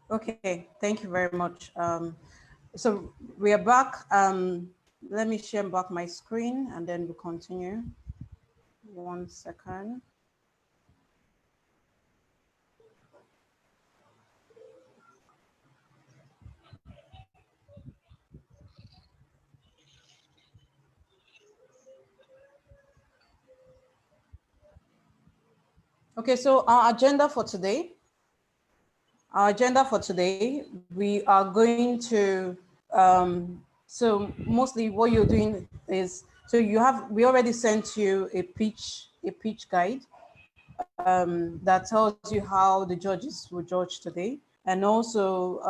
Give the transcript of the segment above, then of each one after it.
Okay, thank you very much. So we are back. Let me share back my screen and then we'll continue. 1 second. Okay, so our agenda for today, we are going to, so mostly what you're doing is, so we already sent you a pitch guide that tells you how the judges will judge today. And also,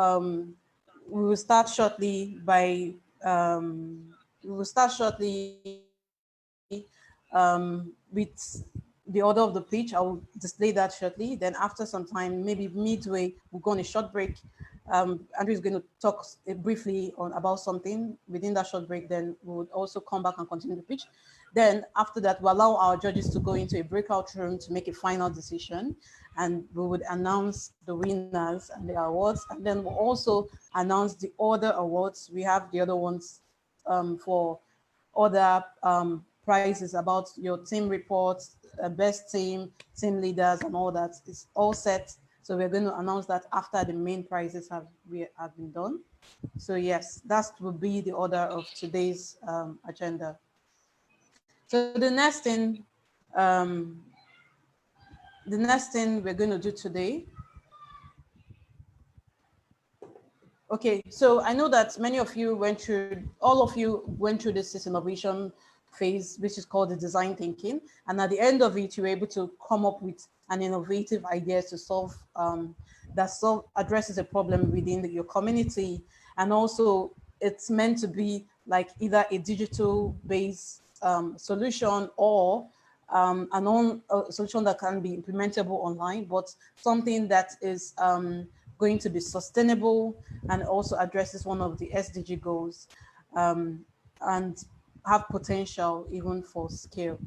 we will start shortly by, we will start shortly with the order of the pitch. I will display that shortly. Then after some time, maybe midway, we'll go on a short break. Andrew is going to talk briefly about something within that short break. Then we'll also come back and continue the pitch. Then after that, we'll allow our judges to go into a breakout room to make a final decision. And we would announce the winners and the awards. And then we'll also announce the other awards. We have the other ones for other prizes about your team reports, best team, team leaders, and all that. It's all set. So we're going to announce that after the main prizes have been done. So yes, that will be the order of today's agenda. So um, the next thing we're going to do today. Okay, so I know that all of you went through this innovation phase, which is called the design thinking. And at the end of it, you were able to come up with an innovative idea to addresses a problem within your community. And also it's meant to be like either a digital based solution or a solution that can be implementable online, but something that is going to be sustainable and also addresses one of the SDG goals and have potential even for scale.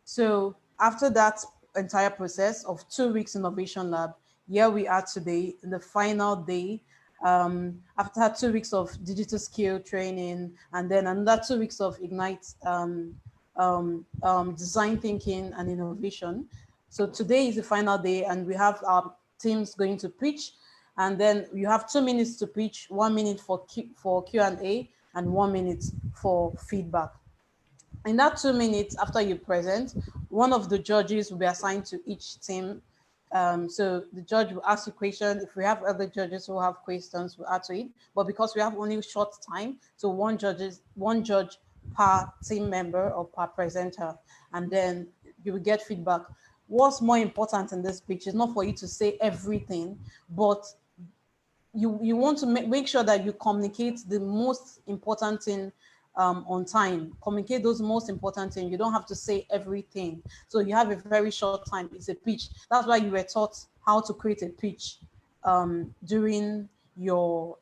So after that entire process of 2 weeks innovation lab, here we are today in the final day. After 2 weeks of digital skill training and then another 2 weeks of Ignite design thinking and innovation. So today is the final day and we have our teams going to pitch, and then you have 2 minutes to pitch, 1 minute for Q&A and 1 minute for feedback. In that 2 minutes after you present, one of the judges will be assigned to each team. So the judge will ask you questions. If we have other judges who have questions, we'll add to it. But because we have only short time, so one judge per team member or per presenter, and then you will get feedback. What's more important in this pitch is not for you to say everything, but you want to make sure that you communicate the most important thing on time. Communicate those most important things. You don't have to say everything. So you have a very short time. It's a pitch. That's why you were taught how to create a pitch during your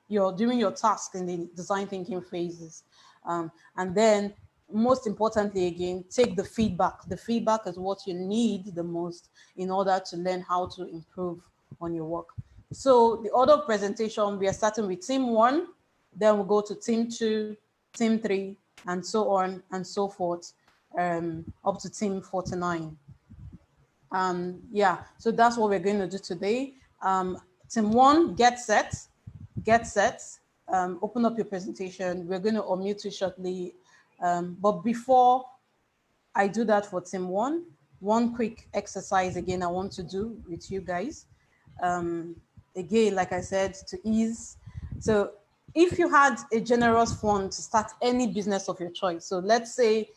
during your task in the design thinking phases. And then most importantly, again, take the feedback. The feedback is what you need the most in order to learn how to improve on your work. So the order of presentation, we are starting with team 1, then we'll go to team 2, team 3, and so on and so forth, up to team 49. Yeah, so that's what we're going to do today. Team 1, get set. Open up your presentation. We're going to unmute you shortly. But before I do that for team 1, one quick exercise again I want to do with you guys. Again, like I said, to ease. So if you had a generous fund to start any business of your choice, so let's say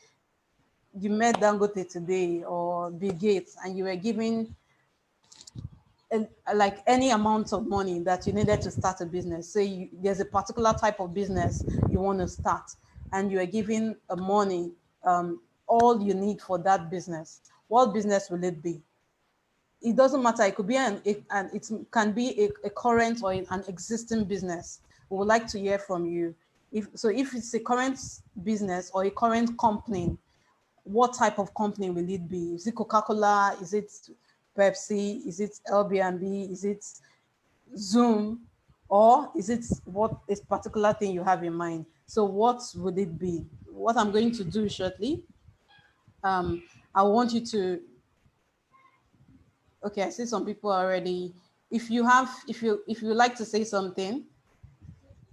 you met Dangote today or Bill Gates and you were given like any amount of money that you needed to start a business. Say there's a particular type of business you want to start and you are given money, all you need for that business. What business will it be? It doesn't matter. It could be it can be a current or an existing business. We would like to hear from you. If it's a current business or a current company, what type of company will it be? Is it Coca-Cola? Is it Pepsi? Is it Airbnb? Is it Zoom? Or is it what is particular thing you have in mind? So what would it be? What I'm going to do shortly, I want you to, okay, I see some people already. If you like to say something,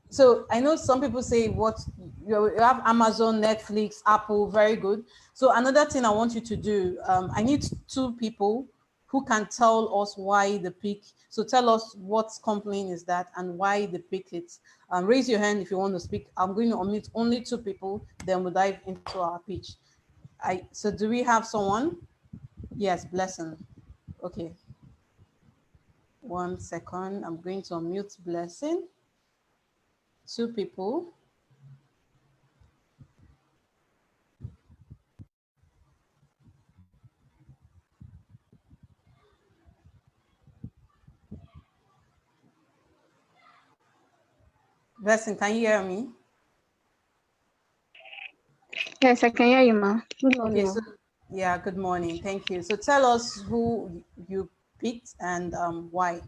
so I know some people say what you have Amazon, Netflix, Apple, very good. So another thing I want you to do, I need two people who can tell us why they pick. So tell us what company is that and why they pick it. Raise your hand if you want to speak. I'm going to omit only two people, then we'll dive into our pitch. So do we have someone? Yes, Blessing. Okay, 1 second. I'm going to unmute Blessing. Two people. Blessing, can you hear me? Yes, I can hear you, ma. Good morning. Okay, so yeah, good morning. Thank you. So tell us who you picked and why.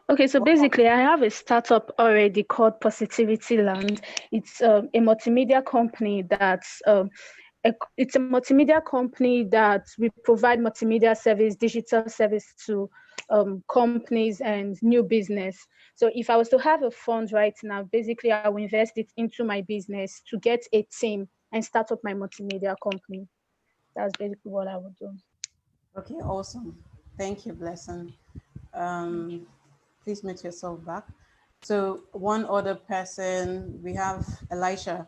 Okay, so basically, I have a startup already called Positivity Land. It's a multimedia company that's it's a multimedia company that we provide multimedia service, digital service to companies and new business. So if I was to have a fund right now, basically I will invest it into my business to get a team and start up my multimedia company. That's basically what I would do. Okay, awesome. Thank you, Blessing. Please mute yourself back. So one other person, we have Elisha.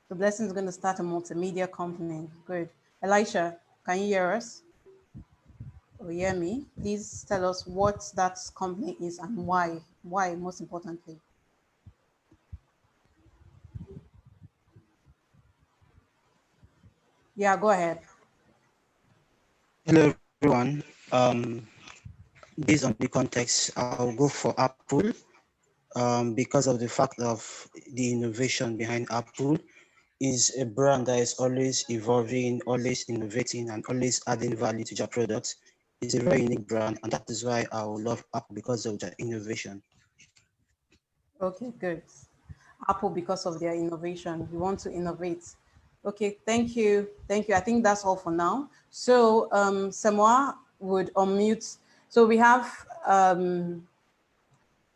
The Blessing is going to start a multimedia company. Good. Elisha, can you hear us? Or hear me? Please tell us what that company is and why. Why, most importantly. Yeah, go ahead. Hello, everyone. Based on the context, I'll go for Apple because of the fact of the innovation behind Apple. Is a brand that is always evolving, always innovating, and always adding value to their products. It's a very unique brand, and that is why I will love Apple because of their innovation. Okay, good. Apple because of their innovation. You want to innovate. Okay, thank you. Thank you. I think that's all for now. So Samoa would unmute. So we have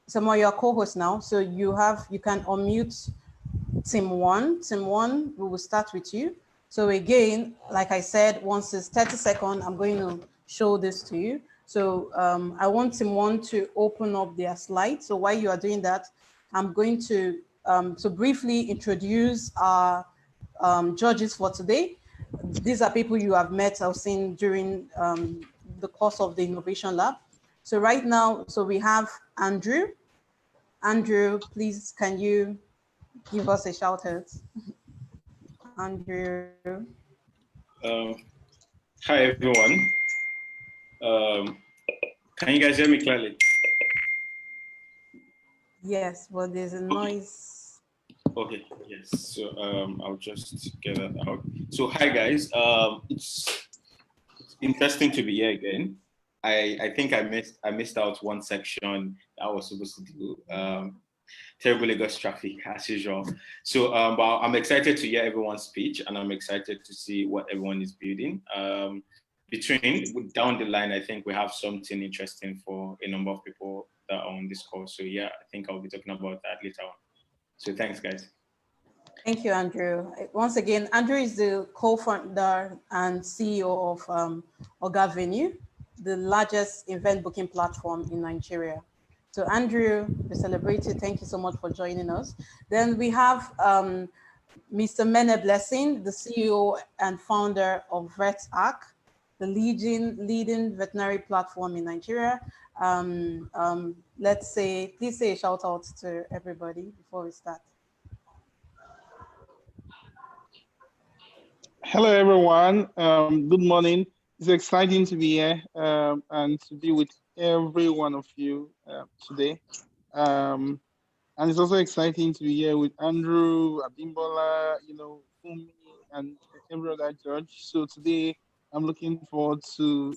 Samoa, your co-host now. So you can unmute team one. Team one, we will start with you. So again, like I said, once it's 30 seconds, I'm going to show this to you. So I want team one to open up their slide. So while you are doing that, I'm going to briefly introduce our judges for today. These are people you have met or seen during the course of the Innovation Lab. So right now, so we have Andrew. Andrew, please, can you give us a shout out? Andrew. Hi, everyone. Can you guys hear me clearly? Yes, well, there's a noise. Okay, yes. So I'll just get that out. So hi, guys. It's interesting to be here again. I think I missed out one section that I was supposed to do. Terrible Lagos traffic as usual. So, but I'm excited to hear everyone's speech, and I'm excited to see what everyone is building. Down the line, I think we have something interesting for a number of people that are on this call. So yeah, I think I'll be talking about that later on. So thanks, guys. Thank you, Andrew. Once again, Andrew is the co-founder and CEO of Oga Venue, the largest event booking platform in Nigeria. So Andrew, we celebrate you. Thank you so much for joining us. Then we have Mr. Mene Blessing, the CEO and founder of VetArc, the leading veterinary platform in Nigeria. Please say a shout out to everybody before we start. Hello, everyone. Good morning. It's exciting to be here and to be with every one of you today. And it's also exciting to be here with Andrew, Abimbola, Fumi, and every other judge. So today I'm looking forward to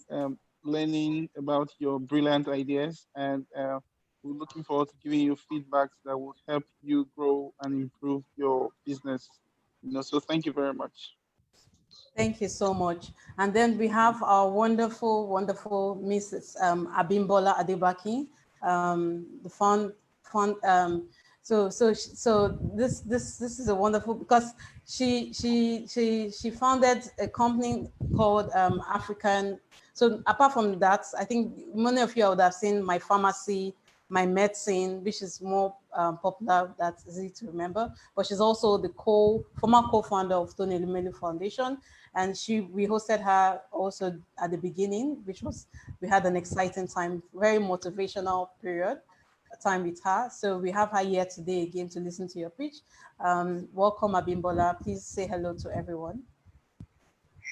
learning about your brilliant ideas, and we're looking forward to giving you feedbacks that will help you grow and improve your business. So thank you very much. Thank you so much. And then we have our wonderful, wonderful Mrs. Abimbola Adebaki, the fund. So this is a wonderful, because she founded a company called African. So apart from that, I think many of you would have seen My Pharmacy, My Medicine, which is more popular, that's easy to remember. But she's also the former co-founder of Tony Elumelu Foundation. And we hosted her also at the beginning, we had an exciting time, very motivational time with her. So we have her here today again to listen to your pitch. Welcome, Abimbola. Please say hello to everyone.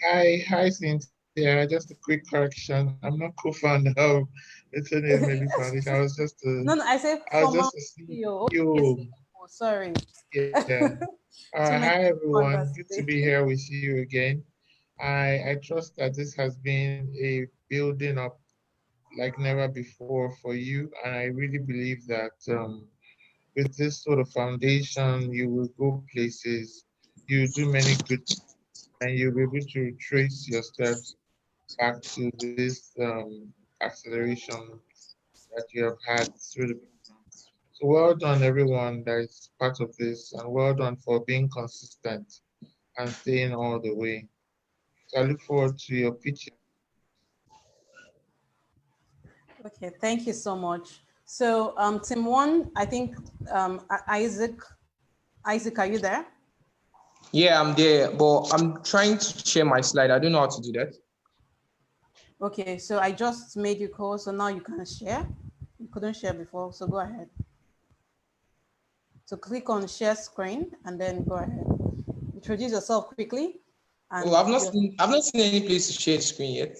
Hi, Cynthia. Just a quick correction. I'm not co-founder of the Tony Elumelu Foundation. I was just No, I said former CEO. CEO. Oh, sorry. Yeah. Hi everyone. Good to be here with you again. I trust that this has been a building up like never before for you, and I really believe that with this sort of foundation, you will go places, you do many good, and you'll be able to trace your steps back to this acceleration that you have had through the. So well done, everyone that is part of this, and well done for being consistent and staying all the way. So I look forward to your pitch. Okay, thank you so much. So team one, I think Isaac, are you there? Yeah, I'm there, but I'm trying to share my slide. I don't know how to do that. Okay, so I just made you call, so now you can share. You couldn't share before, so go ahead. So click on share screen and then go ahead. Introduce yourself quickly. And I've not seen any place to share screen yet.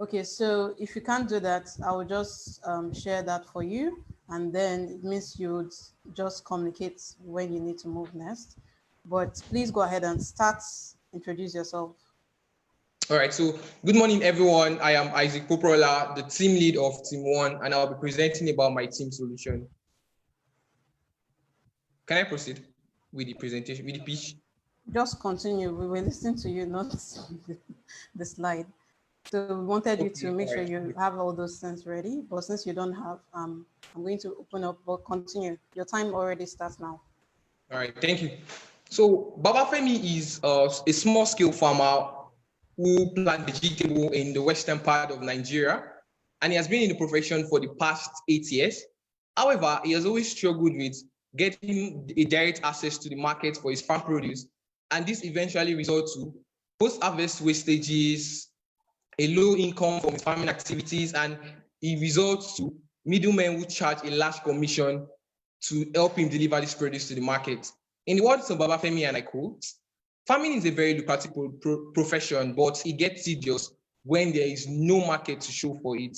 Okay, so if you can't do that, I will just share that for you, and then it means you would just communicate when you need to move next. But please go ahead and introduce yourself. All right, so good morning, everyone. I am Isaac Poprola, the team lead of Team 1, and I'll be presenting about my team solution. Can I proceed with the presentation, with the pitch? Just continue. We were listening to you, not the slide. So we wanted you to make sure you have all those things ready, but since you don't have, I'm going to open up, but continue. Your time already starts now. All right, thank you. So Baba Femi is a small-scale farmer who plant vegetable in the western part of Nigeria, and he has been in the profession for the past 8 years. However, he has always struggled with getting a direct access to the market for his farm produce, and this eventually results to post-harvest wastages, a low income from his farming activities, and it results to middlemen who charge a large commission to help him deliver this produce to the market. In the words of Baba Femi, and I quote, farming is a very lucrative profession, but it gets tedious when there is no market to show for it.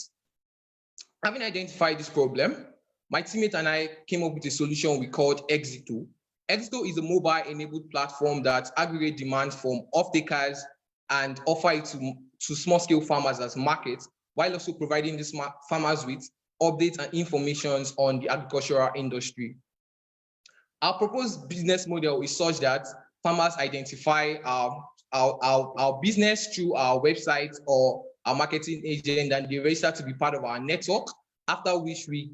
Having identified this problem, my teammate and I came up with a solution we called Exito. Exito is a mobile-enabled platform that aggregates demand from off-takers and offer it to small-scale farmers as markets, while also providing these farmers with updates and information on the agricultural industry. Our proposed business model is such that farmers identify our business through our website or our marketing agent, and they register to be part of our network, after which we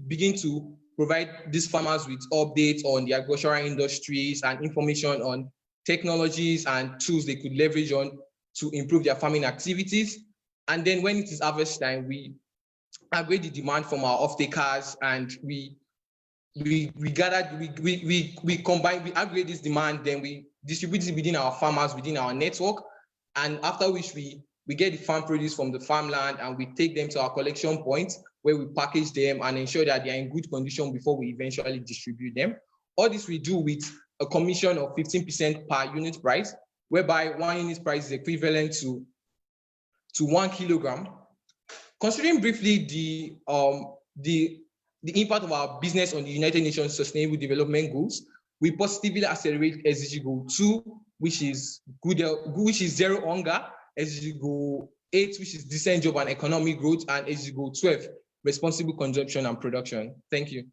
begin to provide these farmers with updates on the agricultural industries and information on technologies and tools they could leverage on to improve their farming activities. And then when it is harvest time, we aggregate the demand from our off-takers, and we aggregate this demand, then we distribute it within our farmers, within our network, and after which we get the farm produce from the farmland, and we take them to our collection points where we package them and ensure that they are in good condition before we eventually distribute them. All this we do with a commission of 15% per unit price, whereby 1 unit price is equivalent to 1 kilogram. Considering briefly the impact of our business on the United Nations Sustainable Development Goals, we positively accelerate SDG goal 2, which is zero hunger, SDG goal 8, which is decent job and economic growth, and SDG goal 12, responsible consumption and production. Thank you.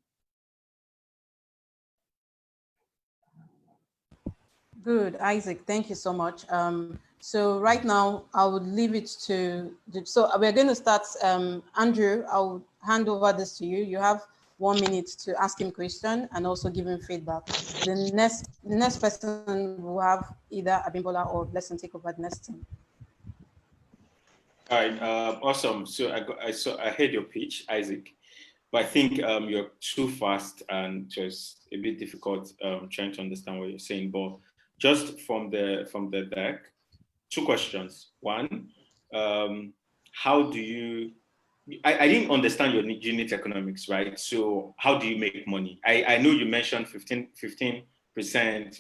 Good, Isaac. Thank you so much. So right now, I would leave it to. So we're going to start. Andrew, I'll hand over this to you. You have 1 minute to ask him question and also give him feedback. The next person will have either Abimbola or Blessing take over the next team. All right, awesome. So I heard your pitch, Isaac, but I think you're too fast and just a bit difficult trying to understand what you're saying. But just from the deck, 2 questions. One, how do you? I didn't understand your unit economics, right? So how do you make money? I know you mentioned 15%,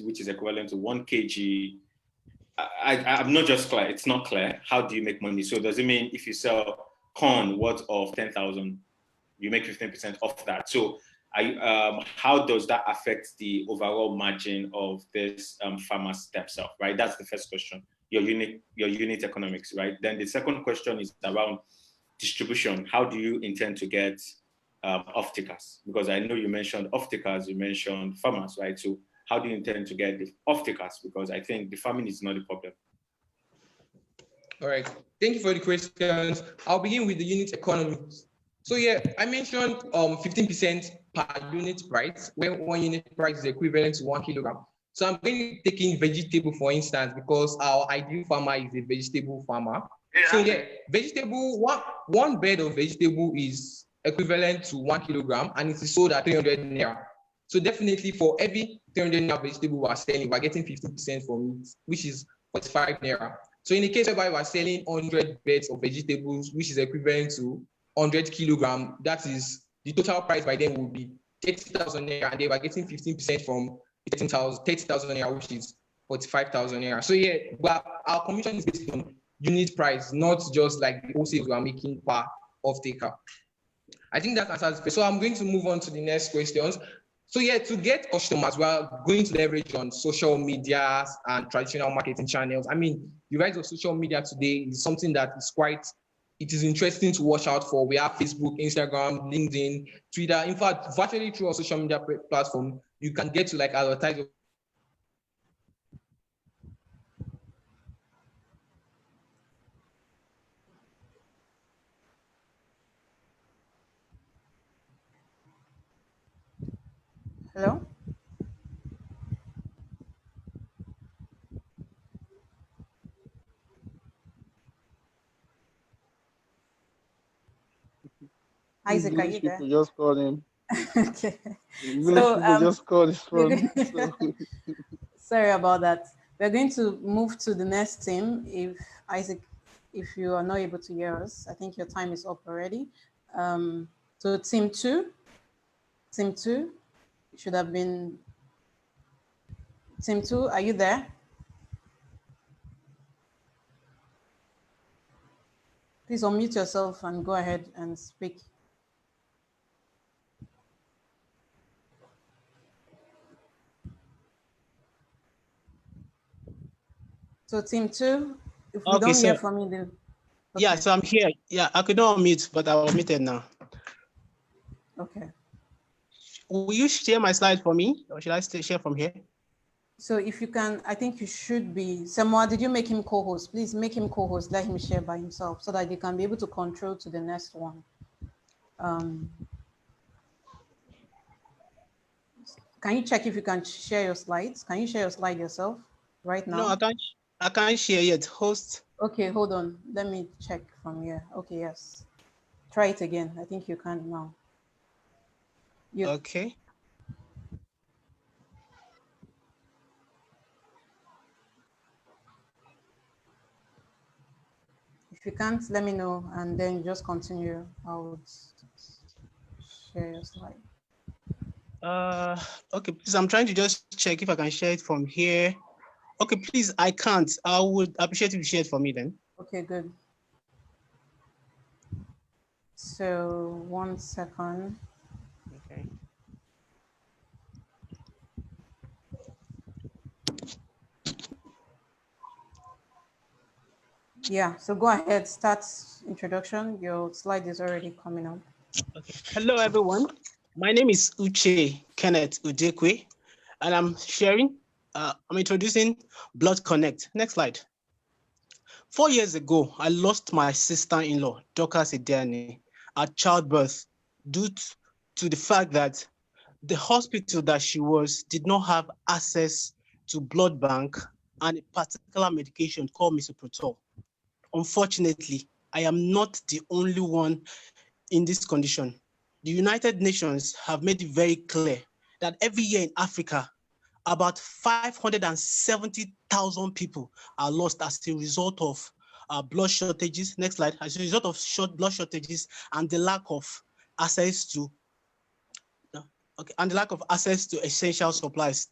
which is equivalent to 1 kg. I'm not just clear. It's not clear. How do you make money? So does it mean if you sell corn worth of 10,000, you make 15% off that? So how does that affect the overall margin of this farmers themselves, right? That's the first question. Your unit economics, right? Then the second question is around distribution. How do you intend to get off-takers? Because I know you mentioned off-takers, you mentioned farmers, right? So how do you intend to get the off-takers? Because I think the farming is not the problem. All right. Thank you for the questions. I'll begin with the unit economics. So yeah, I mentioned 15% per unit price, where 1 unit price is equivalent to 1 kilogram. So I'm going to take in vegetable, for instance, because our ideal farmer is a vegetable farmer. So yeah, vegetable, one bed of vegetable is equivalent to 1 kilogram, and it is sold at 300 naira. So definitely for every 300 naira vegetable we're selling, we're getting 15% from it, which is 45 naira. So in the case whereby we're selling 100 beds of vegetables, which is equivalent to 100 kilogram, that is the total price by then will be 30,000 naira, and they were getting 15% from 30,000 naira, which is 45,000 naira. So yeah, but our commission is based on unit price, not just like the wholesale we are making per off-taker. I think that answers it. So I'm going to move on to the next questions. So yeah, to get customers, we are going to leverage on social media and traditional marketing channels. I mean, the rise of social media today is something that is it is interesting to watch out for. We have Facebook, Instagram, LinkedIn, Twitter. In fact, virtually through our social media platform, you can get to like advertise. Hello? Isaac, are you there? People just called him. Okay. Village people just called his phone. So. Sorry about that. We're going to move to the next team. If Isaac, if you are not able to hear us, I think your time is up already. So team 2 should have been. Team 2, are you there? Please unmute yourself and go ahead and speak. So team 2, if we don't hear from you, then okay. Yeah, so I'm here. Yeah, I could not unmute, but I'm muted now. Okay. Will you share my slide for me, or should I share from here? So if you can, I think you should be. Samoa, did you make him co-host? Please make him co-host. Let him share by himself so that they can be able to control to the next one. Can you check if you can share your slides? Can you share your slide yourself right now? No, I can't share yet. Host. Okay, hold on. Let me check from here. Okay, yes. Try it again. I think you can now. Okay. If you can't, let me know, and then just continue. I would share your slide. Okay, please, I'm trying to just check if I can share it from here. Okay, please, I can't. I would appreciate if you share it for me then. Okay, good. So 1 second. Okay. Yeah, so go ahead, start introduction. Your slide is already coming up. Okay. Hello, everyone. My name is Uche Kenneth Udekwe, and I'm introducing Blood Connect. Next slide. 4 years ago, I lost my sister-in-law, Dorcas Ideani, at childbirth due to the fact that the hospital that she was did not have access to blood bank and a particular medication called misoprostol. Unfortunately, I am not the only one in this condition. The United Nations have made it very clear that every year in Africa, about 570,000 people are lost as a result of blood shortages. Next slide. As a result of blood shortages and the lack of access to essential supplies.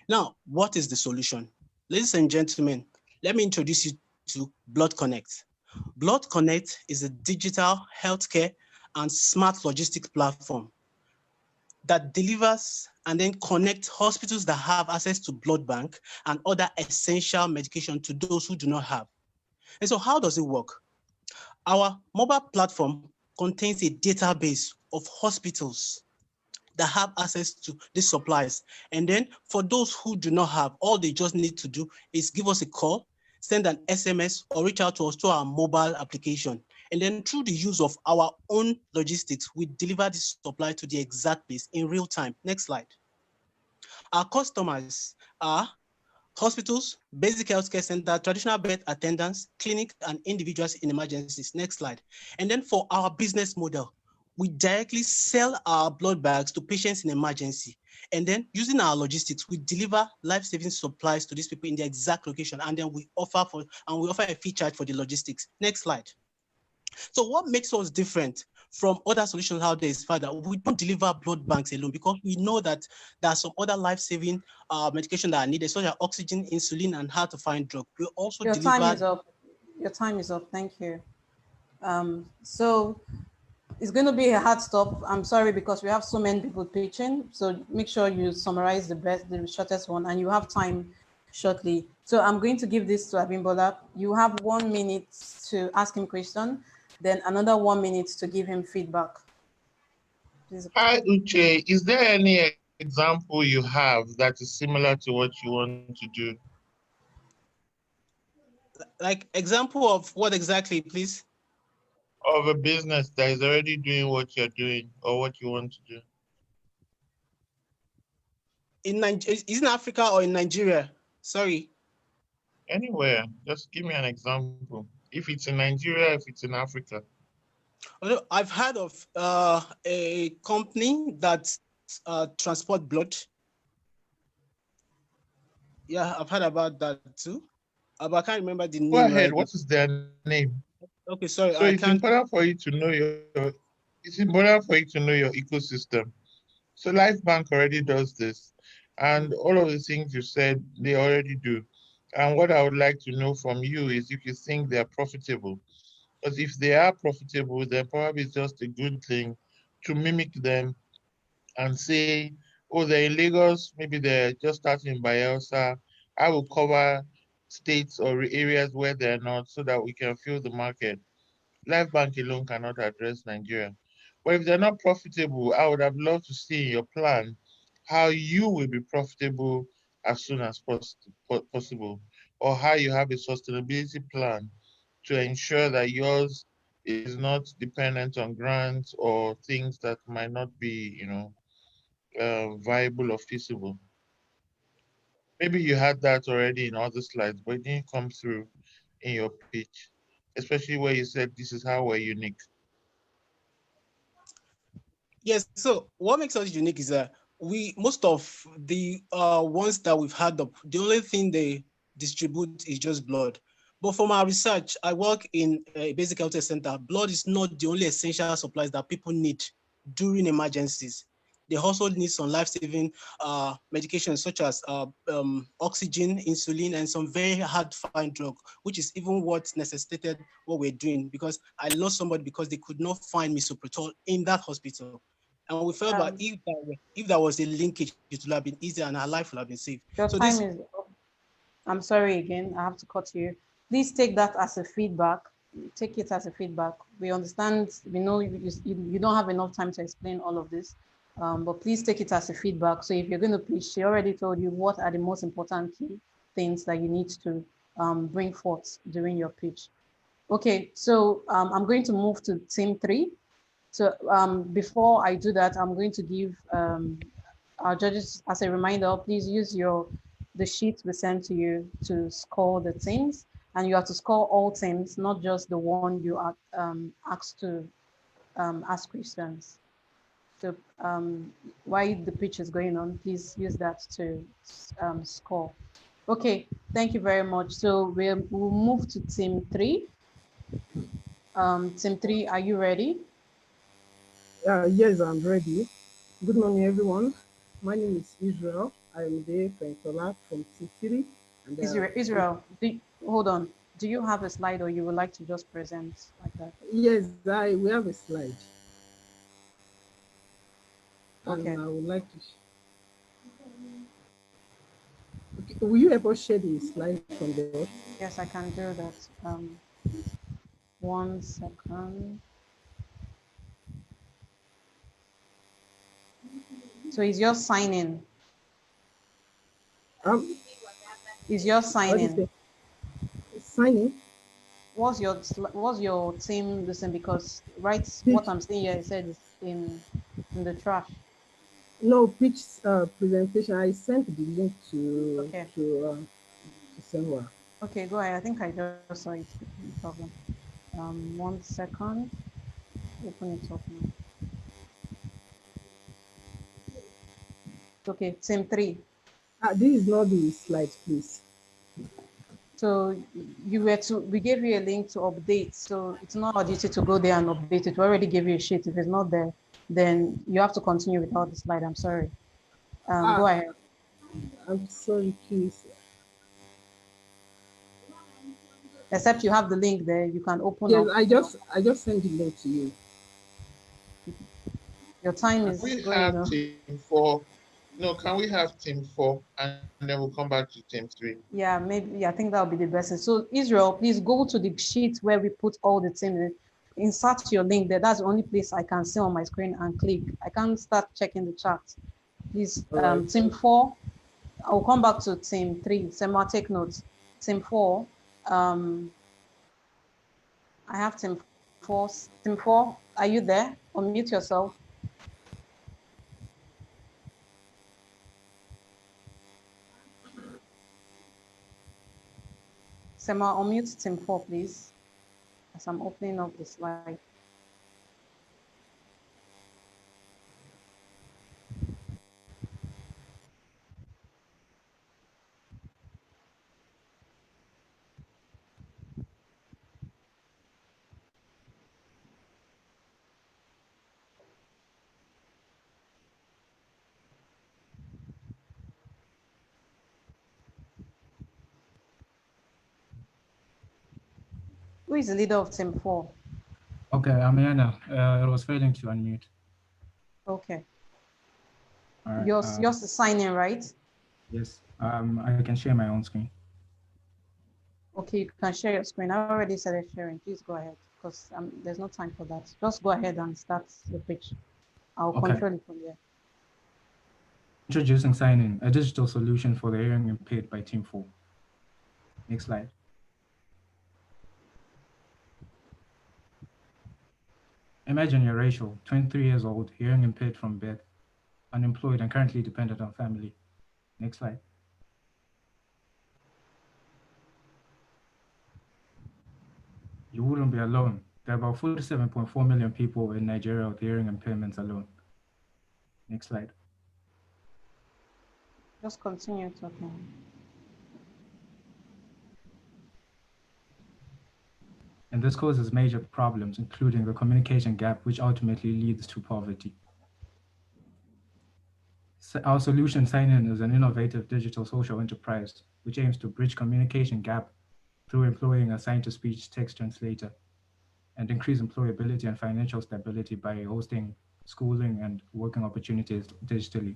Now, what is the solution? Ladies and gentlemen, let me introduce you to Blood Connect. Blood Connect is a digital healthcare and smart logistics platform that delivers and then connects hospitals that have access to blood bank and other essential medication to those who do not have. And so how does it work? Our mobile platform contains a database of hospitals that have access to these supplies. And then for those who do not have, all they just need to do is give us a call, send an SMS, or reach out to us through our mobile application. And then through the use of our own logistics, we deliver this supply to the exact place in real time. Next slide. Our customers are hospitals, basic healthcare center, traditional birth attendants, clinic, and individuals in emergencies. Next slide. And then for our business model, we directly sell our blood bags to patients in emergency. And then using our logistics, we deliver life-saving supplies to these people in the exact location. And then we offer a fee charge for the logistics. Next slide. So what makes us different from other solutions out there is that we don't deliver blood banks alone, because we know that there are some other life-saving medication that are needed, such as oxygen, insulin, and how to find drug. We also Your deliver. time is up. Your time is up. Thank you. So it's going to be a hard stop. I'm sorry, because we have so many people pitching. So make sure you summarize the shortest one, and you have time shortly. So I'm going to give this to Abimbola. You have 1 minute to ask him question, then another 1 minute to give him feedback. Please. Hi, Uche. Is there any example you have that is similar to what you want to do? Like example of what exactly, please? Of a business that is already doing what you're doing or what you want to do? Is in Africa or in Nigeria? Sorry. Anywhere. Just give me an example. If it's in Nigeria, if it's in Africa. I've heard of a company that transport blood. Yeah, I've heard about that too. But I can't remember the name. Go ahead. Right? What is their name? Okay, sorry. So it's important for you to know your ecosystem. So Life Bank already does this, and all of the things you said they already do. And what I would like to know from you is if you think they're profitable. Because if they are profitable, then probably it's just a good thing to mimic them and say, oh, they're in Lagos, maybe they're just starting in Bayelsa. I will cover states or areas where they're not so that we can fill the market. Life Bank alone cannot address Nigeria. But if they're not profitable, I would have loved to see in your plan how you will be profitable as soon as possible, or how you have a sustainability plan to ensure that yours is not dependent on grants or things that might not be, viable or feasible. Maybe you had that already in other slides, but it didn't come through in your pitch, especially where you said this is how we're unique. Yes, so what makes us unique is that most of the ones that we've had up, the only thing they distribute is just blood. But from our research, I work in a basic health center. Blood is not the only essential supplies that people need during emergencies. They also need some life-saving medications such as oxygen, insulin, and some very hard-to-find drug, which is even what necessitated what we're doing, because I lost somebody because they could not find misoprostol in that hospital. And we felt that if there was a linkage, it would have been easier and our life would have been safe. Your time is up. I'm sorry again, I have to cut you. Please take that as a feedback. Take it as a feedback. We understand, we know you don't have enough time to explain all of this, but please take it as a feedback. So if you're going to preach, she already told you what are the most important key things that you need to bring forth during your pitch. Okay, so I'm going to move to team 3. So before I do that, I'm going to give our judges as a reminder, please use the sheet we sent to you to score the teams, and you have to score all teams, not just the one you are asked to ask questions. So while the pitch is going on, please use that to score. Okay, thank you very much. So we'll move to team 3. Team 3, are you ready? Yes, I'm ready. Good morning, everyone. My name is Israel. I am the Fentola from T3. And Israel, hold on. Do you have a slide or you would like to just present like that? Yes, we have a slide. Okay. And I would like to. Okay, will you ever share the slide from there? Yes, I can do that. 1 second. So is your signing? Is your signing? Signing? What's your team listen? Because what I'm seeing here, it said it's in the trash. No, pitch presentation. I sent the link to Okay. to Senwa. Okay, go ahead. I think I just saw it. No problem. 1 second. Open it up now. Okay, team 3. This is not the slide, please. So we gave you a link to update. So it's not our duty to go there and update it. We already gave you a sheet. If it's not there, then you have to continue without the slide. I'm sorry. Go ahead. I'm sorry, please. Except you have the link there, you can open yes, up. I just sent the link to you. Your time is we going have team 4? No, can we have team 4 and then we'll come back to team 3? Yeah, maybe I think that would be the best. So Israel, please go to the sheet where we put all the teams. Insert your link there. That's the only place I can see on my screen and click. I can't start checking the chat. Please, right. team 4. I'll come back to team 3. Sema, take notes. Team 4. I have team 4. Team 4, are you there? Unmute yourself. Sema, unmute team 4, please, as I'm opening up the slide. Who is the leader of team 4? Okay, I'm here now. It was failing to unmute. Okay. All right. Yours is signing, right? Yes. I can share my own screen. Okay, you can share your screen. I already started sharing. Please go ahead, because there's no time for that. Just go ahead and start the pitch. I'll control it from there. Introducing Sign-In, a digital solution for the hearing impaired by Team 4. Next slide. Imagine you're Rachel, 23 years old, hearing impaired from birth, unemployed and currently dependent on family. Next slide. You wouldn't be alone. There are about 47.4 million people in Nigeria with hearing impairments alone. Next slide. Just continue talking. And this causes major problems, including the communication gap, which ultimately leads to poverty. Our solution, Sign-In, is an innovative digital social enterprise, which aims to bridge communication gap through employing a sign-to-speech text translator and increase employability and financial stability by hosting schooling and working opportunities digitally.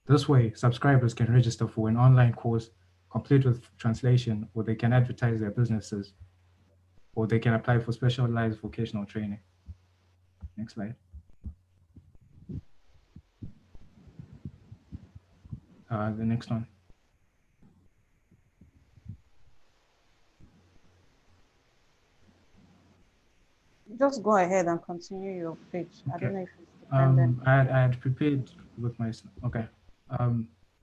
This way, subscribers can register for an online course complete with translation, or they can advertise their businesses, or they can apply for specialized vocational training. Next slide. The next one. Just go ahead and continue your page. Okay. I don't know if it's dependent. I had prepared with my, okay.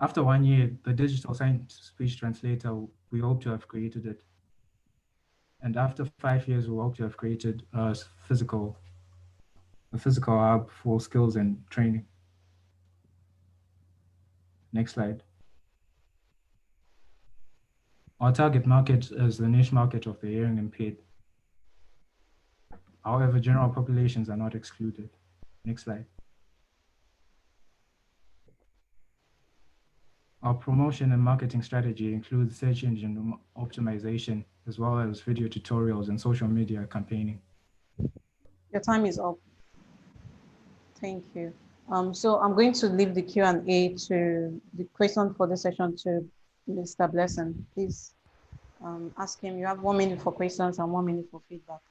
After 1 year, the digital sign-to-speech translator, we hope to have created it. And after 5 years, we hope to have created a physical hub for skills and training. Next slide. Our target market is the niche market of the hearing impaired. However, general populations are not excluded. Next slide. Our promotion and marketing strategy includes search engine optimization, as well as video tutorials and social media campaigning. Your time is up. Thank you. So I'm going to leave the Q&A to the question for the session to Mr. Blessing. Please ask him. You have 1 minute for questions and 1 minute for feedback.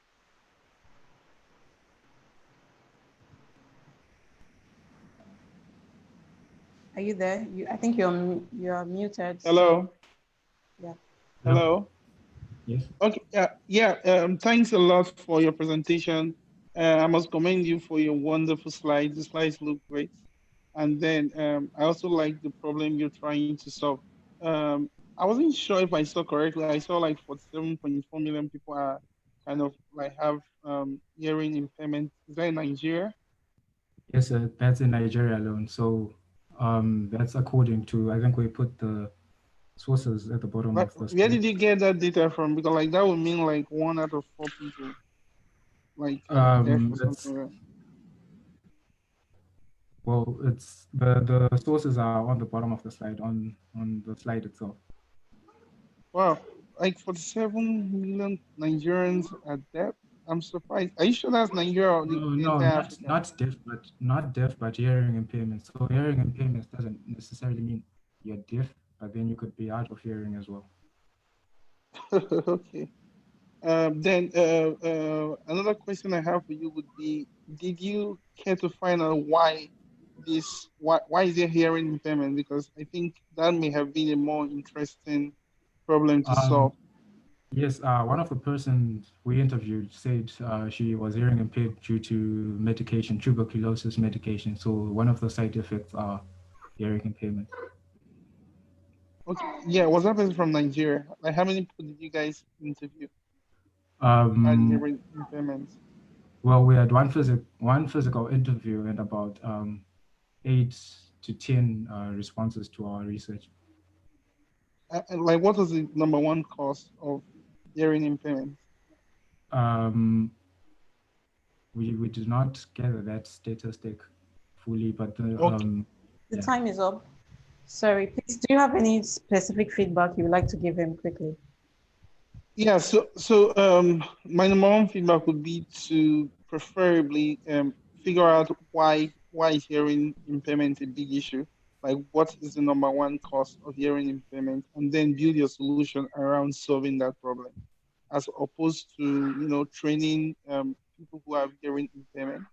Are you there? I think you're muted. Hello. Yeah. Hello. Yes. Okay. Yeah. Thanks a lot for your presentation. I must commend you for your wonderful slides. The slides look great. And then I also like the problem you're trying to solve. I wasn't sure if I saw correctly. I saw like 47.4 million people are kind of like have hearing impairment. Is that in Nigeria? Yes, that's in Nigeria alone. So that's according to, I think we put the sources at the bottom Like, of the slide. where did you get that data from? Because like that would mean like 1 out of 4 people like deaf or something like that. Well, it's the sources are on the bottom of the slide, on the slide itself. Wow, like 47 million Nigerians are deaf. I'm surprised. Are you sure that's Nigeria or the No, entire Africa? not deaf, but hearing impairment. So hearing impairment doesn't necessarily mean you're deaf, but then you could be out of hearing as well. Okay. Then another question I have for you would be: did you care to find out why is there hearing impairment? Because I think that may have been a more interesting problem to solve. Yes, one of the persons we interviewed said she was hearing impaired due to medication, tuberculosis medication. So one of the side effects are hearing impairment. Okay, yeah, was that person from Nigeria? Like, how many people did you guys interview? Had hearing impairments. Well, we had one physical interview and about 8 to 10 responses to our research. Like, what was the number one cause of hearing impairment? We did not gather that statistic fully, but the time is up. Sorry, please, do you have any specific feedback you would like to give him quickly? Yeah, so my number one feedback would be to preferably figure out why is hearing impairment a big issue? Like, what is the number one cause of hearing impairment, and then build your solution around solving that problem, as opposed to training people who have hearing impairment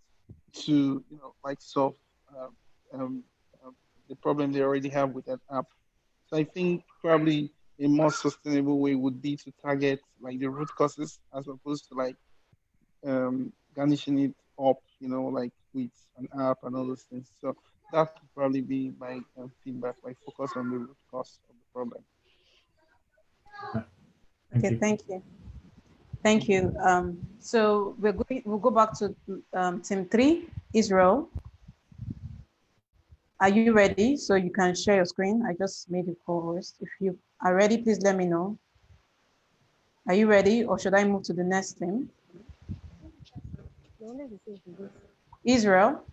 to like solve the problem they already have with that app. So I think probably a more sustainable way would be to target like the root causes as opposed to like garnishing it up, like with an app and all those things. So that would probably be my feedback, like focus on the root cause of the problem. Okay, thank you. Thank you. So we'll go back to team 3, Israel. Are you ready? So you can share your screen. I just made you co-host. If you are ready, please let me know. Are you ready, or should I move to the next team? Israel.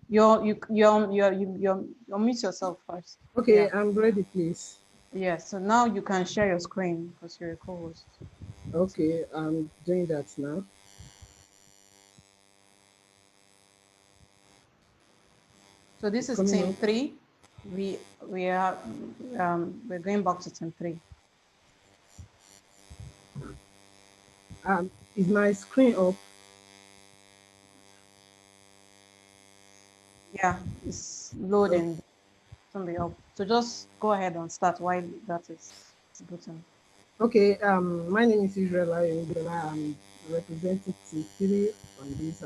You mute yourself first. Okay, yeah. I'm ready, please. Yeah, so now you can share your screen because you're a co-host. Okay, I'm doing that now. So this is coming team up. 3. We're going back to team 3. Is my screen up? Yeah, it's loading. Somebody up. So just go ahead and start while that is booting. Okay, my name is Israel Ayondola. I'm representing T3 on this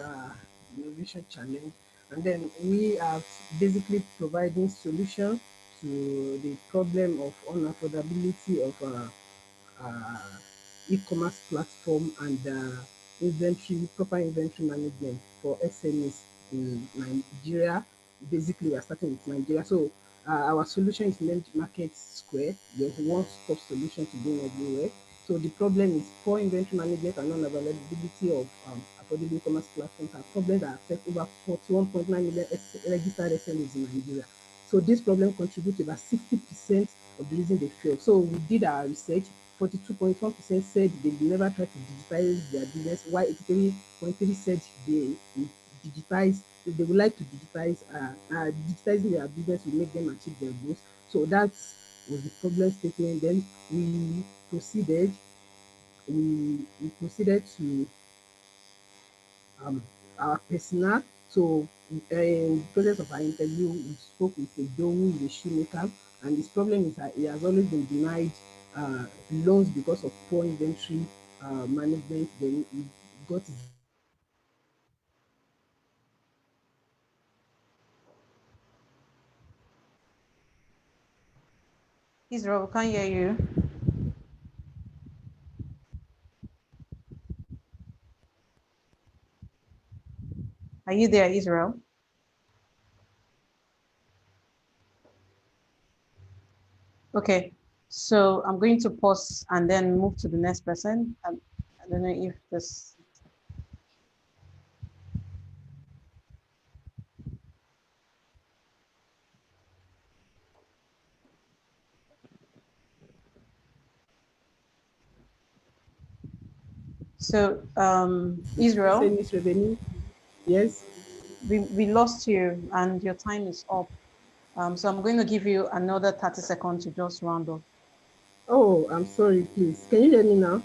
innovation challenge. And then we are basically providing solution to the problem of unaffordability of uh, e-commerce platform and proper inventory management for SMEs in Nigeria. Basically, we are starting with Nigeria. So our solution is named Market Square. There's one-stop solution to being everywhere. So the problem is poor inventory management and non-availability of affordable e-commerce platforms are problems that affect over 41.9 million registered SMEs in Nigeria. So this problem contributes about 60% of the reason they fail. So we did our research. 42.1% said they will never try to digitize their business, while 83.3 said they will digitize. They would like to digitizing their business will make them achieve their goals. So that was the problem statement. Then we proceeded. We proceeded to um, our personnel. So in the process of our interview, we spoke with a Doe who is a shoemaker, and his problem is that he has always been denied loans because of poor inventory management. Then he got his Israel, we can't hear you. Are you there, Israel? Okay, so I'm going to pause and then move to the next person. I don't know if this. So Israel, SMEs revenue. Yes. we lost you and your time is up. So I'm going to give you another 30 seconds to just round up. Oh, I'm sorry, please. Can you hear me now?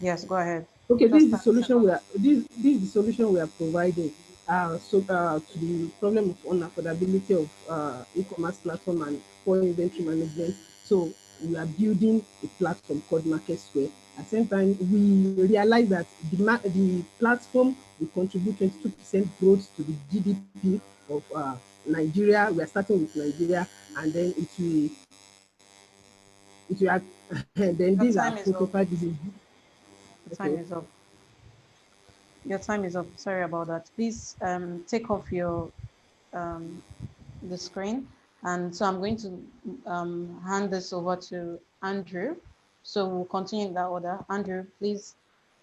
Yes, go ahead. Okay, this Just is the 30 solution we seconds. are this is the solution we are providing. To the problem of unaffordability of e-commerce platform and poor inventory management. So we are building a platform called Market Square. At the same time, we realize that the platform will contribute 22% growth to the GDP of Nigeria. We are starting with Nigeria, and then it will then Your these are time is up. prototype business. Your time Okay. is up. Your time is up. Sorry about that. Please take off your the screen. And so I'm going to hand this over to Andrew. So we'll continue in that order. Andrew, please,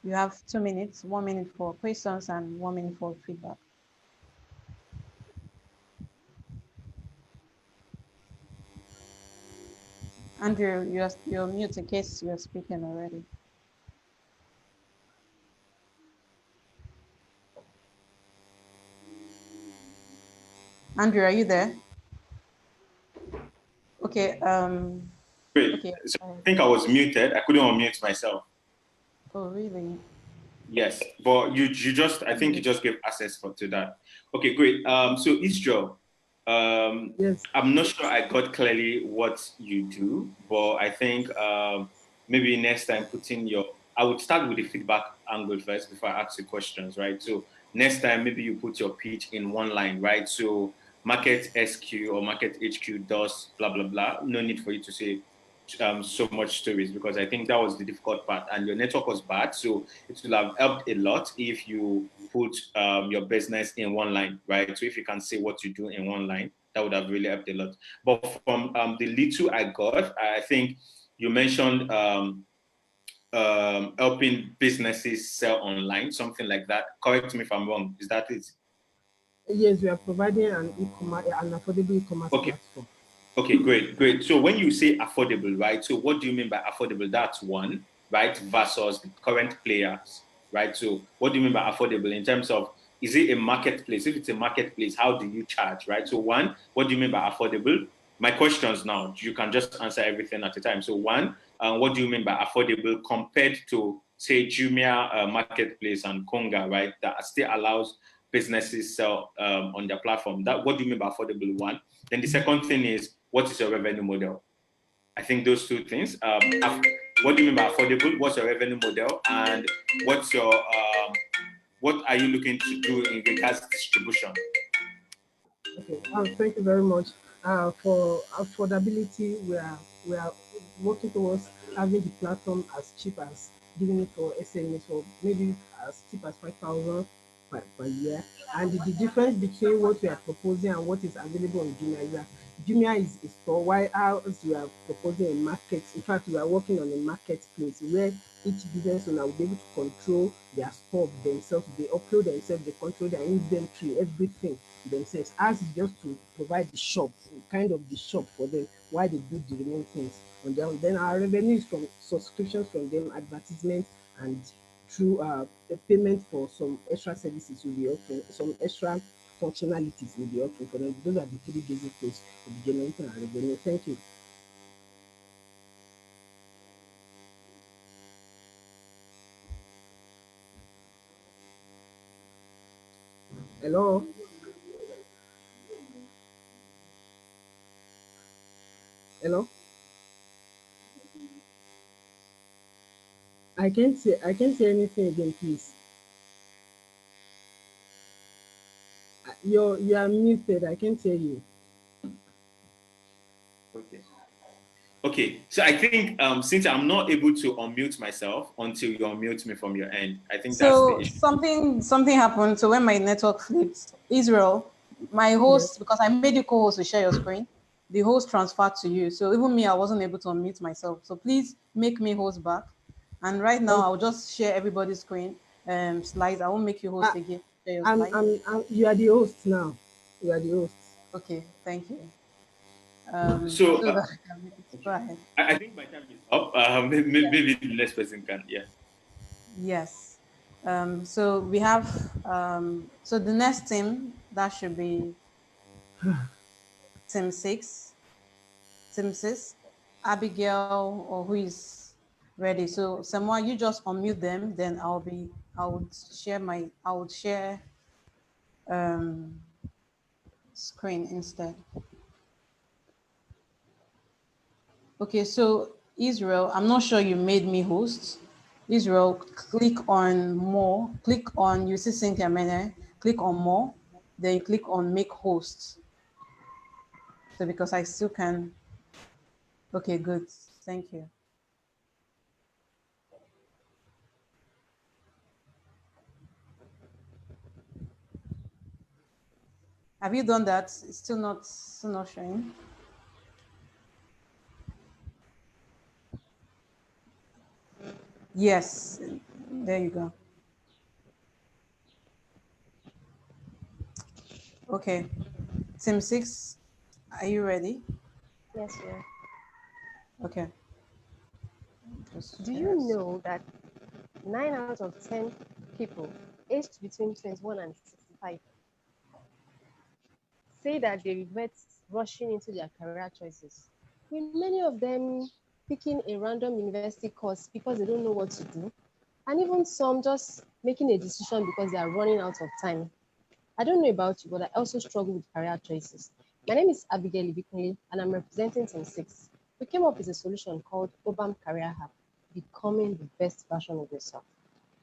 you have 2 minutes, 1 minute for questions and 1 minute for feedback. Andrew, you're mute in case you're speaking already. Andrew, are you there? Okay. Wait, Okay. so I think I was muted. I couldn't unmute myself. Oh, really? Yes, but you just I think you just gave access to that. Okay, great. So Israel, Yes. I'm not sure I got clearly what you do, but I think maybe next time putting your I would start with the feedback angle first before I ask you questions, right? So next time maybe you put your pitch in one line, right? So market SQ or market HQ does blah blah blah. No need for you to say so much stories because I think that was the difficult part and your network was bad. So it would have helped a lot if you put your business in one line, right? So if you can say what you do in one line, that would have really helped a lot. But from the little I got, I think you mentioned helping businesses sell online, something like that. Correct me if I'm wrong. Is that it? Yes, we are providing an affordable e-commerce Okay. platform. Okay, great, great. So when you say affordable, right? So what do you mean by affordable? That's one, right? Versus the current players, right? So what do you mean by affordable in terms of is it a marketplace? If it's a marketplace, how do you charge, right? So one, what do you mean by affordable? My questions now, you can just answer everything at a time. So one, what do you mean by affordable compared to, say, Jumia Marketplace and Konga, right? That still allows businesses sell on their platform. That, what do you mean by affordable? One. Then the second thing is, what is your revenue model? I think those two things. What do you mean by affordable? What's your revenue model? And what's your what are you looking to do in regards to distribution? Okay, thank you very much. For affordability, we are working towards having the platform as cheap as giving it for SMEs for maybe as cheap as 5,000 per year. And the difference between what we are proposing and what is available on Jumia is that Jumia is a store, while ours we are proposing a market. In fact, we are working on a marketplace where each business owner will be able to control their store themselves. They upload themselves, they control their inventory, everything themselves. Ours is just to provide the shop, kind of the shop for them, while they do the remaining things on their own. Then our revenue is from subscriptions from them, advertisements, and through the payment for some extra services will be offering, some extra functionalities will be offering for them. Those are the three basic ways of generating our revenue. Thank you. Hello. Hello. I can't say anything again, please. You are muted. I can't hear you. Okay. Okay. So I think since I'm not able to unmute myself until you unmute me from your end, I think that's the So issue. something happened. So when my network flipped, Israel, my Yes. host, because I made you co-host to share your screen, the host transferred to you. So even me, I wasn't able to unmute myself. So please make me host back. And right now, Okay. I'll just share everybody's screen slides. I won't make you host I, again. Share your I'm, slides. you are the host now. You are the host. Okay, thank you. So So that I can make it. Go okay. ahead. I think my time is up. Maybe the next person can. Yeah. Yes. So we have so the next team that should be team six. Timsis, Abigail, or who is ready. So Samoa, you just unmute them, then I would share um, screen instead. Okay, so Israel, I'm not sure you made me host. Israel, click on more, click on, you see Cynthia Mene, click on more, then you click on make host. So because I still can, okay, good, thank you. Have you done that? It's still not showing. Yes, there you go. Okay, team six, are you ready? Yes, sir. Okay. Do you know that 9 out of 10 people aged between 21 and 65 say that they regret rushing into their career choices, with many of them picking a random university course because they don't know what to do, and even some just making a decision because they are running out of time? I don't know about you, but I also struggle with career choices. My name is Abigail Ibikunle, and I'm representing Team 6. We came up with a solution called Obam Career Hub, becoming the best version of yourself.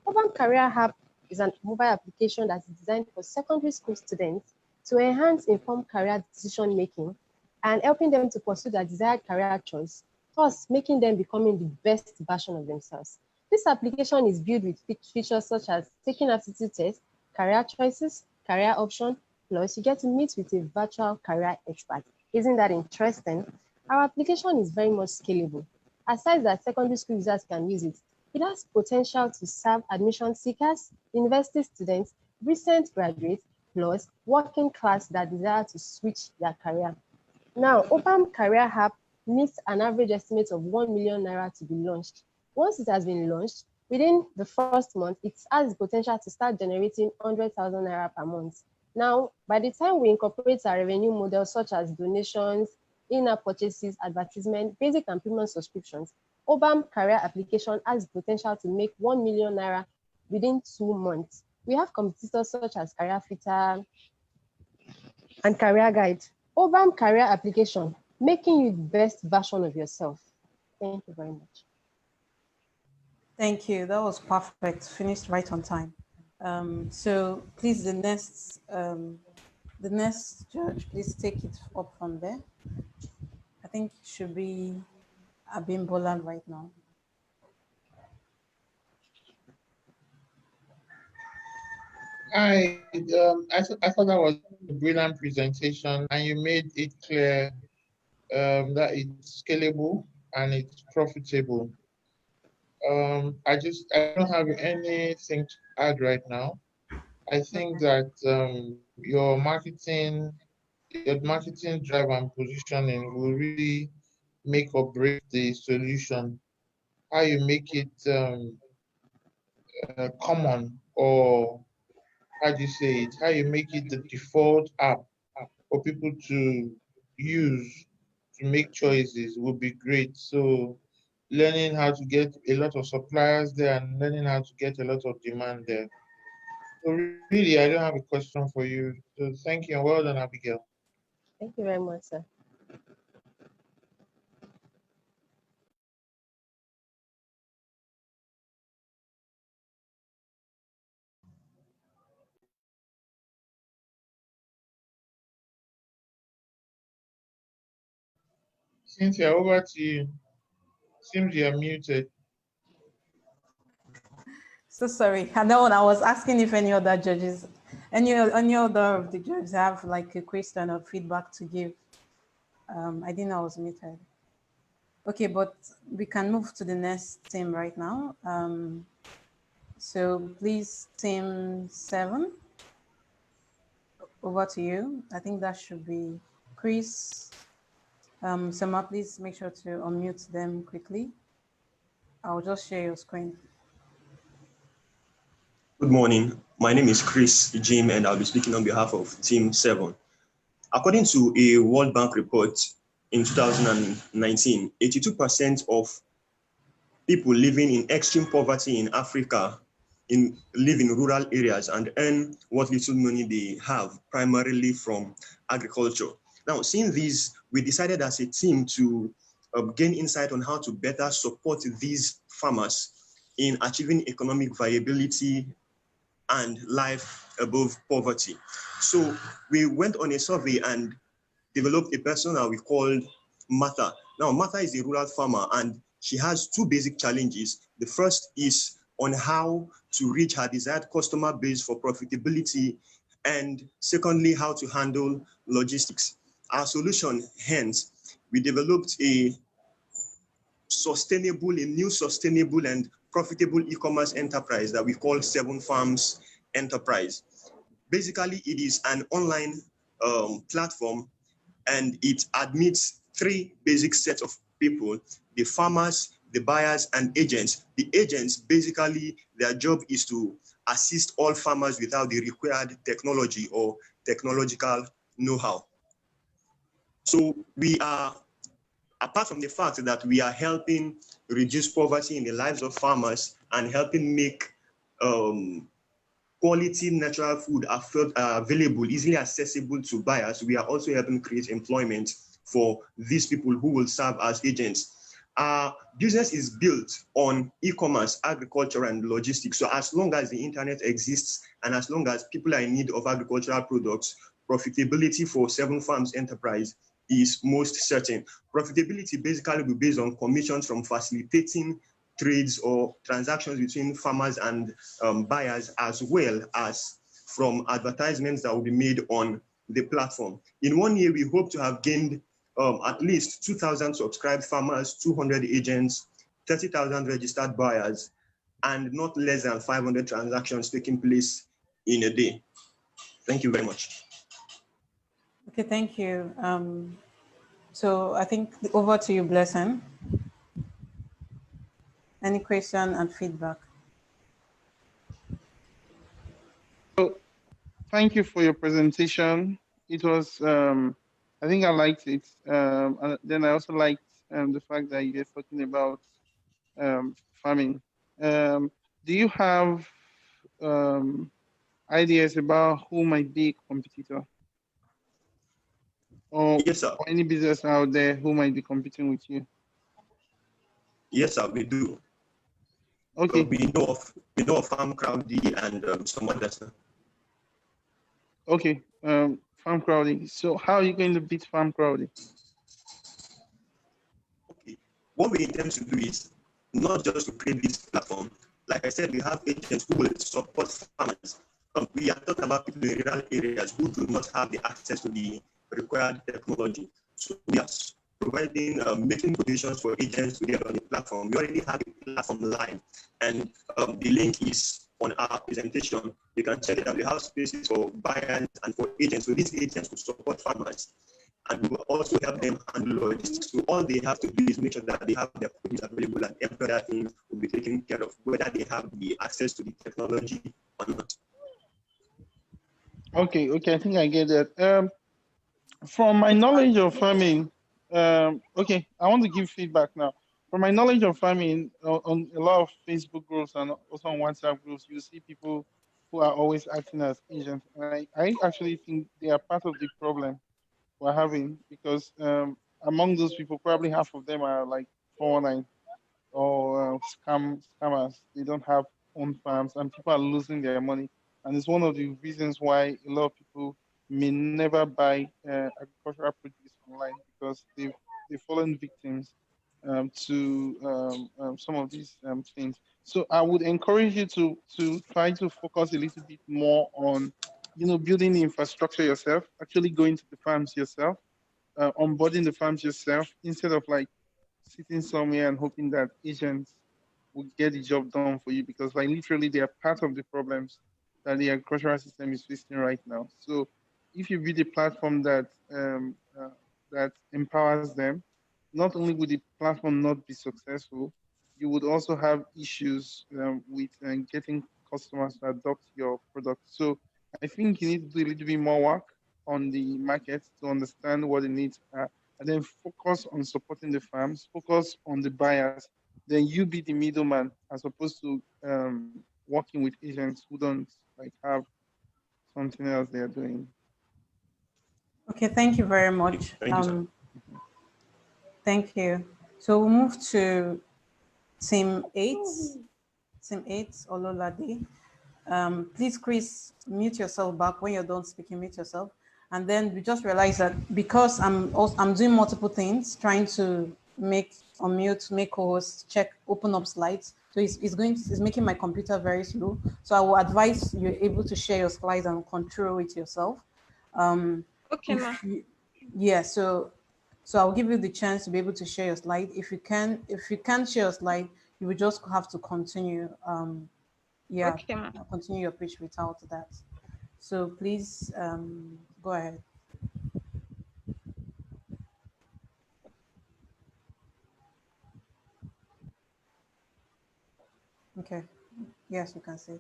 Obam Career Hub is a mobile application that is designed for secondary school students to enhance informed career decision making and helping them to pursue their desired career choice, thus making them becoming the best version of themselves. This application is built with features such as taking aptitude tests, career choices, career option, plus you get to meet with a virtual career expert. Isn't that interesting? Our application is very much scalable. Aside that secondary school users can use it, it has potential to serve admission seekers, university students, recent graduates, plus working class that desire to switch their career. Now, Open Career Hub needs an average estimate of 1 million naira to be launched. Once it has been launched, Within the first month, it has the potential to start generating 100,000 naira per month. Now, by the time we incorporate our revenue models such as donations, in-app purchases, advertisement, basic and premium subscriptions, OBAM career application has the potential to make 1 million naira within 2 months. We have competitors such as Career Fitter and Career Guide. OBAM career application, making you the best version of yourself. Thank you very much. Thank you. That was perfect. Finished right on time. So please, the next judge, please take it up from there. I think it should be Abimbola right now. I thought that was a brilliant presentation, and you made it clear that it's scalable and it's profitable. I don't have anything to add right now. I think that your marketing drive and positioning will really make or break the solution. How you make it common, or how do you say it? How you make it the default app for people to use to make choices would be great. So learning how to get a lot of suppliers there and learning how to get a lot of demand there. So really, I don't have a question for you. So thank you and well done, Abigail. Thank you very much, sir. Cynthia, over to you. Seems you're muted. So sorry. I know I was asking if any other judges, any other of the judges have like a question or feedback to give. I didn't know I was muted. Okay, but we can move to the next team right now. So please, team 7, over to you. I think that should be Chris. Sema, please make sure to unmute them quickly. I'll just share your screen. Good morning. My name is Chris Jim, and I'll be speaking on behalf of Team 7. According to a World Bank report in 2019, 82% of people living in extreme poverty in Africa live in rural areas and earn what little money they have primarily from agriculture. Now, seeing this, we decided as a team to gain insight on how to better support these farmers in achieving economic viability and life above poverty. So we went on a survey and developed a persona we called Martha. Now, Martha is a rural farmer and she has 2 basic challenges. The first is on how to reach her desired customer base for profitability, and secondly, how to handle logistics. Our solution, hence, we developed a new sustainable and profitable e-commerce enterprise that we call 7 Farms Enterprise. Basically, it is an online platform, and it admits 3 basic sets of people: the farmers, the buyers, and agents. The agents, basically, their job is to assist all farmers without the required technology or technological know-how. So we are, apart from the fact that we are helping reduce poverty in the lives of farmers and helping make quality natural food available, easily accessible to buyers, we are also helping create employment for these people who will serve as agents. Our business is built on e-commerce, agriculture, and logistics. So as long as the internet exists and as long as people are in need of agricultural products, profitability for 7 Farms Enterprise is most certain. Profitability basically will be based on commissions from facilitating trades or transactions between farmers and buyers, as well as from advertisements that will be made on the platform. In 1 year, we hope to have gained at least 2,000 subscribed farmers, 200 agents, 30,000 registered buyers, and not less than 500 transactions taking place in a day. Thank you very much. Okay, thank you. So I think over to you, Blessing. Any question and feedback? thank you for your presentation. It was, I think I liked it. And then I also liked the fact that you're talking about farming. Do you have ideas about who might be a competitor? Or, yes, sir. or any business out there who might be competing with you? Yes, sir, we do. Okay. We know of Farm Crowdy and some others. Okay. Farm Crowdy. So how are you going to beat Farm Crowdy? Okay. What we intend to do is not just to create this platform. Like I said, we have agents who will support farmers. We are talking about people in rural areas who do not have the access to the required technology. So we are providing, making conditions for agents to get on the platform. We already have a platform live, and the link is on our presentation. You can check it out. We have spaces for buyers and for agents. So these agents will support farmers, and we will also help them handle logistics. So all they have to do is make sure that they have their produce available, and every other thing will be taken care of, whether they have the access to the technology or not. Okay, I think I get that. From my knowledge of farming, okay, I want to give feedback now. From my knowledge of farming, on a lot of Facebook groups and also on WhatsApp groups, you see people who are always acting as agents. And I actually think they are part of the problem we're having, because among those people, probably half of them are like 419 or scammers. They don't have own farms, and people are losing their money. And it's one of the reasons why a lot of people may never buy agricultural produce online, because they've fallen victims to some of these things. So I would encourage you to try to focus a little bit more on, building the infrastructure yourself, actually going to the farms yourself, onboarding the farms yourself, instead of like sitting somewhere and hoping that agents will get the job done for you, because like literally they are part of the problems that the agricultural system is facing right now. So if you build a platform that empowers them, not only would the platform not be successful, you would also have issues with getting customers to adopt your product. So I think you need to do a little bit more work on the market to understand what the needs are, and then focus on supporting the farms, focus on the buyers. Then you be the middleman, as opposed to working with agents who don't like have something else they're doing. Okay, thank you very much. Thank you. So we'll move to Team 8. Team 8, Ololade. Please, Chris, mute yourself back. When you're done speaking, mute yourself. And then we just realized that because I'm doing multiple things, trying to make unmute, make co-hosts, check, open up slides. So it's making my computer very slow. So I will advise you're able to share your slides and control it yourself. Okay, ma. Yeah, so I'll give you the chance to be able to share your slide. If you can't share your slide, you will just have to continue. Yeah, okay, continue your pitch without that. So please go ahead. Okay. Yes, you can see.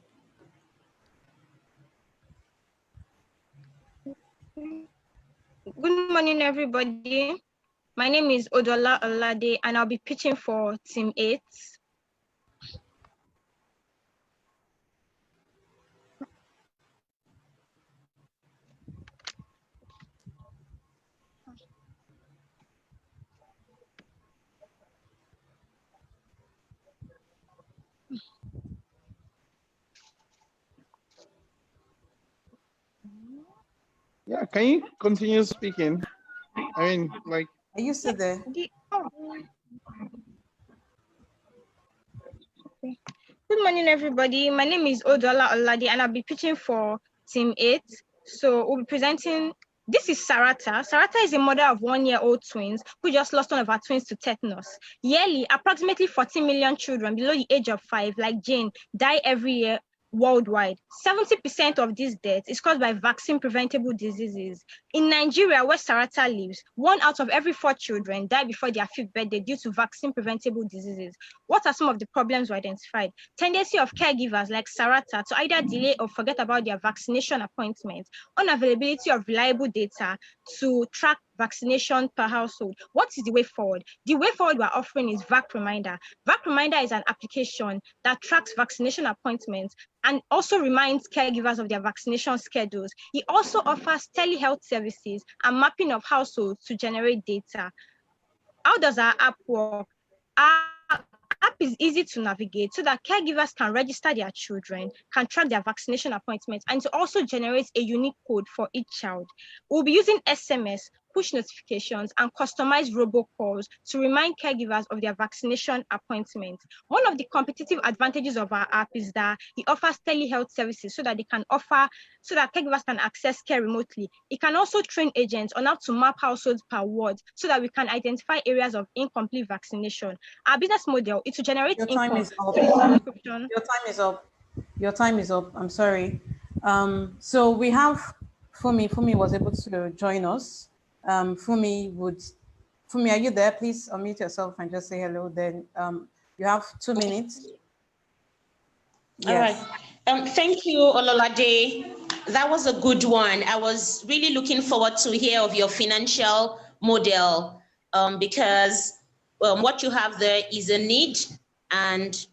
Good morning, everybody. My name is Odola Olade, and I'll be pitching for Team 8. Yeah, can you continue speaking? I mean, like. Are you still there? Good morning, everybody. My name is Odola Olade, and I'll be pitching for Team 8. So we'll be presenting. This is Sarata. Sarata is a mother of 1-year-old twins who just lost one of her twins to tetanus. Yearly, approximately 14 million children below the age of 5, like Jane, die every year worldwide. 70% of these deaths is caused by vaccine-preventable diseases. In Nigeria, where Sarata lives, 1 out of every 4 children die before their 5th birthday due to vaccine-preventable diseases. What are some of the problems we identified? Tendency of caregivers like Sarata to either delay or forget about their vaccination appointments, unavailability of reliable data to track vaccination per household. What is the way forward? The way forward we're offering is VAC Reminder. VAC Reminder is an application that tracks vaccination appointments and also reminds caregivers of their vaccination schedules. It also offers telehealth services and mapping of households to generate data. How does our app work? Our app is easy to navigate so that caregivers can register their children, can track their vaccination appointments, and to also generate a unique code for each child. We'll be using SMS, push notifications, and customized robocalls to remind caregivers of their vaccination appointments. One of the competitive advantages of our app is that it offers telehealth services so that caregivers can access care remotely. It can also train agents on how to map households per ward so that we can identify areas of incomplete vaccination. Our business model is to generate Your time income is up. through subscription. Your time is up. Your time is up. I'm sorry. So we have Fumi. Fumi was able to join us. Fumi, are you there? Please unmute yourself and just say hello. Then you have 2 minutes. All right. Thank you, Ololade. That was a good one. I was really looking forward to hear of your financial model because what you have there is a need and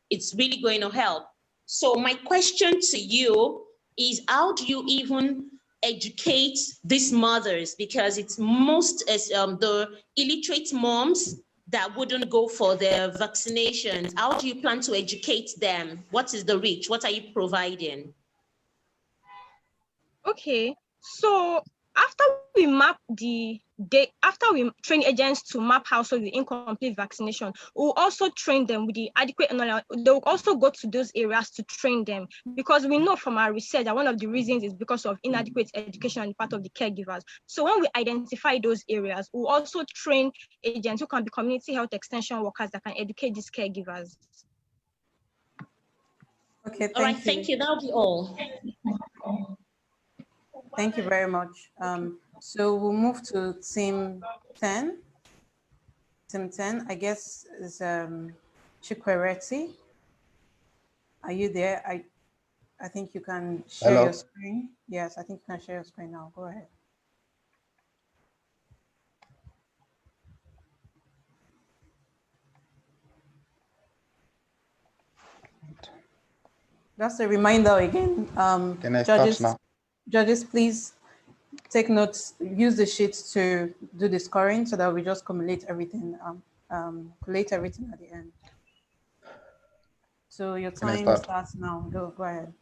it's really going to help. So my question to you is, how do you even educate these mothers? Because it's most the illiterate moms that wouldn't go for their vaccinations. How do you plan to educate them? What is the reach? What are you providing? Okay, so after we train agents to map households with incomplete vaccination, we'll also train them with the adequate knowledge. They'll also go to those areas to train them because we know from our research that one of the reasons is because of inadequate education on the part of the caregivers. So when we identify those areas, we'll also train agents who can be community health extension workers that can educate these caregivers. Okay, all right, thank you. That'll be all. Thank you very much. So we'll move to team 10. Team 10, I guess, is Chikwereti. Are you there? I think you can share Hello. your screen. Yes, I think you can share your screen now. Go ahead. Just a reminder again. Can I judges, start now? Judges, please take notes. Use the sheets to do the scoring so that we just collate everything. Collate everything at the end. So your Can I time start? starts now. Go ahead.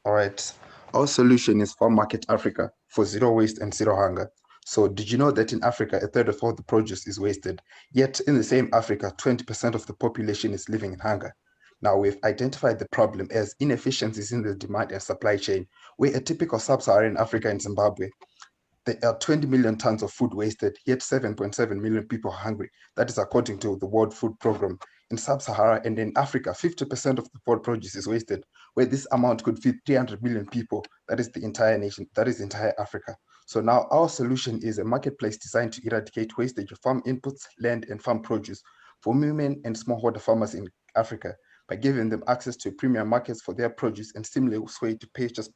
All right. Our solution is Farm Market Africa for zero waste and zero hunger. So did you know that in Africa, a third of all the produce is wasted? Yet in the same Africa, 20% of the population is living in hunger. Now we've identified the problem as inefficiencies in the demand and supply chain, where a typical sub-Saharan Africa in Zimbabwe, there are 20 million tons of food wasted, yet 7.7 million people are hungry. That is according to the World Food Programme. In Sub-Sahara and in Africa, 50% of the world produce is wasted, where this amount could feed 300 million people. That is the entire nation, that is the entire Africa. So now our solution is a marketplace designed to eradicate wastage of farm inputs, land, and farm produce for women and smallholder farmers in Africa by giving them access to premium markets for their produce and seamless way to purchase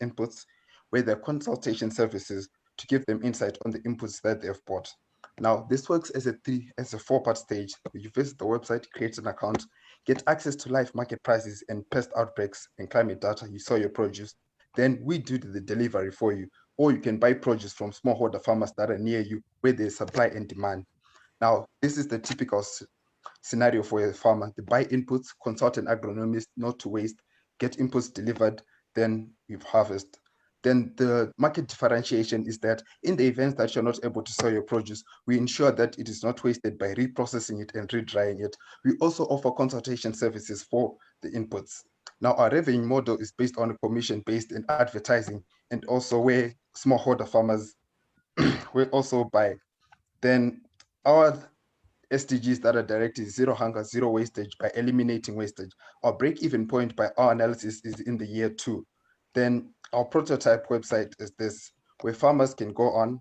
inputs, where their consultation services to give them insight on the inputs that they have bought. Now, this works as a 4-part stage. You visit the website, create an account, get access to live market prices and pest outbreaks and climate data. You saw your produce. Then we do the delivery for you, or you can buy produce from smallholder farmers that are near you where there's supply and demand. Now, this is the typical scenario for a farmer. They buy inputs, consult an agronomist not to waste, get inputs delivered, then you harvest. Then the market differentiation is that in the event that you're not able to sell your produce, we ensure that it is not wasted by reprocessing it and redrying it. We also offer consultation services for the inputs. Now, our revenue model is based on a commission-based in advertising, and also where smallholder farmers will also buy. Then our SDGs that are directed zero hunger, zero wastage by eliminating wastage. Our break-even point by our analysis is in the year 2. Then our prototype website is this, where farmers can go on.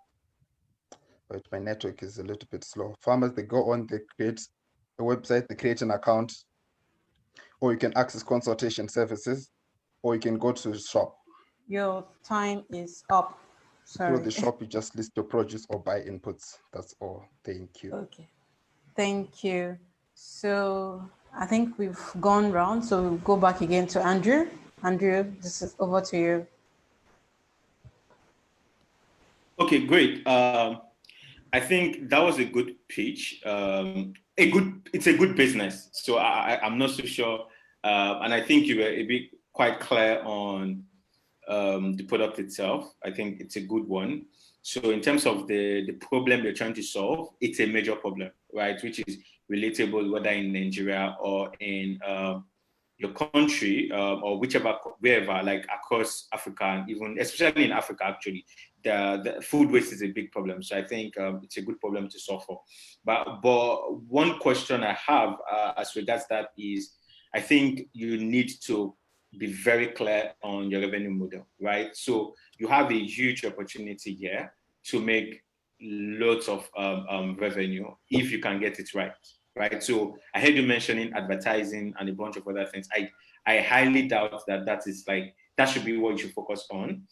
Wait, my network is a little bit slow. Farmers, they go on, they create a website, they create an account, or you can access consultation services, or you can go to the shop. Your time is up. Sorry. Through the shop, you just list your produce or buy inputs. That's all. Thank you. Okay. Thank you. So I think we've gone round. So we'll go back again to Andrew. Andrew, this is over to you. Okay, great. I think that was a good pitch. It's a good business. So I'm not so sure. And I think you were a bit quite clear on the product itself. I think it's a good one. So in terms of the problem you're trying to solve, it's a major problem, right? Which is relatable whether in Nigeria or in your country or wherever, like across Africa, and even especially in Africa, actually, the food waste is a big problem. So I think it's a good problem to solve for. But one question I have as regards that is, I think you need to be very clear on your revenue model, right? So you have a huge opportunity here to make lots of revenue if you can get it right. Right. So I heard you mentioning advertising and a bunch of other things. I highly doubt that should be what you should focus on.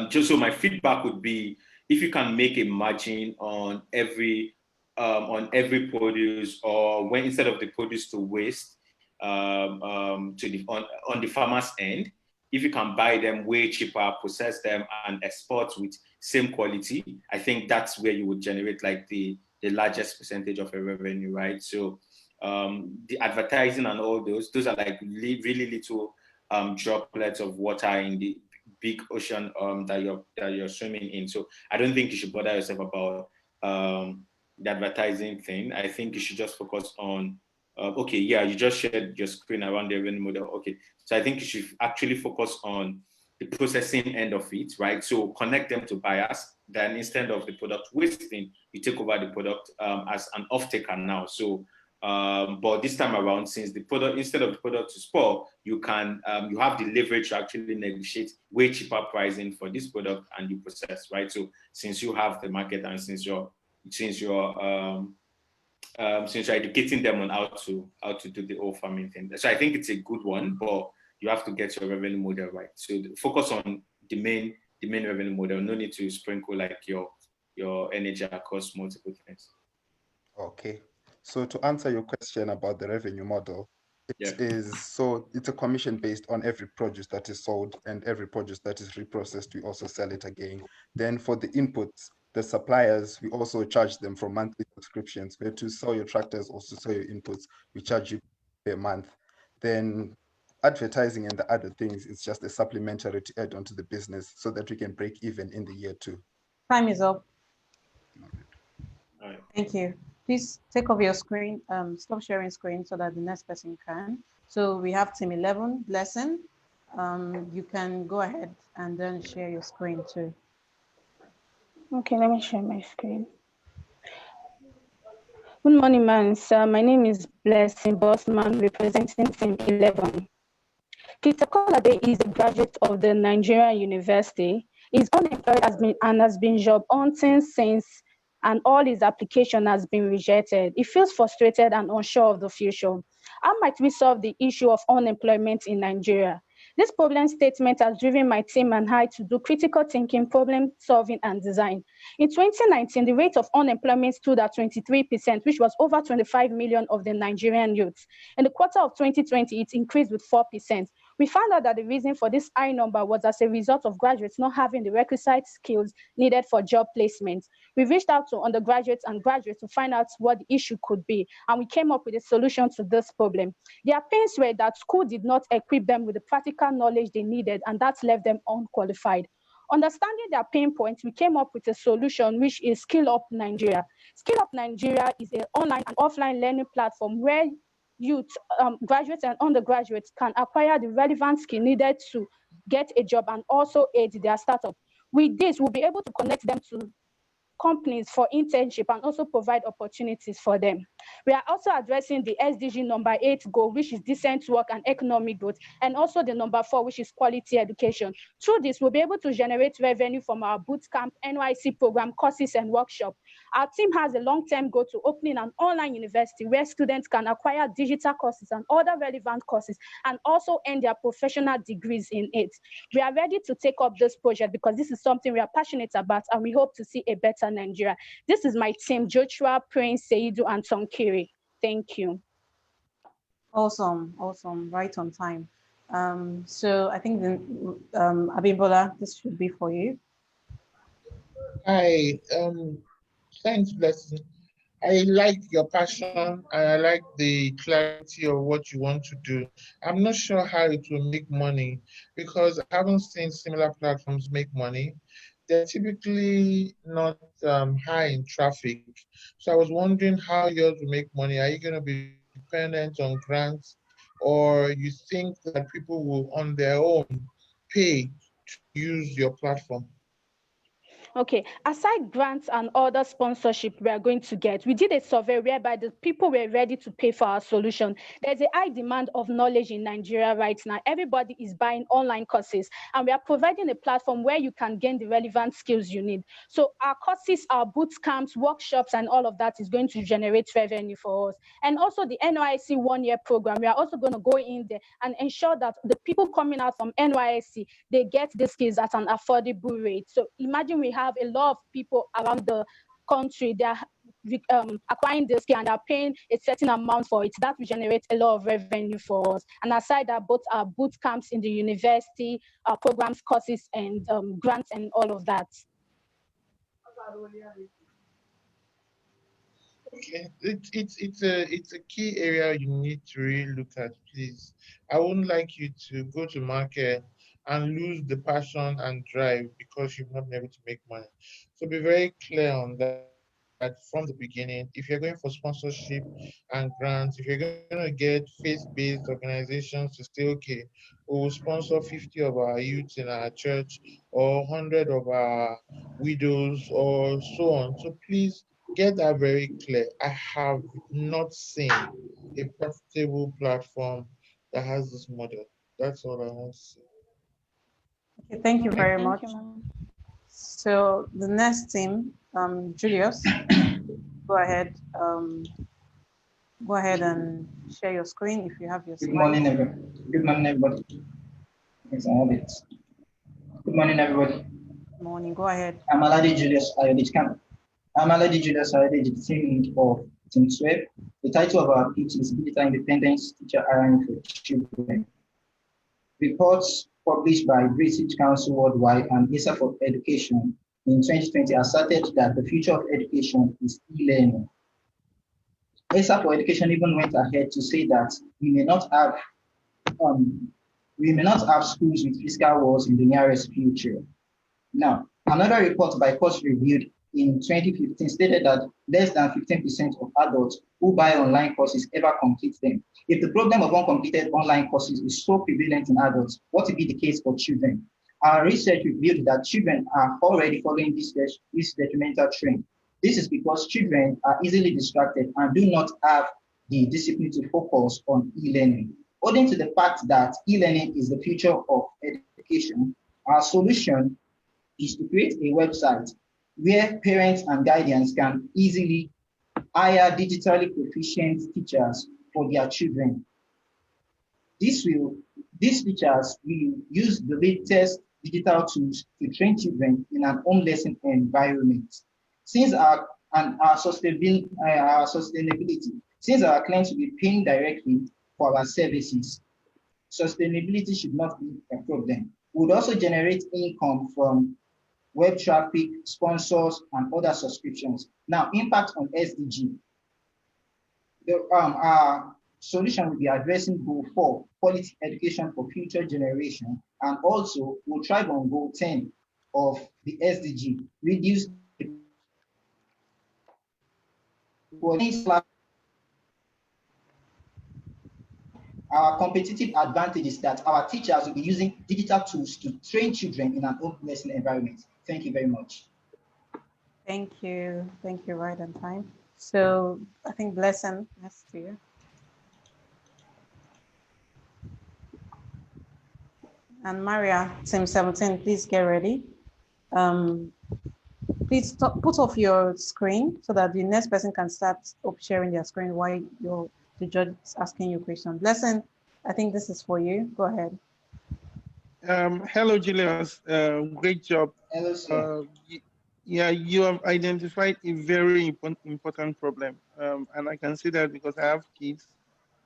Just so my feedback would be, if you can make a margin on every produce, or when instead of the produce to waste on the farmer's end, if you can buy them way cheaper, process them, and export with same quality, I think that's where you would generate like the largest percentage of your revenue, right? So the advertising and all those are like really little droplets of water in the big ocean that you're swimming in. So I don't think you should bother yourself about the advertising thing. I think you should just focus on okay, yeah, you just shared your screen around the revenue model. Okay, so I think you should actually focus on the processing end of it, right? So connect them to buyers. Then instead of the product wasting, you take over the product as an off-taker now. So, but this time around, since the product, instead of the product to spoil, you can you have the leverage to actually negotiate way cheaper pricing for this product and you process, right? So since you have the market and since you're educating them on how to do the whole farming thing. So I think it's a good one, but you have to get your revenue model right. So focus on the main revenue model. No need to sprinkle like your energy across multiple things. Okay. So to answer your question about the revenue model, it's a commission based on every produce that is sold, and every produce that is reprocessed, we also sell it again. Then for the inputs, the suppliers, we also charge them for monthly subscriptions. Where to sell your tractors, also sell your inputs, we charge you per month. Then advertising and the other things, it's just a supplementary to add onto the business so that we can break even in the year 2. Time is up. All right. Thank you. Please take off your screen, stop sharing screen so that the next person can. So we have team 11, Blessing. You can go ahead and then share your screen too. Okay, let me share my screen. Good morning, man. Sir, my name is Blessing Bossman, representing team 11. Peter Kolade is a graduate of the Nigerian University. He's unemployed has been job hunting since, and all his application has been rejected. He feels frustrated and unsure of the future. How might we solve the issue of unemployment in Nigeria? This problem statement has driven my team and I to do critical thinking, problem solving, and design. In 2019, the rate of unemployment stood at 23%, which was over 25 million of the Nigerian youths. In the quarter of 2020, it increased with 4%. We found out that the reason for this high number was as a result of graduates not having the requisite skills needed for job placement. We reached out to undergraduates and graduates to find out what the issue could be, and we came up with a solution to this problem. Their pains were that school did not equip them with the practical knowledge they needed, and that left them unqualified. Understanding their pain points, we came up with a solution, which is Skill Up Nigeria. Skill Up Nigeria is an online and offline learning platform where youth, graduates and undergraduates can acquire the relevant skill needed to get a job and also aid their startup. With this, we'll be able to connect them to companies for internship and also provide opportunities for them. We are also addressing the SDG number 8 goal, which is decent work and economic growth, and also the number 4, which is quality education. Through this, we'll be able to generate revenue from our bootcamp, NYC program, courses, and workshops. Our team has a long-term goal to opening an online university where students can acquire digital courses and other relevant courses and also earn their professional degrees in it. We are ready to take up this project because this is something we are passionate about and we hope to see a better Nigeria. This is my team, Joshua, Prince, Seidu, and Tonkiri. Thank you. Awesome, awesome, right on time. So I think Abimbola, this should be for you. Hi, thanks, Blessing. I like your passion and I like the clarity of what you want to do. I'm not sure how it will make money because I haven't seen similar platforms make money. They're typically not high in traffic. So I was wondering how yours will make money. Are you going to be dependent on grants, or you think that people will on their own pay to use your platform? Okay, aside grants and other sponsorship we are going to get, we did a survey whereby the people were ready to pay for our solution. There's a high demand of knowledge in Nigeria right now. Everybody is buying online courses, and we are providing a platform where you can gain the relevant skills you need. So our courses, our boot camps, workshops, and all of that is going to generate revenue for us. And also the NYSC one-year program, we are also going to go in there and ensure that the people coming out from NYSC, they get the skills at an affordable rate. So imagine we have a lot of people around the country, they are acquiring this skill and are paying a certain amount for it. That will generate a lot of revenue for us. And aside that, both our boot camps in the university, our programs, courses, and grants, and all of that. Okay, it's a key area you need to really look at, please. I wouldn't like you to go to market and lose the passion and drive because you've not been able to make money. So be very clear on that from the beginning. If you're going for sponsorship and grants, if you're going to get faith-based organizations to say, okay, we will sponsor 50 of our youth in our church or 100 of our widows or so on. So please get that very clear. I have not seen a profitable platform that has this model. That's all I want to say. Okay, thank you very much. You, so the next team, Julius, go ahead. Go ahead and share your screen if you have your Good slides. morning, everybody. Good morning, everybody. Yes, I have it. Good morning, everybody. Good morning. Go ahead. I'm Aladi Julius Ayodich. I'm Aladi Julius Ayodich, the team lead of Team 12. The title of our pitch is Digital Independence Teacher Hiring for Children. Reports published by British Council Worldwide and ESA for Education in 2020 asserted that the future of education is e-learning. ESA for Education even went ahead to say that we may not have schools with physical walls in the nearest future. Now, another report by Cost Reviewed in 2015 stated that less than 15% of adults who buy online courses ever complete them. If the problem of uncompleted online courses is so prevalent in adults, what will be the case for children? Our research revealed that children are already following this detrimental trend. This is because children are easily distracted and do not have the discipline to focus on e-learning. Owing to the fact that e-learning is the future of education, our solution is to create a website where parents and guardians can easily hire digitally proficient teachers for their children. These teachers will use the latest digital tools to train children in an home lesson environment. Since our sustainability, since our clients will be paying directly for our services, sustainability should not be a problem. We would also generate income from web traffic, sponsors, and other subscriptions. Now, impact on SDG. Our solution will be addressing goal 4, quality education for future generation, and also will thrive on goal 10 of the SDG, reduce our competitive advantage is that our teachers will be using digital tools to train children in an open lesson environment. Thank you very much. Thank you. Thank you, right on time. So I think Blessing, next to you. And Maria, team 17, please get ready. Please put off your screen so that the next person can start up sharing their screen while the judge is asking you questions. Blessing, I think this is for you. Go ahead. Hello, Julius. Great job. Hello, sir. Yeah, you have identified a very important problem. And I can say that because I have kids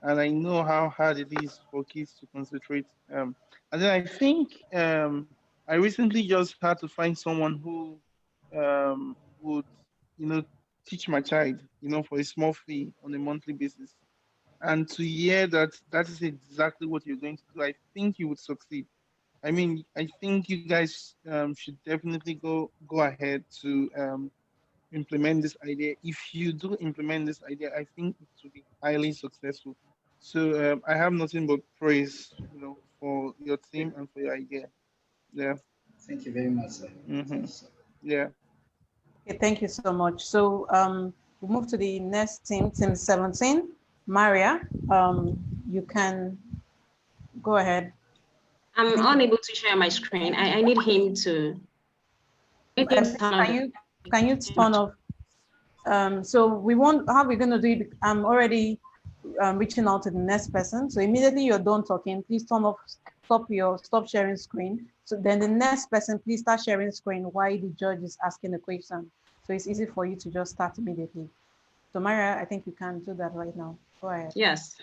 and I know how hard it is for kids to concentrate. And then I think I recently just had to find someone who would, teach my child, for a small fee on a monthly basis. And to hear that that is exactly what you're going to do, I think you would succeed. I mean, I think you guys should definitely go ahead to implement this idea. If you do implement this idea, I think it will be highly successful. So I have nothing but praise, for your team and for your idea. Yeah. Thank you very much, sir. Mm-hmm. Thank you, sir. Yeah. Okay, thank you so much. So we'll move to the next team, team 17. Maria, you can go ahead. I'm unable to share my screen. I need him to. Can you turn off? So we want, how we're going to do it, I'm already reaching out to the next person. So immediately you're done talking, please turn off, stop sharing screen. So then the next person, please start sharing screen while the judge is asking the question. So it's easy for you to just start immediately. So Maria, I think you can do that right now. Go ahead. Yes.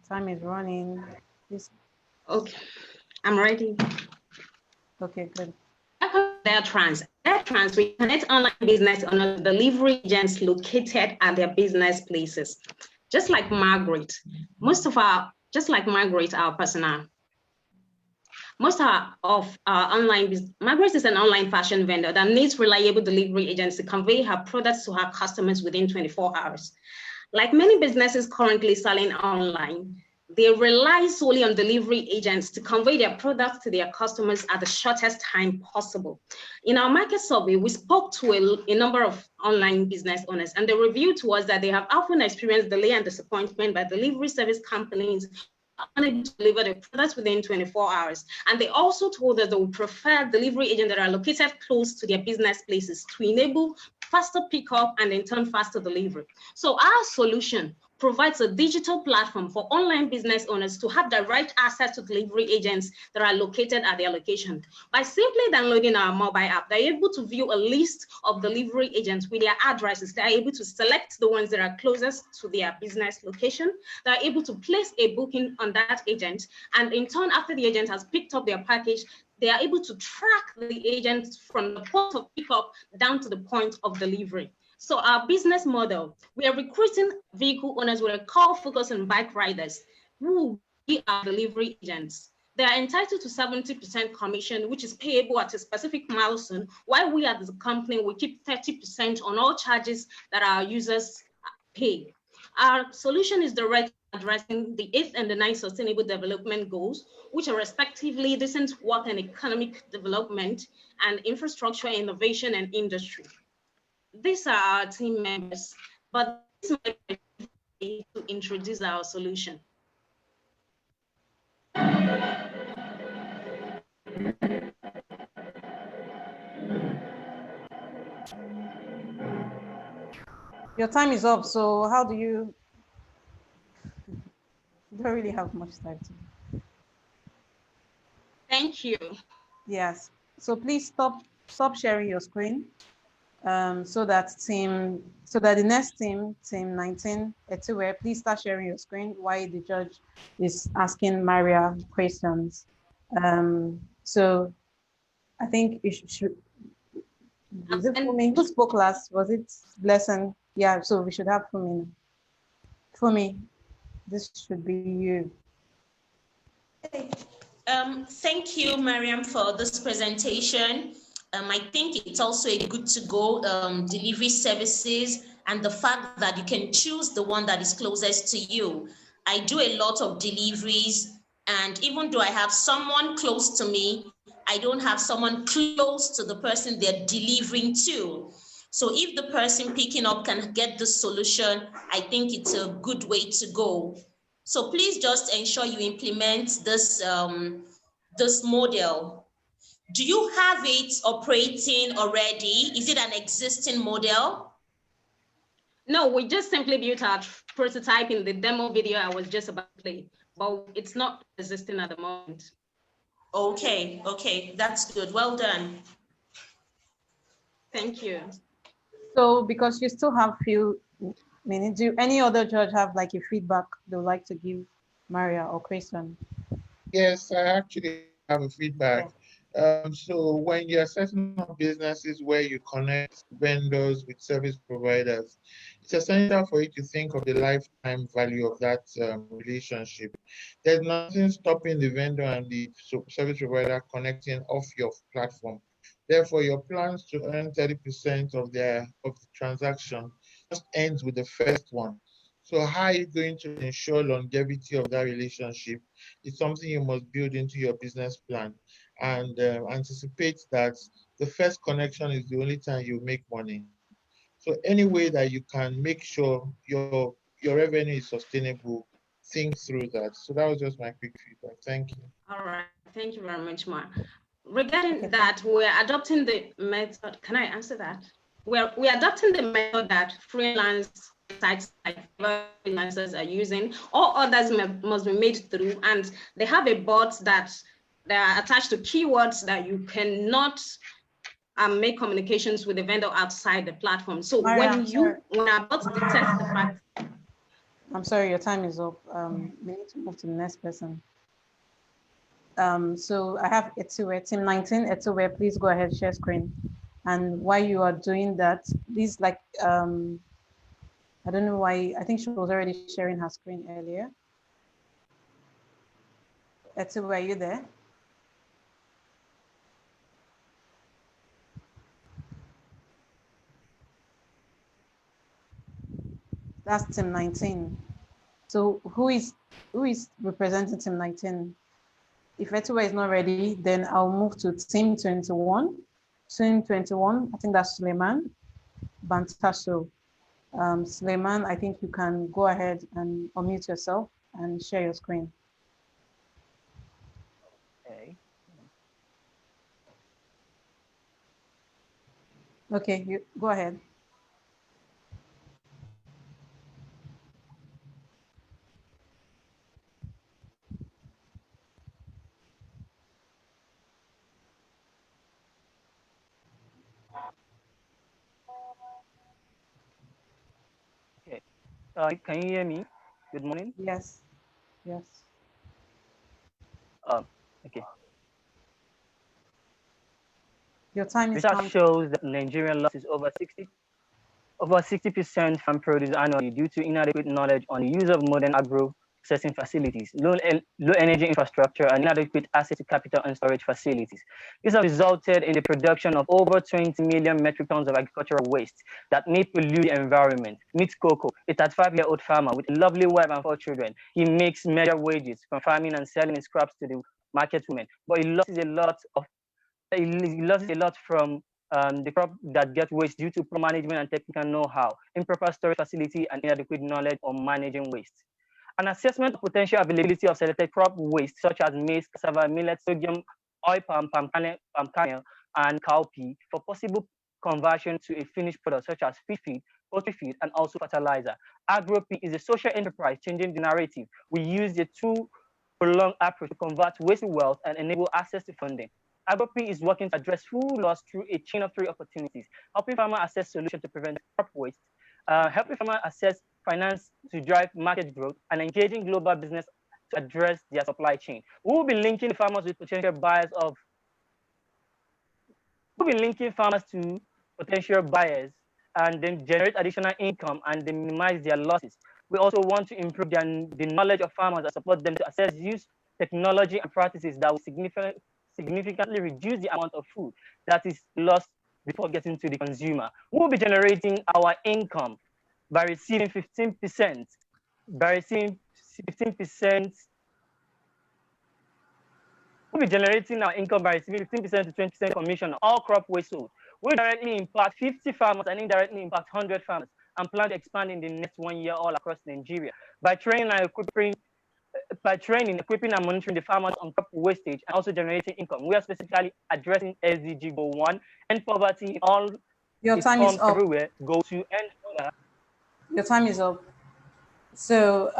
Time is running. Please. Okay, I'm ready. Okay, good. Airtrans, we connect online business owners with delivery agents located at their business places. Just like Margaret, our personal. Most of our online business, Margaret is an online fashion vendor that needs reliable delivery agents to convey her products to her customers within 24 hours. Like many businesses currently selling online, they rely solely on delivery agents to convey their products to their customers at the shortest time possible. In our market survey, we spoke to a number of online business owners, and they revealed to us that they have often experienced delay and disappointment by delivery service companies unable to deliver the products within 24 hours. And they also told us they would prefer delivery agents that are located close to their business places to enable faster pickup and in turn faster delivery. So our solution provides a digital platform for online business owners to have direct access to delivery agents that are located at their location. By simply downloading our mobile app, they're able to view a list of delivery agents with their addresses. They're able to select the ones that are closest to their business location. They're able to place a booking on that agent. And in turn, after the agent has picked up their package, they are able to track the agent from the point of pickup down to the point of delivery. So our business model, we are recruiting vehicle owners with a core focus on bike riders who be our delivery agents. They are entitled to 70% commission, which is payable at a specific milestone, while we as a company, we keep 30% on all charges that our users pay. Our solution is directly addressing the 8th and the 9th Sustainable Development Goals, which are respectively decent work and economic development and infrastructure, innovation, and industry. These are our team members, but this is my way to introduce our solution. Your time is up, so how do you don't really have much time to. Thank you. Yes. So please stop sharing your screen, so that the next team 19, Etiwe, please start sharing your screen while the judge is asking Maria questions. So I think you should. Is it Fumi? Who spoke last? Was it Blessing? Yeah. So we should have Fumi. Fumi, this should be you. Thank you, Mariam, for this presentation. I think it's also a good to go delivery services and the fact that you can choose the one that is closest to you. I do a lot of deliveries, and even though I have someone close to me, I don't have someone close to the person they're delivering to. So if the person picking up can get the solution, I think it's a good way to go. So please just ensure you implement this model. Do you have it operating already? Is it an existing model? No, we just simply built our prototype in the demo video I was just about to play, but it's not existing at the moment. Okay, that's good. Well done. Thank you. So because you still have few minutes, do any other judge have like a feedback they would like to give Maria or Christian? Yes, I actually have a feedback. So when you're setting up businesses where you connect vendors with service providers, it's essential for you to think of the lifetime value of that relationship. There's nothing stopping the vendor and the service provider connecting off your platform. Therefore, your plans to earn 30% of the transaction just ends with the first one. So how are you going to ensure longevity of that relationship? It's something you must build into your business plan and anticipate that the first connection is the only time you make money. So any way that you can make sure your revenue is sustainable, think through that. So that was just my quick feedback. Thank you. All right, thank you very much, Mark. Regarding that, we're adopting the method. Can I answer that? We're adopting the method that freelance sites like freelancers are using. All others must be made through, and they have a bot that they are attached to keywords that you cannot make communications with the vendor outside the platform. So when our bots detect the fact. I'm sorry, your time is up. We need to move to the next person. So I have Etuwe, team 19. Etuwe, please go ahead, share screen. And while you are doing that, please I don't know why, I think she was already sharing her screen earlier. Etuwe, are you there? That's team 19. So who is representing team 19? If Etuwe is not ready, then I'll move to team 21. Team 21, I think that's Suleiman Bantaso. Suleiman, I think you can go ahead and unmute yourself and share your screen. Okay. Okay, you go ahead. Okay. Can you hear me? Good morning. Yes. Yes. Okay. Your time is Research shows that Nigerian losses over 60% from produce annually due to inadequate knowledge on the use of modern agro-processing facilities, low energy infrastructure, and inadequate access to capital and storage facilities. This has resulted in the production of over 20 million metric tons of agricultural waste that may pollute the environment. Meet Coco, a 35-year-old farmer with a lovely wife and 4 children. He makes meager wages from farming and selling his crops to the market women, but he loses a lot from the crop that get waste due to poor management and technical know-how, improper storage facility, and inadequate knowledge on managing waste. An assessment of potential availability of selected crop waste, such as maize, cassava, millet, sorghum, oil palm kernel, and cowpea, for possible conversion to a finished product, such as fish feed, poultry feed, and also fertilizer. AgroP is a social enterprise changing the narrative. We use the two-pronged approach to convert waste to wealth and enable access to funding. AgroP is working to address food loss through a chain of 3 opportunities, helping farmers access solutions to prevent crop waste, helping farmers access finance to drive market growth, and engaging global business to address their supply chain. We will be linking farmers with potential buyers to potential buyers and then generate additional income and then minimize their losses. We also want to improve the knowledge of farmers and support them to assess use technology, and practices that will significantly reduce the amount of food that is lost before getting to the consumer. We'll be generating our income by receiving 15%, by receiving 15%. We'll be generating our income by receiving 15% to 20% commission on all crop waste sold. We'll directly impact 50 farmers and indirectly impact 100 farmers and plan to expand in the next 1 year all across Nigeria by training, equipping and monitoring the farmers on crop wastage and also generating income. We are specifically addressing SDG Goal 1 and poverty in all Your its time is forms up. everywhere. Goal 2 and other. Your time is up. So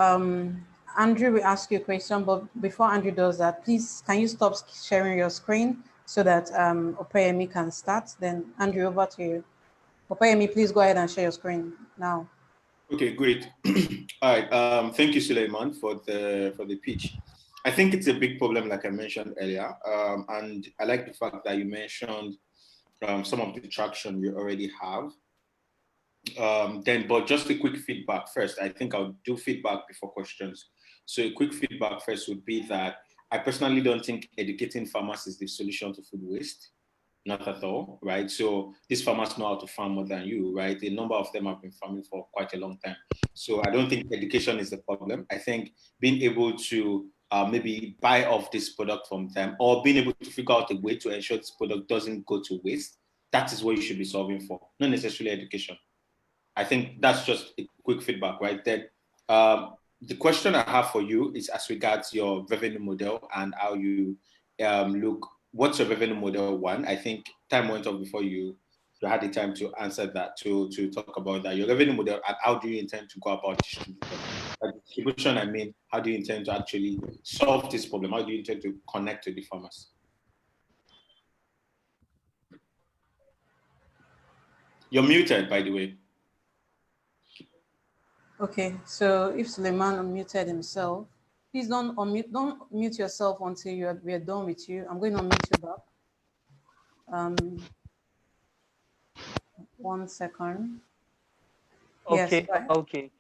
Andrew will ask you a question, but before Andrew does that, please, can you stop sharing your screen so that Opeyemi can start? Then Andrew, over to you. Opeyemi, please go ahead and share your screen now. Okay, great. All right. Thank you, Suleiman, for the pitch. I think it's a big problem, like I mentioned earlier, and I like the fact that you mentioned some of the traction you already have. But just a quick feedback first. I think I'll do feedback before questions. So a quick feedback first would be that I personally don't think educating farmers is the solution to food waste. Not at all, right? So these farmers know how to farm more than you, right? A number of them have been farming for quite a long time. So I don't think education is the problem. I think being able to maybe buy off this product from them or being able to figure out a way to ensure this product doesn't go to waste, that is what you should be solving for, not necessarily education. I think that's just a quick feedback, right? Then the question I have for you is as regards your revenue model and how you look. What's your revenue model? One, I think time went off before you had the time to answer that, to talk about that. Your revenue model and how do you intend to go about distribution? I mean, how do you intend to actually solve this problem? How do you intend to connect to the farmers? You're muted, by the way. Okay, so if Suleiman unmuted himself, please don't mute yourself until we are done with you. I'm going to unmute you back. 1 second. Okay, yes, okay.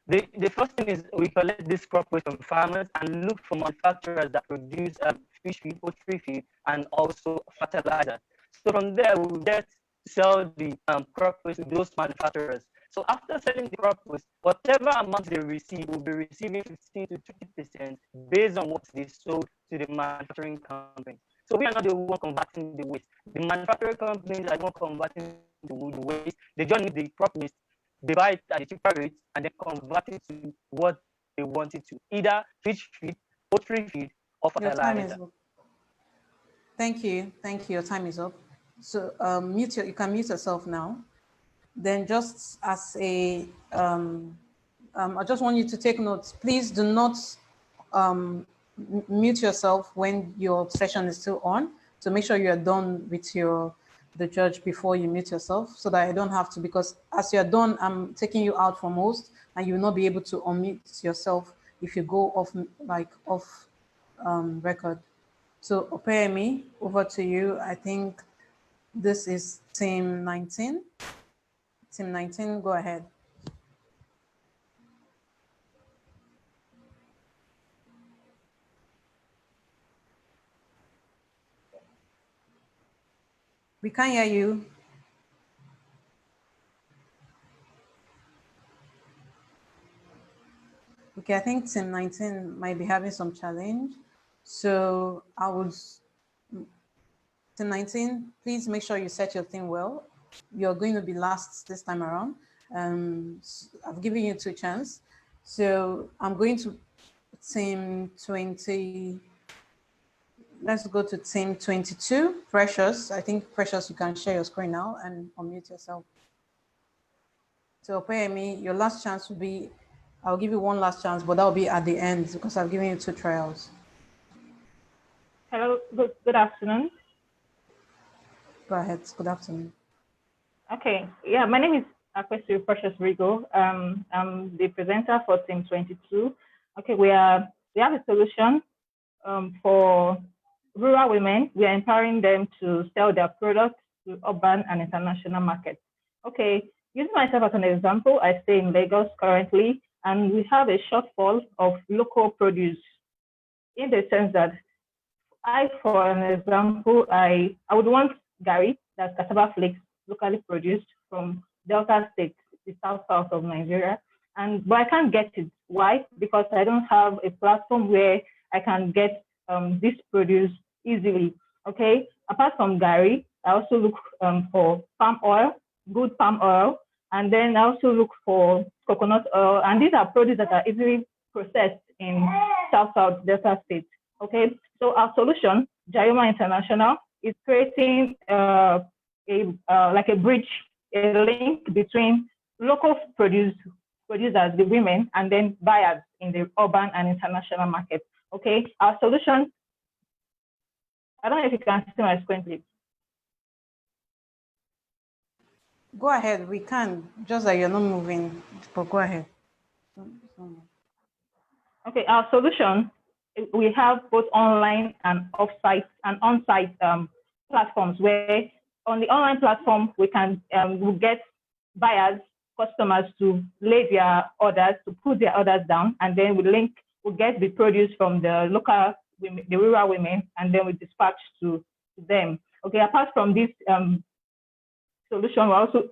The first thing is we collect this crop waste from farmers and look for manufacturers that produce fish feed, poultry feed, and also fertilizer. So from there, we will get sell the crop waste to those manufacturers. So after selling the crop waste, whatever amount they receive will be receiving 15 to 20% based on what they sold to the manufacturing company. So we are not the one converting the waste. The manufacturing companies are the one converting the waste. They just need the crop waste. They buy it at a cheaper rate and then convert it to what they want it to, either fish feed, poultry feed, or fertilizer. Your time is up. Thank you. Thank you. Your time is up. So you can mute yourself now. Then just as a, I just want you to take notes. Please do not mute yourself when your session is still on. So make sure you are done with the judge before you mute yourself so that I don't have to, because as you're done, I'm taking you out from host and you will not be able to unmute yourself if you go off record. So Opeyemi, over to you. I think this is team 19. Team 19, go ahead. We can't hear you. Okay, I think team 19 might be having some challenge. So I would, team 19, please make sure you set your thing well. You're going to be last this time around. I've given you 2 chances. So I'm going to team 20. Let's go to team 22, Precious. I think Precious, you can share your screen now and unmute yourself. So Opeyemi, your last chance will be, I'll give you 1 last chance, but that will be at the end because I've given you 2 trials. Hello, good afternoon. Go ahead, good afternoon. Okay, yeah, my name is Akwesi Precious Rigo. I'm the presenter for team 22. Okay, we have a solution for rural women. We are empowering them to sell their products to urban and international markets. Okay, using myself as an example, I stay in Lagos currently, and we have a shortfall of local produce. in the sense that for an example, I would want Gary, that's cassava flakes, locally produced from Delta State, the south of Nigeria. But I can't get it. Why? Because I don't have a platform where I can get this produce easily. Okay. Apart from Gary, I also look for palm oil, good palm oil, and then I also look for coconut oil. And these are produce that are easily processed in South Delta State. Okay, so our solution, Jayoma International, is creating like a bridge, a link between local producers, the women, and then buyers in the urban and international market. Okay, our solution, I don't know if you can see my screen, please. Go ahead, we can, just that you're not moving, but go ahead. Okay, our solution, we have both online and off-site and on-site platforms where on the online platform, we can we'll get buyers, customers to lay their orders, to put their orders down, and then we'll get the produce from the local women, the rural women, and then we dispatch to them. Okay, apart from this solution, we're also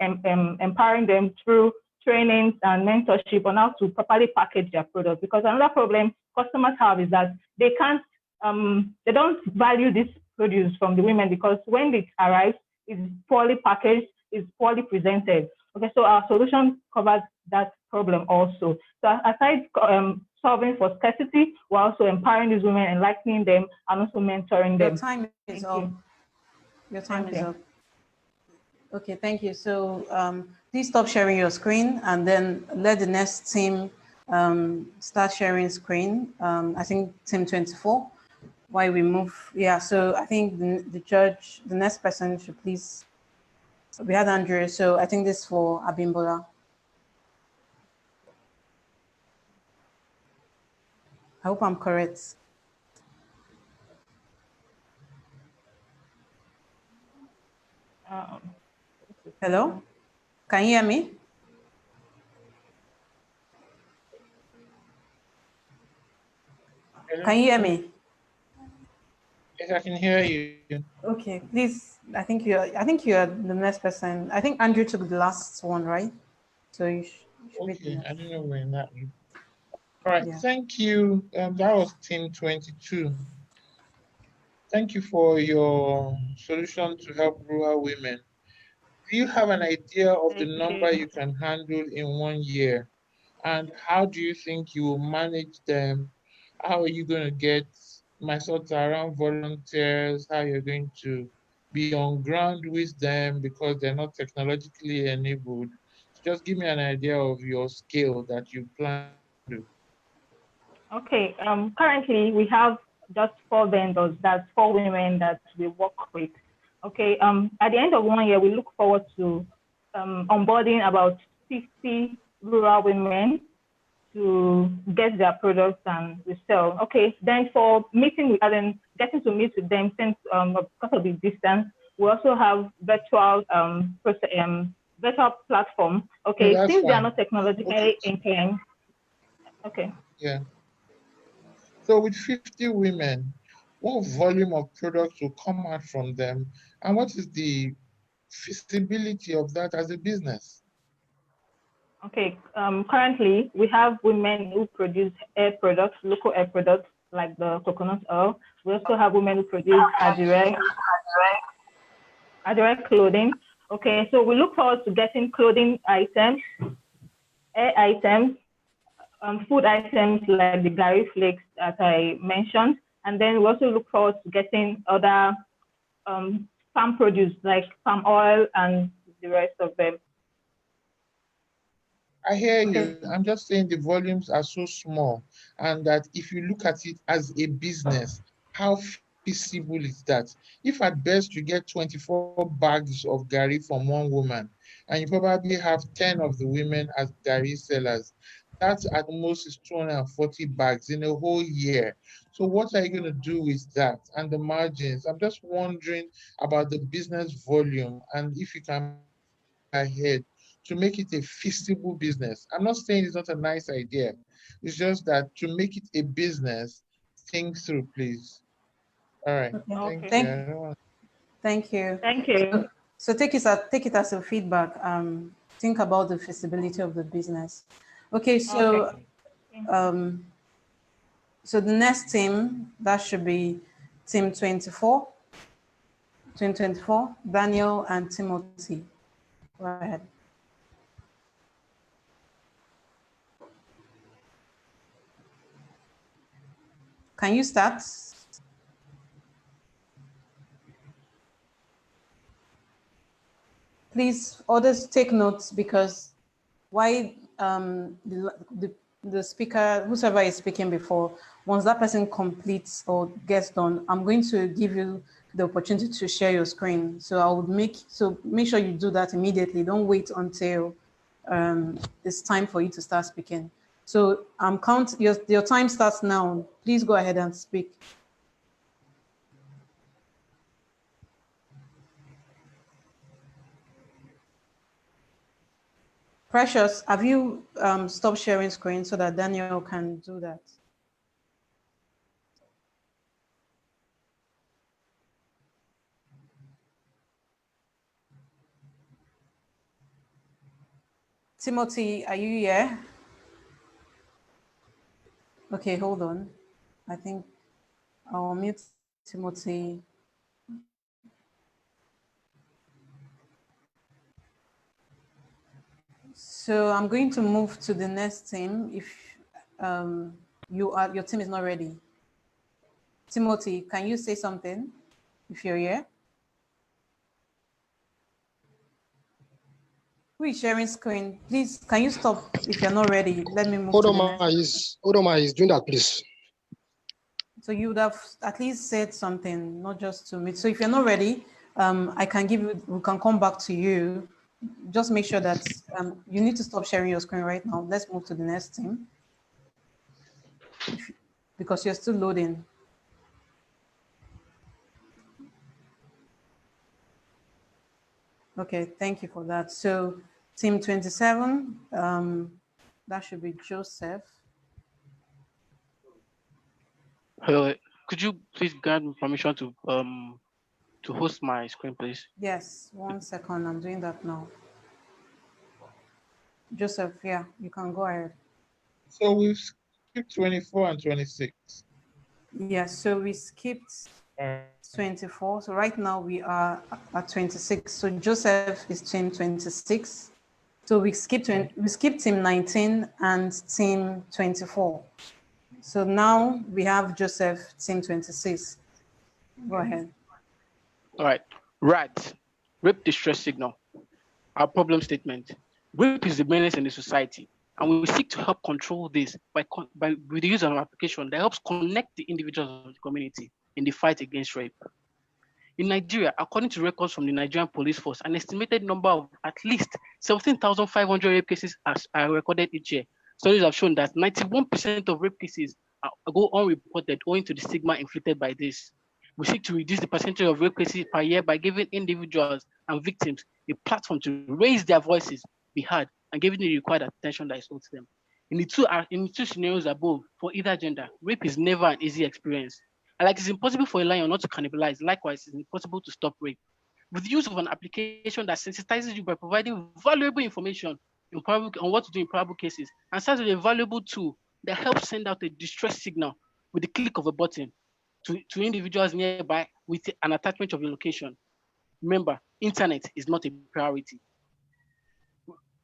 empowering them through trainings and mentorship on how to properly package their products. Because another problem customers have is that they can't, they don't value this produce from the women because when it arrives, it's poorly packaged, it's poorly presented. Okay, so our solution covers that problem also. So aside solving for scarcity, we're also empowering these women, enlightening them, and also mentoring them. Your time is up. Your time is up. Okay, thank you. So please stop sharing your screen and then let the next team start sharing screen. I think team 24, while we move. Yeah, so I think the next person should please, we had Andrew, so I think this is for Abimbola. I hope I'm correct. Hello? Can you hear me? Hello? Can you hear me? Yes, I can hear you. Okay, please. I think you're the next person. I think Andrew took the last one, right? So you should Okay, I don't know when that is. All right, yeah. Thank you. That was team 22. Thank you for your solution to help rural women. Do you have an idea of the number you can handle in 1 year? And how do you think you will manage them? How are you going to get my thoughts around volunteers? How you're going to be on ground with them because they're not technologically enabled? So just give me an idea of your scale that you plan to do. Okay, currently we have just 4 vendors, that's 4 women that we work with. Okay, at the end of 1 year, we look forward to onboarding about 50 rural women to get their products and we sell. Okay, then for meeting with them, getting to meet with them since because of the distance, we also have virtual virtual platform. Okay, No, since they are fine. not technologically inclined. Okay. Yeah. So with 50 women, what volume of products will come out from them? And what is the feasibility of that as a business? Okay, currently we have women who produce air products, local air products like the coconut oil. We also have women who produce adire clothing. Okay, so we look forward to getting clothing items, air items, food items like the Gary flakes that I mentioned. And then we also look forward to getting other farm produce like palm oil and the rest of them. I hear you. I'm just saying the volumes are so small, and that if you look at it as a business, how feasible is that? If at best you get 24 bags of Gary from one woman, and you probably have 10 of the women as Gary sellers, that's at most is 240 bags in a whole year. So what are you going to do with that and the margins? I'm just wondering about the business volume and if you can ahead to make it a feasible business. I'm not saying it's not a nice idea. It's just that to make it a business, think through, please. All right. Okay. Thank you. Thank you. Thank you. So take it as a feedback. Think about the feasibility of the business. Okay, so so the next team, that should be team 24, Daniel and Timothy. Go ahead. Can you start? Please, others take notes, because why the speaker, whoever is speaking before, once that person completes or gets done, I'm going to give you the opportunity to share your screen. So I would make sure you do that immediately. Don't wait until it's time for you to start speaking. So your time starts now. Please go ahead and speak. Precious, have you stopped sharing screen so that Daniel can do that? Timothy, are you here? Okay, hold on. I think I'll mute Timothy. So I'm going to move to the next team if your team is not ready. Timothy, can you say something if you're here? Who is sharing screen? Please, can you stop if you're not ready? Let me move to the next. Odoma is doing that, please. So you would have at least said something, not just to me. So if you're not ready, I can give you, we can come back to you. Just make sure that you need to stop sharing your screen right now. Let's move to the next team. Because you're still loading. Okay, thank you for that. So team 27, that should be Joseph. Hello, could you please grant me permission to host my screen, please? Yes, 1 second, I'm doing that now. Joseph, yeah, you can go ahead. So we've skipped 24 and 26. Yes, so we skipped 24. So right now we are at 26. So Joseph is team 26. So we skipped team 19 and team 24. So now we have Joseph, team 26. Go ahead. All right. Right. Rape distress signal. Our problem statement. Rape is the menace in the society, and we seek to help control this with the use of an application that helps connect the individuals of the community in the fight against rape. In Nigeria, according to records from the Nigerian Police Force, an estimated number of at least 17,500 rape cases are recorded each year. Studies have shown that 91% of rape cases go unreported owing to the stigma inflicted by this. We seek to reduce the percentage of rape cases per year by giving individuals and victims a platform to raise their voices, be heard, and giving the required attention that is owed to them. In the two scenarios above, for either gender, rape is never an easy experience. And like it's impossible for a lion not to cannibalize, likewise, it's impossible to stop rape. With the use of an application that sensitizes you by providing valuable information on what to do in probable cases, and serves as a valuable tool that helps send out a distress signal with the click of a button to individuals nearby with an attachment of your location. Remember, internet is not a priority.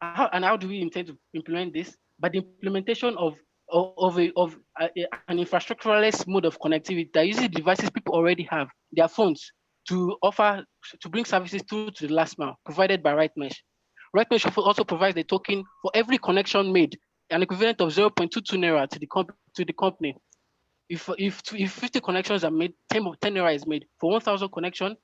How do we intend to implement this? By the implementation of an infrastructuralist mode of connectivity that uses devices people already have, their phones, to bring services through to the last mile, provided by RightMesh. RightMesh also provides a token for every connection made, an equivalent of 0.22 naira to the company. If 50 connections are made, 10 naira is made. For 1,000 connection,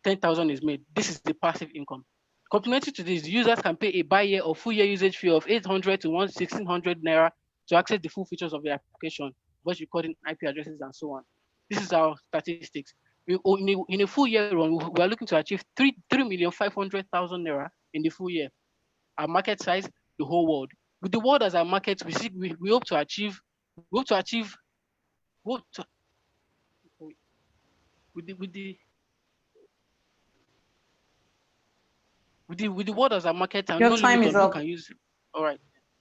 10,000 is made. This is the passive income. Complementary to this, users can pay a bi-year or full-year usage fee of 800 to 1,600 naira to access the full features of the application, voice recording, IP addresses, and so on. This is our statistics. In a full year run, we are looking to achieve 3,500,000 naira in the full year. Our market size, the whole world. With the world as our market, we hope to achieve what with the what as a market and Your no time limit is on who up. can use it. All right.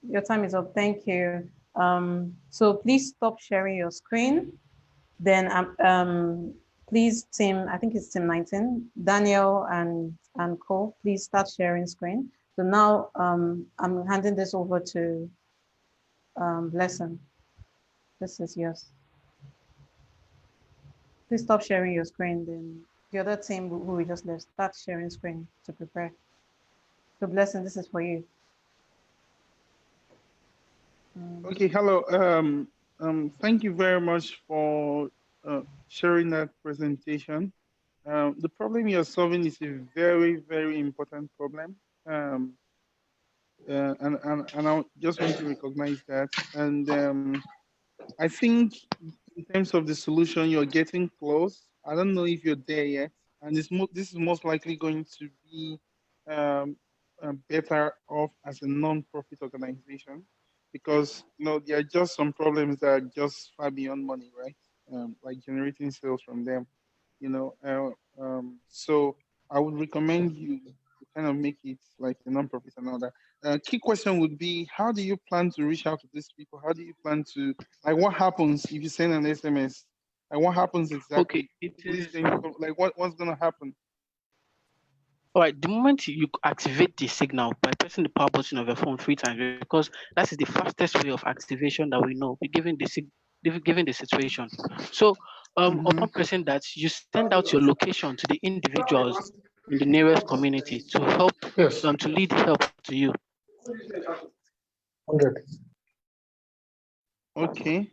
Your time is up. Thank you. So please stop sharing your screen. Then please team, I think it's team 19, Daniel and Co, please start sharing screen. So now I'm handing this over to Blessing. This is yours. Please stop sharing your screen. Then the other team who we just left, start sharing screen to prepare. So Blessing, this is for you. Okay, hello. Thank you very much for sharing that presentation. The problem you're solving is a very, very important problem. And I just want to recognize that. And I think in terms of the solution, you're getting close. I don't know if you're there yet. And this is most likely going to be better off as a non-profit organization, because there are just some problems that are just far beyond money, right? Like generating sales from them, so I would recommend you to kind of make it like a non-profit and all that. Key question would be, how do you plan to reach out to these people? How do you plan to, like, what happens if you send an SMS? Like, what happens exactly? Okay, Like, what's gonna happen? all right, the moment you activate the signal by pressing the power button of your phone 3 times, because that is the fastest way of activation that we know, given the situation. So upon pressing that, you send out your location to the individuals in the nearest community to help them to lead help to you. 100. Okay.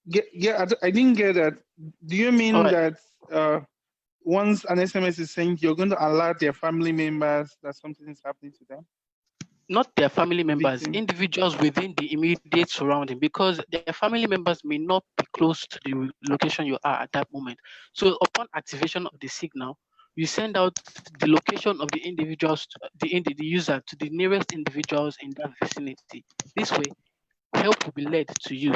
Yeah, I didn't get that. Do you mean that once an SMS is sent, you're going to alert their family members that something is happening to them? Not their family members, individuals within the immediate surrounding, because their family members may not be close to the location you are at that moment. So upon activation of the signal, you send out the location of the individuals, the user, to the nearest individuals in that vicinity. This way, help will be led to you.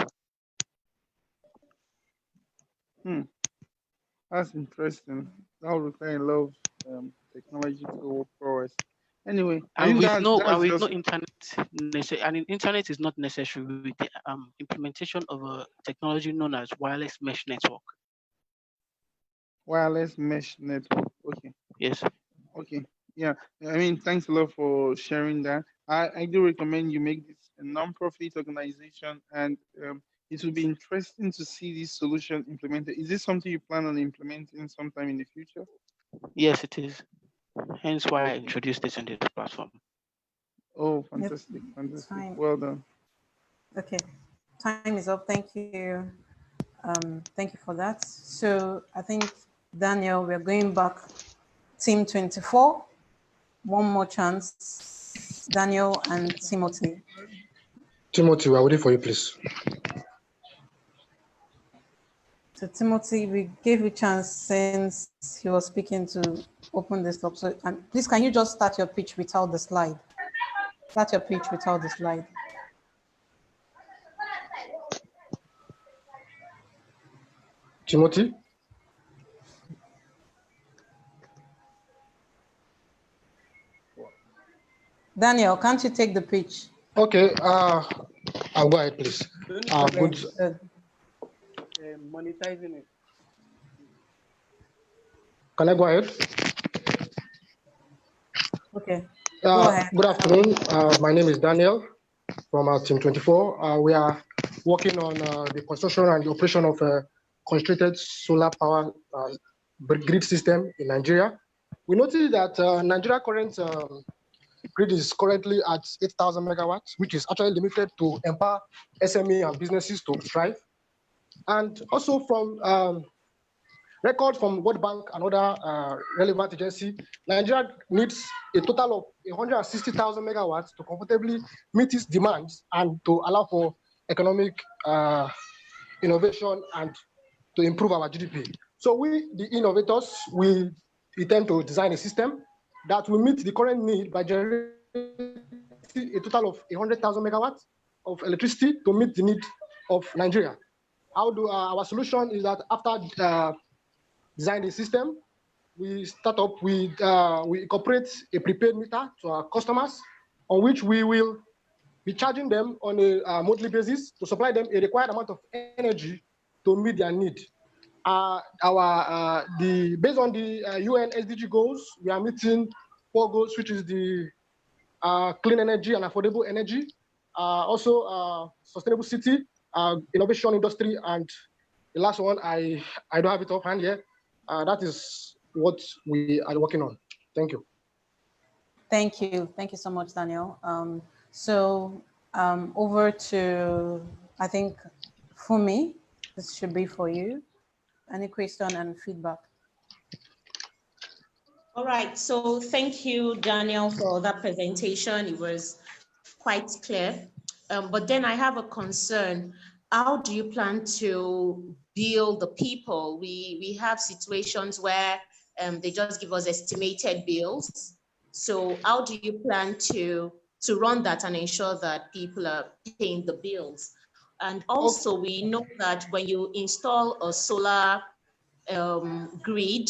That's interesting. That would require a lot of technology to work for us. Anyway, And with no internet, and internet is not necessary with the implementation of a technology known as wireless mesh network. Wireless mesh network. Okay. Yes. Okay. Yeah. I mean, thanks a lot for sharing that. I do recommend you make this a non-profit organization, and it will be interesting to see this solution implemented. Is this something you plan on implementing sometime in the future? Yes, it is. Hence why I introduced this on this platform. Oh, fantastic. Yep. Fantastic. Well done. Okay. Time is up. Thank you. Thank you for that. So I think, Daniel, we're going back. Team 24. One more chance. Daniel and Timothy. Timothy, we're waiting for you, please. So Timothy, we gave you a chance since he was speaking to open this up. So please, can you just start your pitch without the slide? Start your pitch without the slide. Timothy? Daniel, can't you take the pitch? Okay, I'll go ahead, please. Good. Monetizing it. Can I go ahead? Okay. Go ahead. Good afternoon. My name is Daniel from Team 24. We are working on the construction and the operation of a concentrated solar power grid system in Nigeria. We noticed that Nigeria current grid is currently at 8,000 megawatts, which is actually limited to empower SME and businesses to thrive. And also from records from World Bank and other relevant agencies, Nigeria needs a total of 160,000 megawatts to comfortably meet its demands and to allow for economic innovation and to improve our GDP. So we, the innovators, we intend to design a system that will meet the current need by generating a total of 100,000 megawatts of electricity to meet the need of Nigeria. How do our solution is that after design the system, we start up with we incorporate a prepaid meter to our customers, on which we will be charging them on a monthly basis to supply them a required amount of energy to meet their need. Based on the UN SDG goals, we are meeting 4 goals, which is the clean energy and affordable energy, also sustainable city, innovation industry, and the last one I don't have it offhand here. That is what we are working on. Thank you. Thank you so much, Daniel. Over to, I think, Fumi. This should be for you. Any question and feedback? All right, so thank you, Daniel, for that presentation. It was quite clear. But then I have a concern. How do you plan to bill the people? We have situations where they just give us estimated bills. So how do you plan to run that and ensure that people are paying the bills? And also, we know that when you install a solar grid,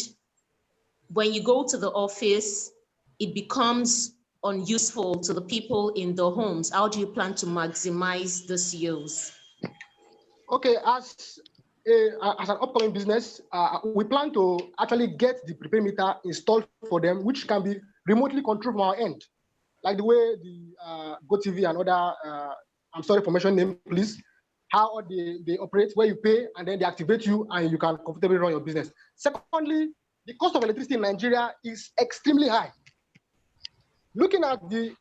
when you go to the office, it becomes unuseful to the people in the homes. How do you plan to maximize this use? Okay, as an upcoming business, we plan to actually get the prepaid meter installed for them, which can be remotely controlled from our end, like the way the GoTV and other, I'm sorry for mentioning name, please, how they operate, where you pay and then they activate you and you can comfortably run your business. Secondly, the cost of electricity in Nigeria is extremely high. Looking at the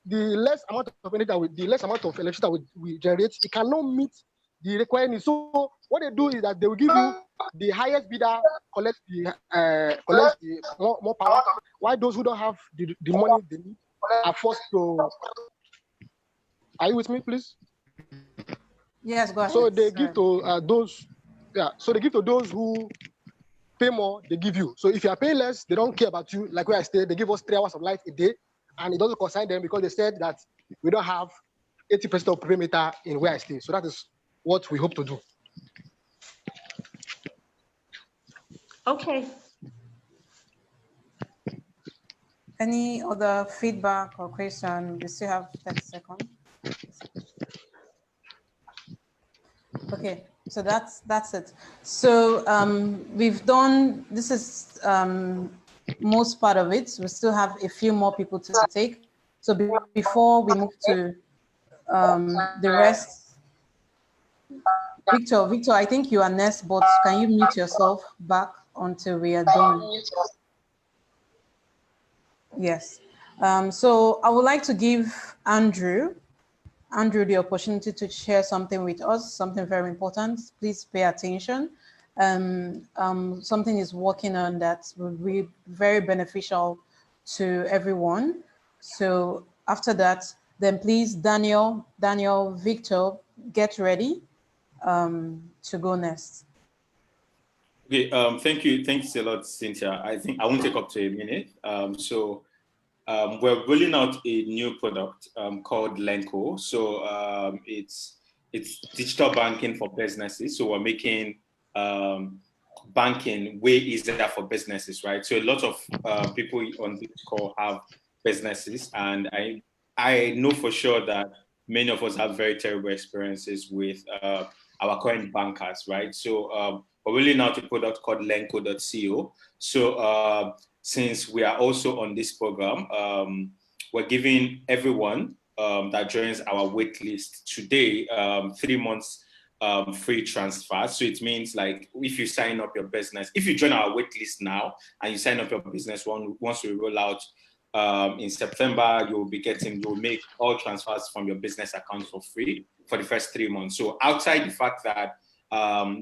less amount of energy, the less amount of electricity we generate, it cannot meet the required needs. So what they do is that they will give you the highest bidder collects the more power, while those who don't have the money they need are forced to. Are you with me, please? Yes, go ahead. So they give to those, so they give to those who pay more, they give you. So if you are paying less, they don't care about you. Like where I stay, they give us 3 hours of light a day, and it doesn't concern them because they said that we don't have 80% of perimeter in where I stay. So that is what we hope to do. Okay. Any other feedback or question? We still have 30 seconds. Okay, so that's it. So we've done, this is most part of it. We still have a few more people to take. So before we move to the rest, Victor, I think you are next, but can you mute yourself back until we are done? Yes. So I would like to give Andrew the opportunity to share something with us, something very important. Please pay attention. Something is working on that will be very beneficial to everyone. So after that, then please, Daniel, Victor, get ready to go next. Okay, thank you. Thanks a lot, Cynthia. I think I won't take up to a minute. We're rolling out a new product called Lenko. So it's digital banking for businesses. So we're making banking way easier for businesses, right? So a lot of people on this call have businesses, and I know for sure that many of us have very terrible experiences with our current bankers, right? So we're rolling out a product called Lenko.co. So since we are also on this program, we're giving everyone that joins our wait list today 3 months free transfer. So it means like if you sign up your business, if you join our wait list now and you sign up your business once we roll out in September, you'll make all transfers from your business account for free for the first 3 months. So outside the fact that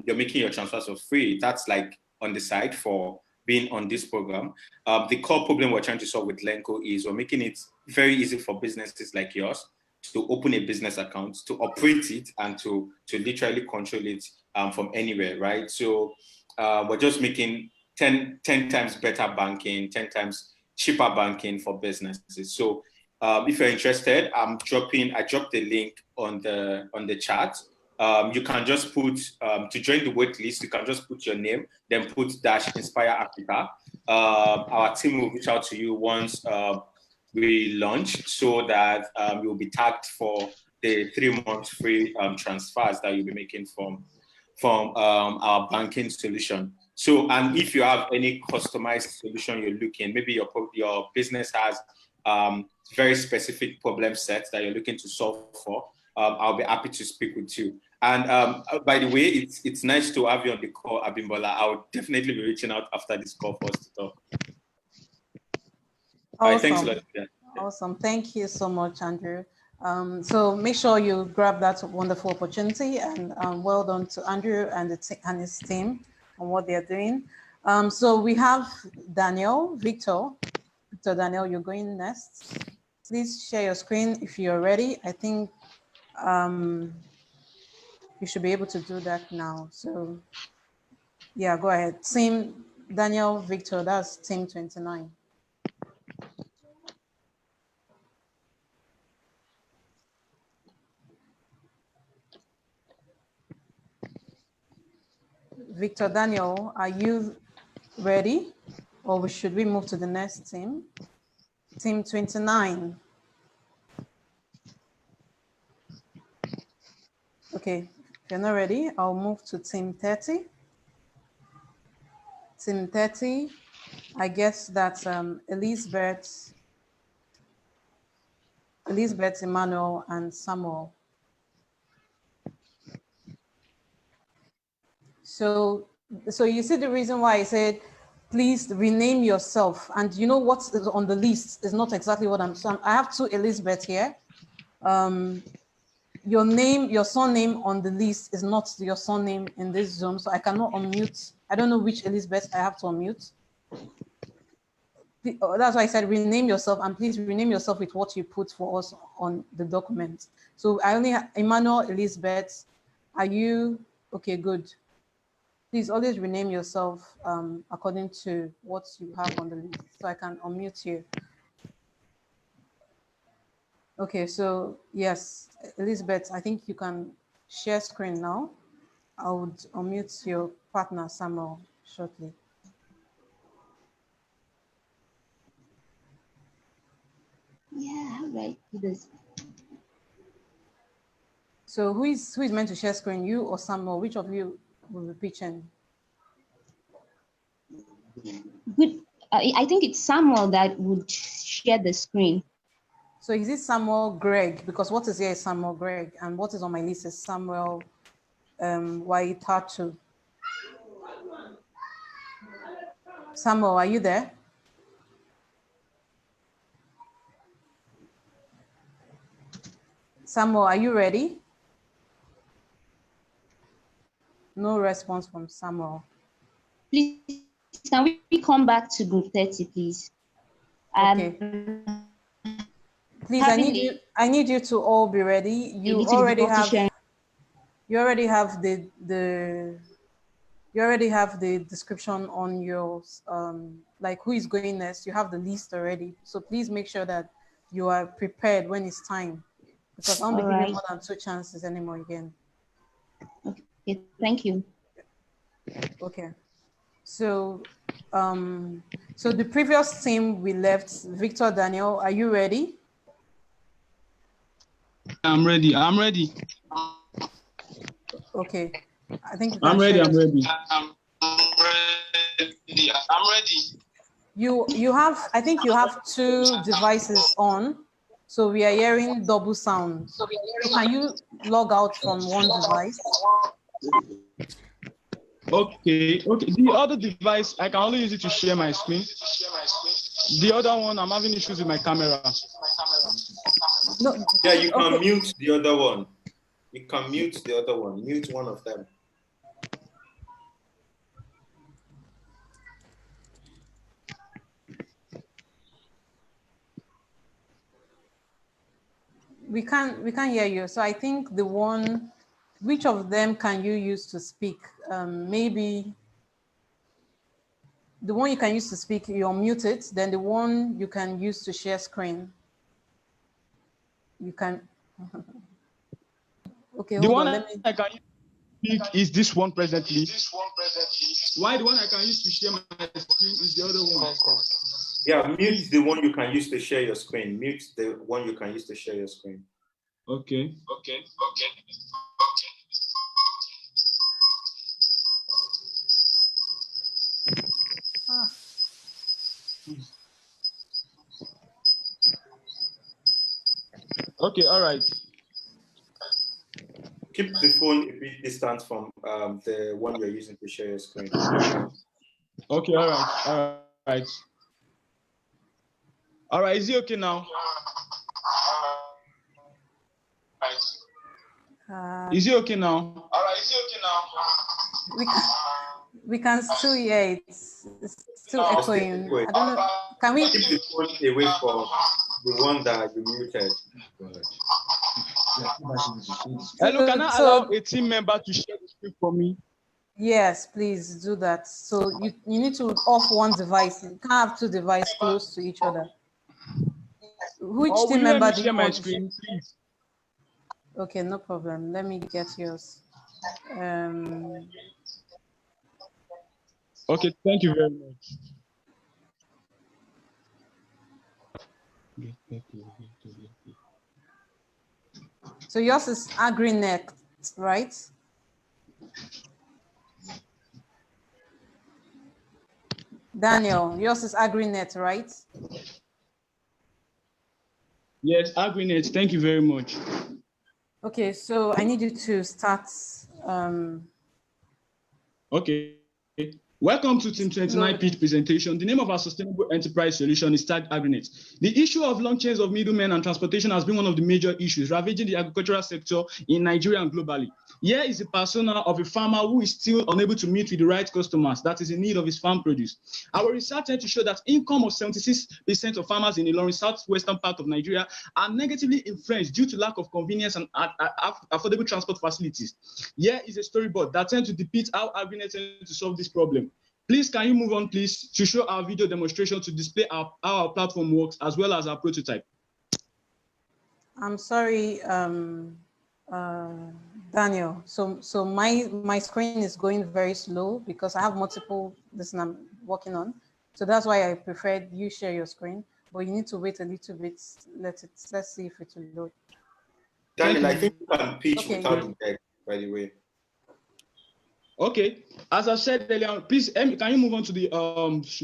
you're making your transfers for free, that's like on the side for being on this program. The core problem we're trying to solve with Lenko is we're making it very easy for businesses like yours to open a business account, to operate it, and to literally control it from anywhere, right? So we're just making 10 times better banking, 10 times cheaper banking for businesses. So if you're interested, I dropped the link on the chat. you can just put, to join the wait list, you can just put your name, then put #Inspire Africa. Our team will reach out to you once we launch, so that you'll be tagged for the 3 months free transfers that you'll be making from our banking solution. So, and if you have any customized solution you're looking, maybe your business has very specific problem sets that you're looking to solve for, I'll be happy to speak with you. And by the way, it's nice to have you on the call, Abimbola. I'll definitely be reaching out after this call for us to talk. Awesome. All right, thanks a lot. Yeah. Awesome. Thank you so much, Andrew. So make sure you grab that wonderful opportunity, and well done to Andrew and his team on what they're doing. So we have Daniel, Victor, Daniel, you're going next. Please share your screen if you're ready. I think you should be able to do that now. So yeah, go ahead. Team Daniel, Victor, that's team 29. Victor, Daniel, are you ready? Or should we move to the next team? Team 29. Okay, if you're not ready, I'll move to team 30. Team 30, I guess that's Elizabeth, Emmanuel, and Samuel. So you see the reason why I said, please rename yourself. And you know what's on the list is not exactly what I'm saying. I have 2 Elizabeth here. Your name, your surname on the list is not your surname in this Zoom, so I cannot unmute. I don't know which Elizabeth I have to unmute. That's why I said rename yourself, and please rename yourself with what you put for us on the document. So I only have Emmanuel, Elizabeth. Are you okay? Good. Please always rename yourself according to what you have on the list, so I can unmute you. Okay, so yes, Elizabeth, I think you can share screen now. I would unmute your partner, Samuel, shortly. Yeah, right. This. So who is meant to share screen, you or Samuel? Which of you will be pitching? Good. I think it's Samuel that would share the screen. So is it Samuel Greg? Because what is here is Samuel Greg, and what is on my list is Samuel Waitatu. Samuel, are you there? Samuel, are you ready? No response from Samuel. Please, can we come back to group 30, please? Okay. Please, I need you to all be ready. You already have the description on your like who is going next. You have the list already. So please make sure that you are prepared when it's time, because I won't be giving more than 2 chances anymore again. Okay, thank you. Okay. So so the previous team we left, Victor, Daniel, are you ready? I'm ready. I'm ready. Okay. I think I'm ready. I'm ready. You have, I think you have 2 devices on, so we are hearing double sound. So can you log out from one device? Okay. The other device, I can only use it to share my screen. The other one, I'm having issues with my camera. No. Yeah, you can mute the other one. You can mute the other one. Mute one of them. We can't hear you. So I think the one, which of them can you use to speak? Maybe the one you can use to speak, you're muted. Then the one you can use to share screen, you can. Okay, The hold one on. Let me. I can speak is this one presently. Why the one I can use to share my screen is the other one? Oh God. Yeah, mute the one you can use to share your screen. Mute the one you can use to share your screen. Okay. Okay, all right. Keep the phone a bit distant from the one you're using to share your screen. Okay, all right. All right, is it okay now? Is it okay now? We can still hear it. It's still echoing. I don't know. Can we keep the phone away from the one that you muted? Hello, can I allow a team member to share the screen for me? Yes, please do that. So you need to off one device. You can't have two devices close to each other. Which Or will team you let member me do you share my want to share? screen, please? Okay, no problem. Let me get yours. Okay, thank you very much. So yours is AgriNet, right? Daniel, yours is AgriNet, right? Yes, AgriNet, thank you very much. Okay, so I need you to start. Okay. Welcome to Team 29 pitch presentation. The name of our sustainable enterprise solution is tagged AgriNet. The issue of long chains of middlemen and transportation has been one of the major issues ravaging the agricultural sector in Nigeria and globally. Here is a persona of a farmer who is still unable to meet with the right customers that is in need of his farm produce. Our research tends to show that income of 76% of farmers in the Ilorin southwestern part of Nigeria are negatively influenced due to lack of convenience and affordable transport facilities. Here is a storyboard that tends to depict how AgriNet tends to solve this problem. Please, can you move on, please, to show our video demonstration to display how our platform works as well as our prototype. I'm sorry, Daniel. So my screen is going very slow because I have multiple this I'm working on. So that's why I preferred you share your screen, but you need to wait a little bit. Let's see if it will load. Daniel, I think you can pitch Okay. without the deck, by the way. Okay, as I said earlier, please, can you move on to the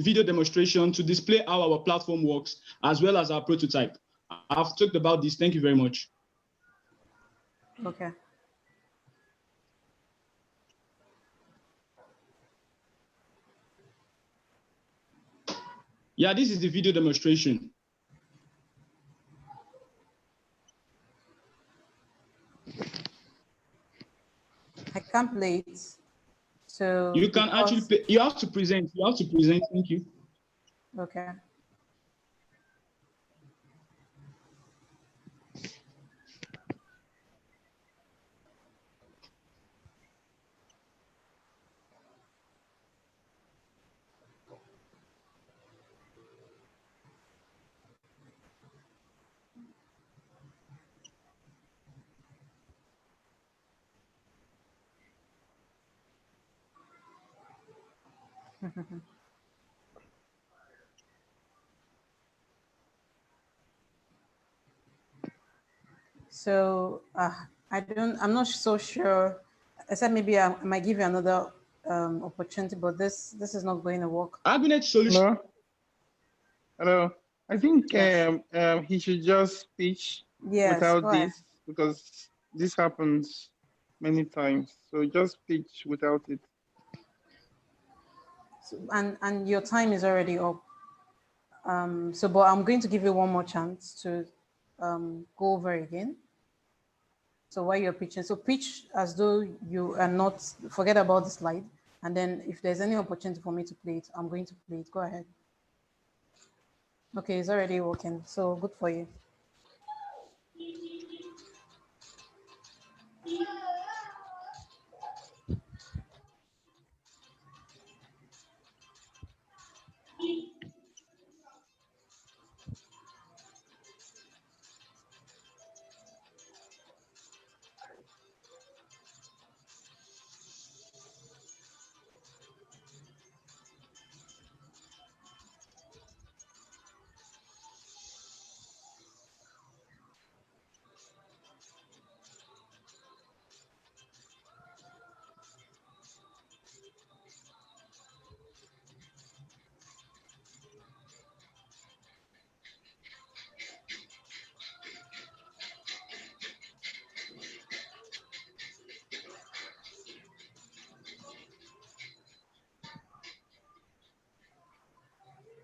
video demonstration to display how our platform works as well as our prototype? I've talked about this. Thank you very much. Okay. Yeah, this is the video demonstration. I can't play it. So you can actually play, you have to present. Thank you. Okay. So I'm not so sure. I said maybe I might give you another opportunity, but this is not going to work. AgriNet solution. Hello. I think he should just pitch without this because this happens many times. So just pitch without it. So, and your time is already up. But I'm going to give you one more chance to go over again. So while you're pitching, so pitch as though you are not, forget about the slide. And then if there's any opportunity for me to play it, I'm going to play it. Go ahead. Okay, it's already working. So good for you.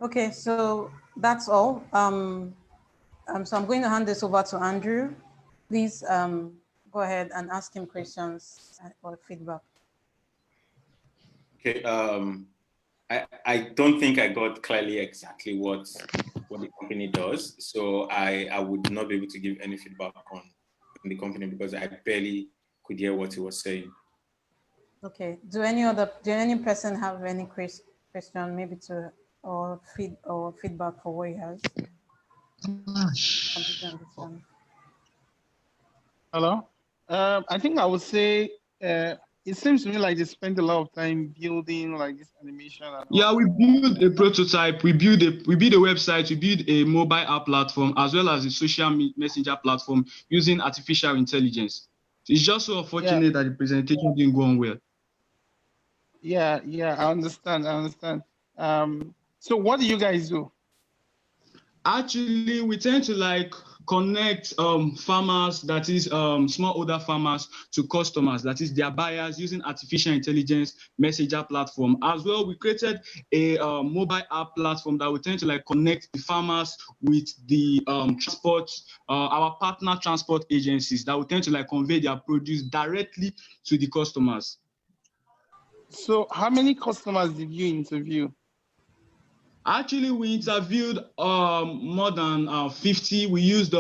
Okay, so that's all. So I'm going to hand this over to Andrew. Please go ahead and ask him questions or feedback. Okay. I don't think I got clearly exactly what the company does, so I would not be able to give any feedback on the company because I barely could hear what he was saying. Okay. Do any person have any question maybe to or feedback for what he has? Completely understand. Hello. I think I would say it seems to me like they spent a lot of time building like this animation. And Yeah, all. we build a prototype, we build a website, we build a mobile app platform as well as a social messenger platform using artificial intelligence. It's just so unfortunate that the presentation didn't go on well. Yeah, I understand. So what do you guys do? Actually, we tend to like connect farmers, that is smallholder farmers, to customers, that is their buyers, using artificial intelligence messenger platform. As well, we created a mobile app platform that we tend to like connect the farmers with the transport, our partner transport agencies that we tend to like convey their produce directly to the customers. So how many customers did you interview? Actually, we interviewed more than 50. We used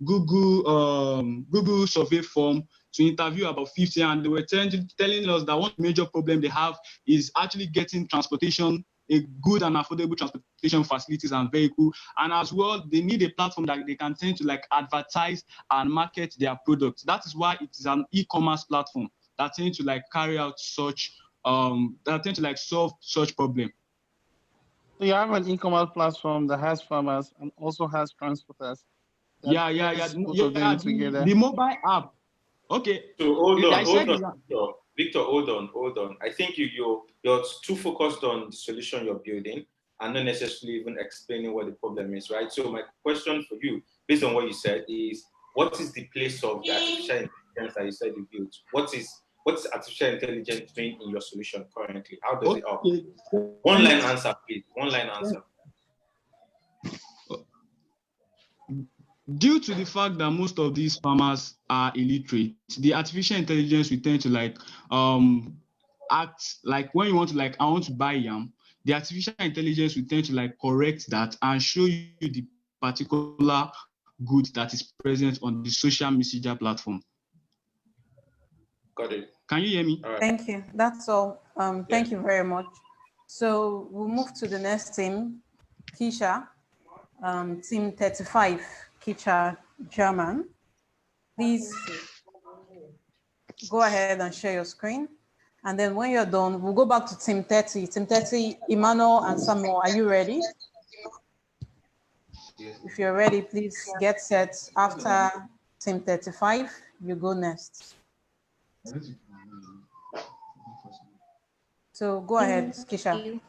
Google survey form to interview about 50, and they were telling us that one major problem they have is actually getting transportation, a good and affordable transportation facilities and vehicle, and as well they need a platform that they can tend to like advertise and market their products. That is why it is an e-commerce platform that tends to like carry out such that tend to like solve such problem. So you have an e-commerce platform that has farmers and also has transporters. Yeah. Together. The mobile app. Okay. So hold on, Victor, hold on. I think you're too focused on the solution you're building and not necessarily even explaining what the problem is, right? So my question for you, based on what you said, is what is the place of the artificial intelligence that you said you built? What's artificial intelligence doing in your solution currently? How does it help? One line answer, please. One line answer. Due to the fact that most of these farmers are illiterate, the artificial intelligence will tend to like act like when you want to like, I want to buy yam, the artificial intelligence will tend to like correct that and show you the particular good that is present on the social messenger platform. Got it. Can you hear me? All right. Thank you. That's all. Thank you very much. So we'll move to the next team, Keisha, team 35, Keisha German. Please go ahead and share your screen. And then when you're done, we'll go back to team 30. Team 30, Emmanuel and Samuel, are you ready? If you're ready, please get set. After team 35, you go next. So go ahead, Keisha.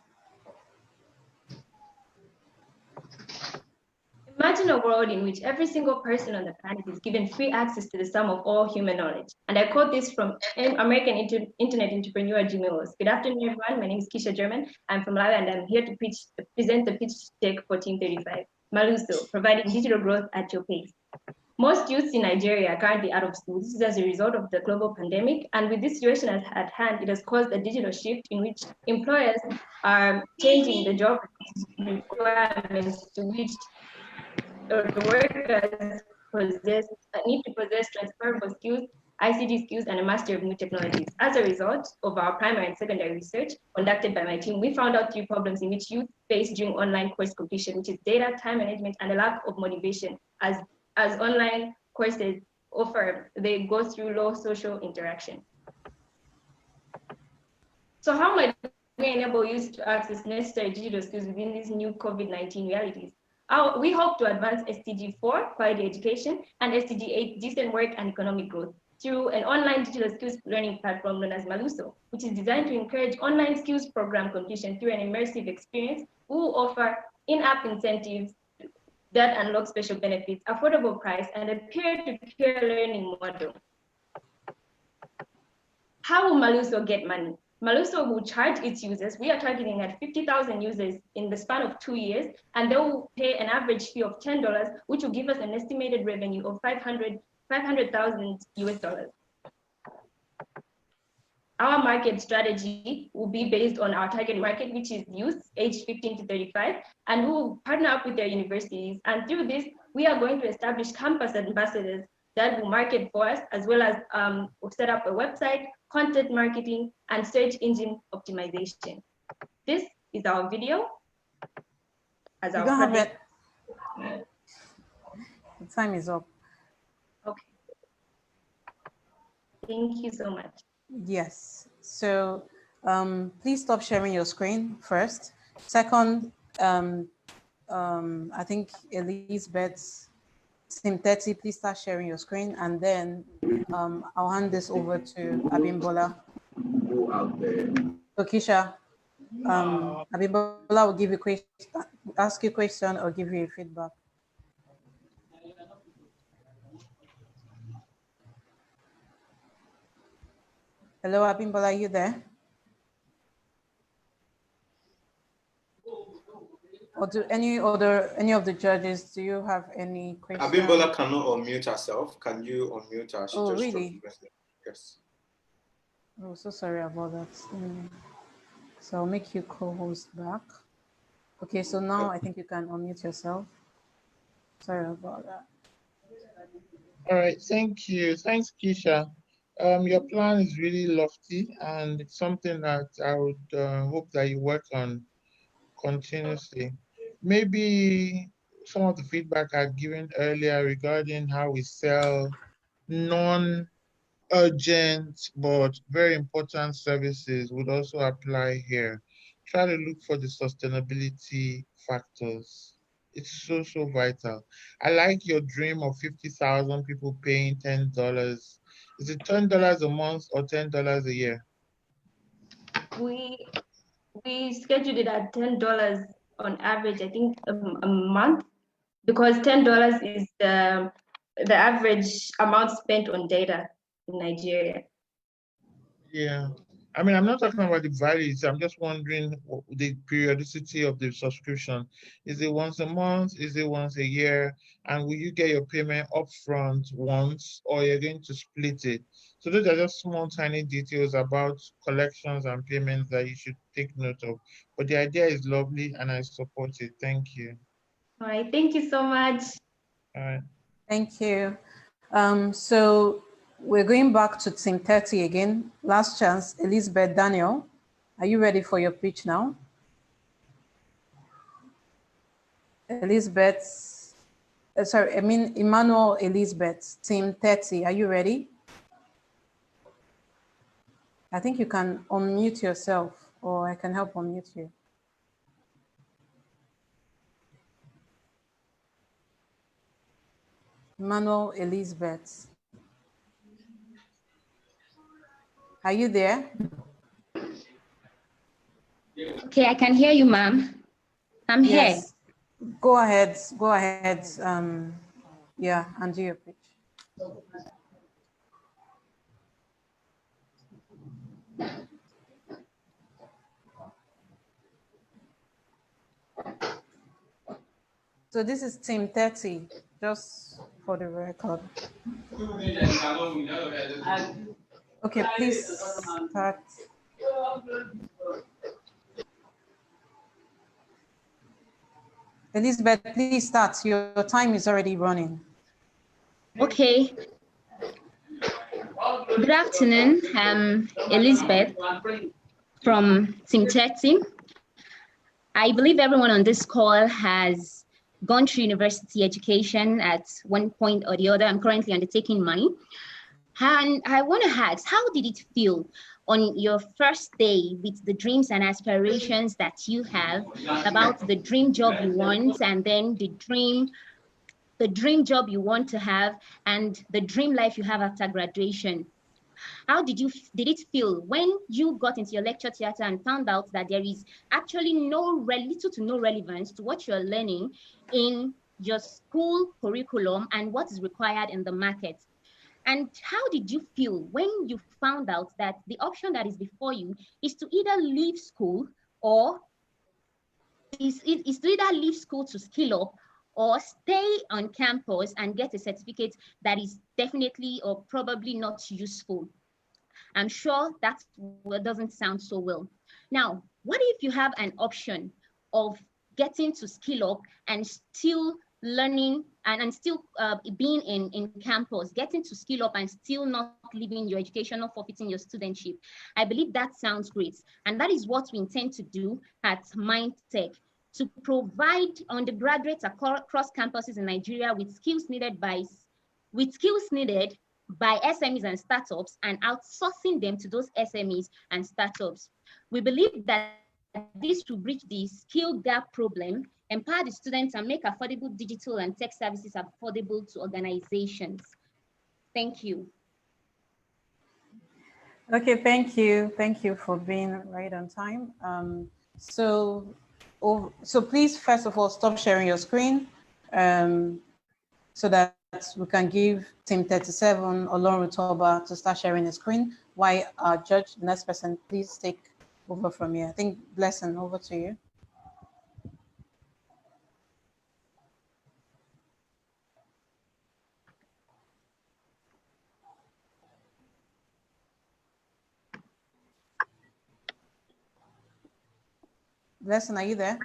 Imagine a world in which every single person on the planet is given free access to the sum of all human knowledge. And I quote this from American Internet Entrepreneur Jimmy Wales. Good afternoon, everyone. My name is Keisha German. I'm from Malawi, and I'm here to present the pitch deck for Team 35. Maluso, providing digital growth at your pace. Most youths in Nigeria are currently out of school. This is as a result of the global pandemic. And with this situation at hand, it has caused a digital shift in which employers are changing the job requirements to which the workers need to possess transferable skills, ICT skills, and a mastery of new technologies. As a result of our primary and secondary research conducted by my team, we found out 3 problems in which youth face during online course completion, which is data, time management, and a lack of motivation. As online courses offer, they go through low social interaction. So how might we enable youth to access necessary digital skills within these new COVID-19 realities? We hope to advance SDG 4, quality education, and SDG 8, decent work and economic growth, through an online digital skills learning platform known as Maluso, which is designed to encourage online skills program completion through an immersive experience. We will offer in-app incentives that unlock special benefits, affordable price, and a peer-to-peer learning model. How will Maluso get money? Maluso will charge its users. We are targeting at 50,000 users in the span of 2 years, and they will pay an average fee of $10, which will give us an estimated revenue of 500,000 US dollars. Our market strategy will be based on our target market, which is youth aged 15 to 35, and we will partner up with their universities. And through this, we are going to establish campus ambassadors that will market for us, as well as we'll set up a website, content marketing, and search engine optimization. This is our video. As You our don't have project. it. The time is up. Okay. Thank you so much. Yes. So please stop sharing your screen first. Second, I think Elizabeth, Team 30, please start sharing your screen, and then I'll hand this over to Abimbola. So Keisha, Abimbola will give you question, ask you a question or give you a feedback. Hello, Abimbola, are you there? Or do any of the judges, do you have any questions? Abimbola cannot unmute herself. Can you unmute her? She Oh, just really? Yes. Oh, so sorry about that. So I'll make you co-host back. Okay, so now I think you can unmute yourself. Sorry about that. All right, thank you. Thanks, Keisha. Your plan is really lofty, and it's something that I would hope that you work on continuously. Maybe some of the feedback I'd given earlier regarding how we sell non-urgent but very important services would also apply here. Try to look for the sustainability factors. It's so, so vital. I like your dream of 50,000 people paying $10. Is it $10 a month or $10 a year? We scheduled it at $10 on average, I think a month, because $10 is the average amount spent on data in Nigeria. Yeah. I mean, I'm not talking about the values. I'm just wondering the periodicity of the subscription. Is it once a month? Is it once a year? And will you get your payment upfront once, or you're going to split it? So those are just small, tiny details about collections and payments that you should take note of. But the idea is lovely, and I support it. Thank you. All right. Thank you so much. All right. Thank you. So we're going back to Team 30 again. Last chance, Elizabeth Daniel. Are you ready for your pitch now? Elizabeth, sorry, I mean Emmanuel Elizabeth, Team 30. Are you ready? I think you can unmute yourself, or I can help unmute you. Emmanuel Elizabeth. Are you there? Okay, I can hear you, ma'am. I'm here. Go ahead. Go ahead. Yeah, and do your pitch. So this is Team 30, just for the record. Okay, please start. Elizabeth, please start. Your time is already running. Okay. Good afternoon. I'm Elizabeth from Team 30. I believe everyone on this call has gone through university education at one point or the other. I'm currently undertaking mine. And I want to ask, how did it feel on your first day with the dreams and aspirations that you have about the dream job you want, and then the dream job you want to have, and the dream life you have after graduation? How did it feel when you got into your lecture theater and found out that there is actually little to no relevance to what you're learning in your school curriculum and what is required in the market? And how did you feel when you found out that the option that is before you is to either leave school or is to either leave school to skill up or stay on campus and get a certificate that is definitely or probably not useful? I'm sure that doesn't sound so well. Now, what if you have an option of getting to skill up and still learning and still being in campus, getting to skill up and still not leaving your education, not forfeiting your studentship? I believe that sounds great. And that is what we intend to do at MindTech, to provide undergraduates across campuses in Nigeria with skills needed by SMEs and startups, and outsourcing them to those SMEs and startups. We believe that this will bridge the skill gap problem, empower the students, and make affordable digital and tech services affordable to organizations. Thank you. Okay, thank you. Thank you for being right on time. So please, first of all, stop sharing your screen so that we can give Team 37 or Lauren Rutoba to start sharing the screen. While our judge, the next person, please take over from here. I think Blessing, over to you. Blessing, are you there?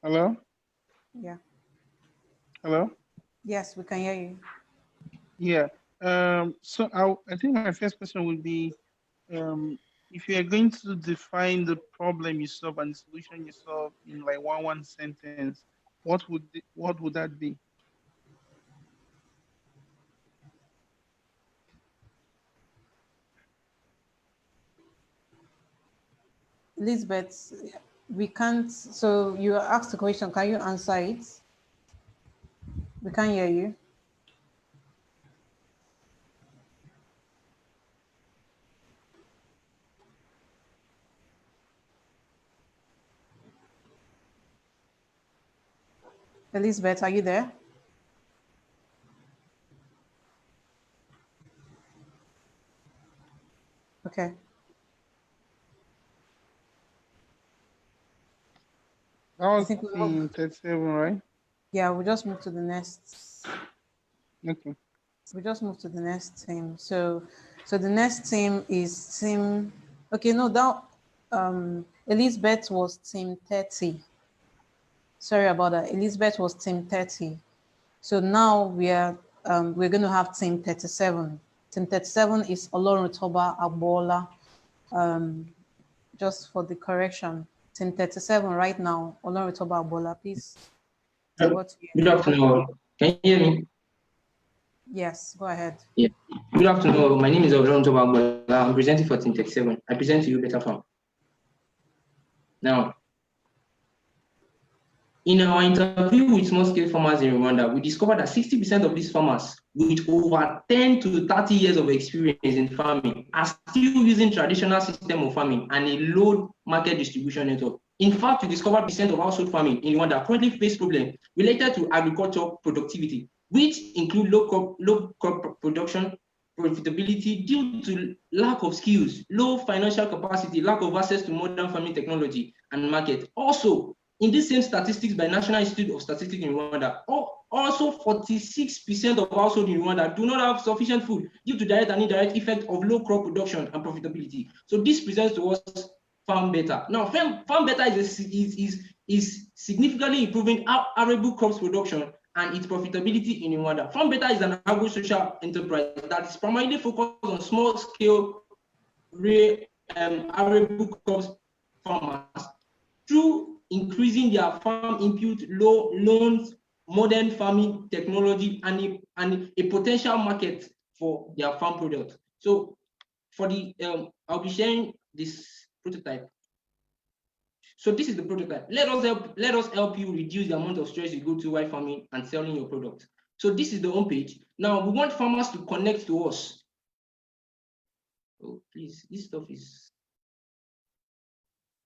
Hello? Yeah. Hello? Yes, we can hear you. Yeah. So I think my first question would be, if you are going to define the problem you solve and the solution you solve in like one sentence, what would that be? Elizabeth, we can't, so you asked the question, can you answer it? We can't hear you. Elizabeth, are you there? Okay. That was Team 37, right? Yeah, we just moved to the next. Okay. We just moved to the next team. So the next team is team. Okay, no, that Elizabeth was team 30. Sorry about that. Elizabeth was team 30. So now we're going to have team 37. Team 37 is Oloruntoba Agbola. Just for the correction, team 37 right now, Oloruntoba Agbola, please. Good afternoon. Can you hear me? Yes, go ahead. Yeah. Good afternoon. My name is Oloruntoba Agbola. I'm presenting for team 37. I present to you Better Farm. Now, in our interview with small-scale farmers in Rwanda, we discovered that 60% of these farmers with over 10 to 30 years of experience in farming are still using traditional system of farming and a low market distribution network. In fact, we discovered percent of household farming in Rwanda currently face problems related to agriculture productivity, which include low crop production, profitability due to lack of skills, low financial capacity, lack of access to modern farming technology and market. Also, in these same statistics by National Institute of Statistics in Rwanda, also 46% of households in Rwanda do not have sufficient food due to direct and indirect effect of low crop production and profitability. So this presents to us Farm Better. Now, Farm Better is significantly improving arable crops production and its profitability in Rwanda. Farm Better is an agro-social enterprise that is primarily focused on small-scale arable crops farmers through increasing their farm input, loans, modern farming technology, and a potential market for their farm products. So for the, I'll be sharing this prototype. So this is the prototype. Let us help you reduce the amount of stress you go to while farming and selling your product. So this is the home page. Now we want farmers to connect to us. Oh, please, this stuff is.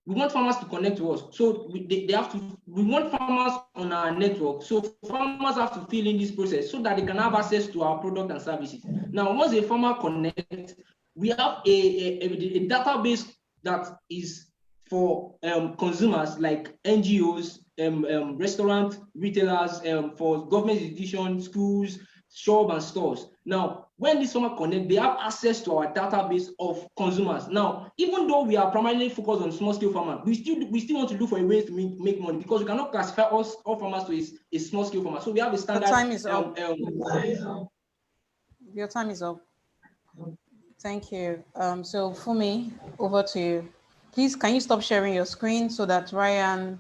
We want farmers to connect to us. So we want farmers on our network. So farmers have to fill in this process so that they can have access to our product and services. Now, once a farmer connects, we have a database that is for consumers like NGOs, restaurant retailers, for government institutions, schools, shops and stores. Now, when this farmer connect, they have access to our database of consumers. Now, even though we are primarily focused on small scale farmers, we still want to look for a way to make money, because we cannot classify all farmers to a small scale farmer. So we have a standard. Your time is up. Your time is up. Thank you. So Fumi, over to you. Please, can you stop sharing your screen so that Ryan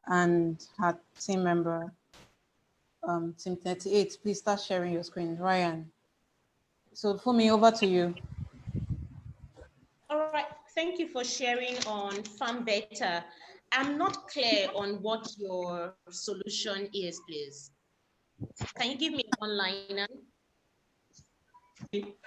and her team member, team 38, please start sharing your screen. Ryan. So Fumi, over to you. All right, thank you for sharing on Farm Better. I'm not clear on what your solution is, please. Can you give me one liner?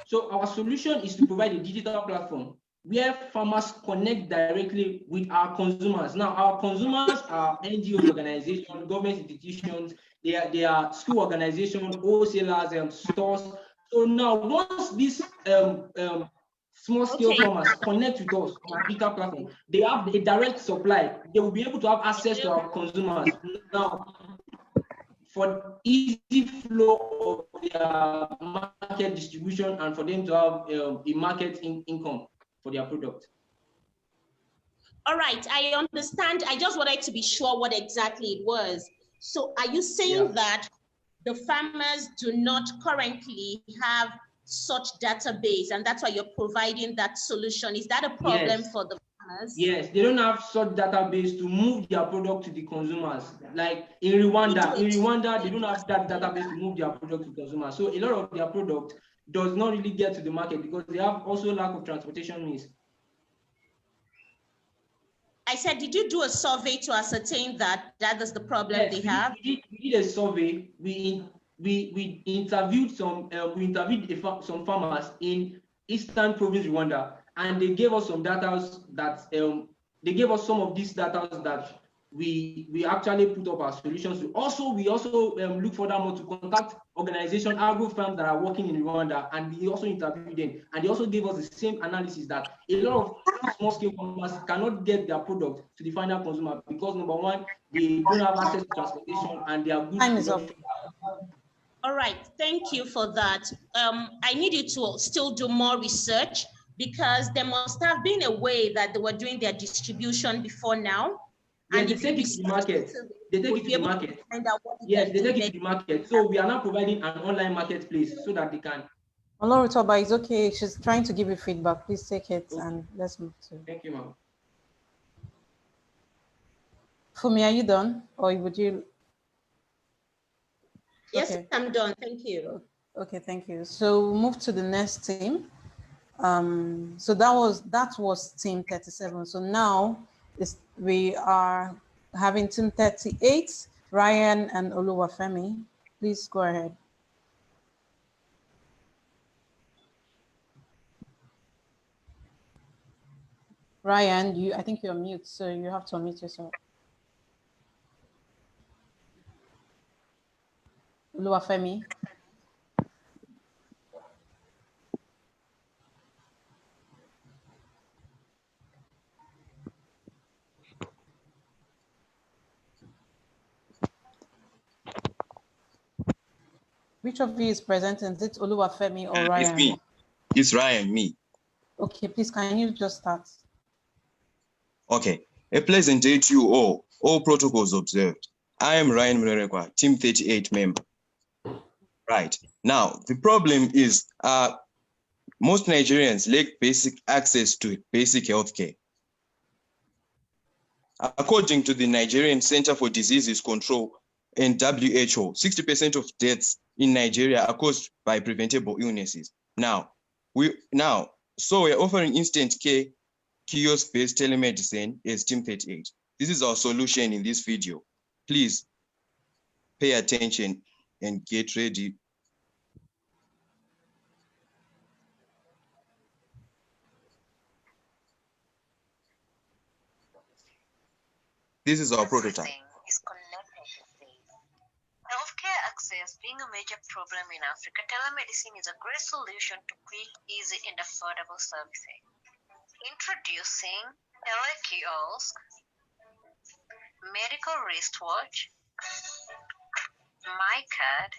So our solution is to provide a digital platform where farmers connect directly with our consumers. Now, our consumers are NGOs, organizations, government institutions, they are school organizations, wholesalers, stores. So now, once these small scale farmers connect with us on our digital platform, they have a direct supply. They will be able to have access to our consumers. Now, for easy flow of their market distribution and for them to have a market income for their product. All right, I understand. I just wanted to be sure what exactly it was. So are you saying that the farmers do not currently have such database, and that's why you're providing that solution? Is that a problem for the farmers? Yes, they don't have such database to move their product to the consumers. Like in Rwanda, they don't have that database to move their product to consumers. So a lot of their product does not really get to the market because they have also lack of transportation means. I said, did you do a survey to ascertain that is the problem they have? We did a survey. We interviewed some some farmers in Eastern Province, Rwanda, and they gave us some data that they gave us some of these data that we actually put up our solutions to. We also look furthermore to contact organizations, agro farms that are working in Rwanda, and we also interviewed them, and they also gave us the same analysis that a lot of small scale farmers cannot get their product to the final consumer because number one, they don't have access to transportation and their goods. Time is up. All right, thank you for that. I need you to still do more research because there must have been a way that they were doing their distribution before now. And they take it to the market. They take it to the market. Yes, they take it to the market. So we are now providing an online marketplace so that they can. Oloritoba, it's okay. She's trying to give you feedback. Please take it and let's move to. Thank you, ma'am. Fumi, are you done? Or would you? Yes, okay. I'm done. Thank you. Okay, thank you. So we'll move to the next team. So that was team 37. So now we are having team 38, Ryan and Oluwafemi. Please go ahead. Ryan, I think you're mute, so you have to unmute yourself. Oluwafemi. Which of you is presenting? Is it Oluwafemi or Ryan? It's me. It's Ryan, me. Okay, please, can you just start? Okay. A pleasant day to you all. All protocols observed. I am Ryan Mrerekwa, Team 38 member. Right. Now, the problem is most Nigerians lack basic access to basic healthcare. According to the Nigerian Center for Diseases Control and WHO, 60% of deaths in Nigeria are caused by preventable illnesses. Now we're offering instant care kiosk-based telemedicine as Team 38. This is our solution in this video. Please pay attention and get ready. This is our prototype. Healthcare access being a major problem in Africa, telemedicine is a great solution to quick, easy, and affordable services. Introducing telekiosk, medical wristwatch, MyCard,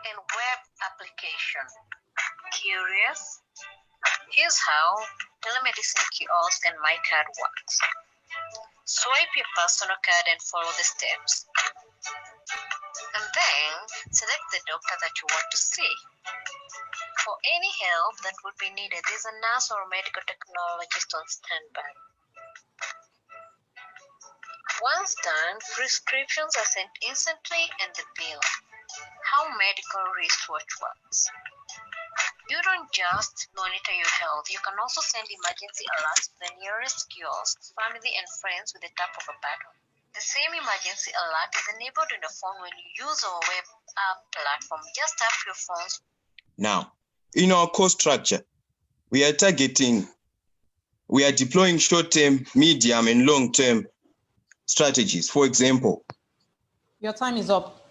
and web application. Curious? Here's how telemedicine kiosk and MyCard works. Swipe your personal card and follow the steps. And then select the doctor that you want to see. For any help that would be needed, there's a nurse or medical technologist on standby. Once done, prescriptions are sent instantly and the bill. How medical wristwatch works. You don't just monitor your health, you can also send emergency alerts to the nearest kiosks, family and friends with the tap of a button. The same emergency alert is enabled on the phone when you use our web app platform. Just tap your phones. Now, in our cost structure, we are deploying short-term, medium, and long-term strategies. For example, your time is up.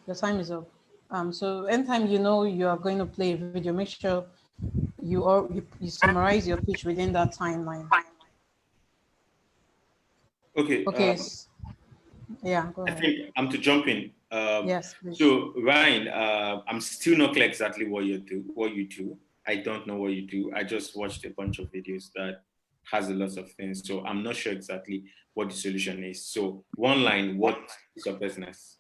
Your time is up. So anytime you know you are going to play a video, make sure you summarize your pitch within that timeline. Okay. Okay. Yeah, go ahead. I think I'm to jump in. Yes, please. So Ryan, I'm still not clear exactly what you do. I don't know what you do. I just watched a bunch of videos that has a lot of things. So I'm not sure exactly what the solution is. So one line, what is your business?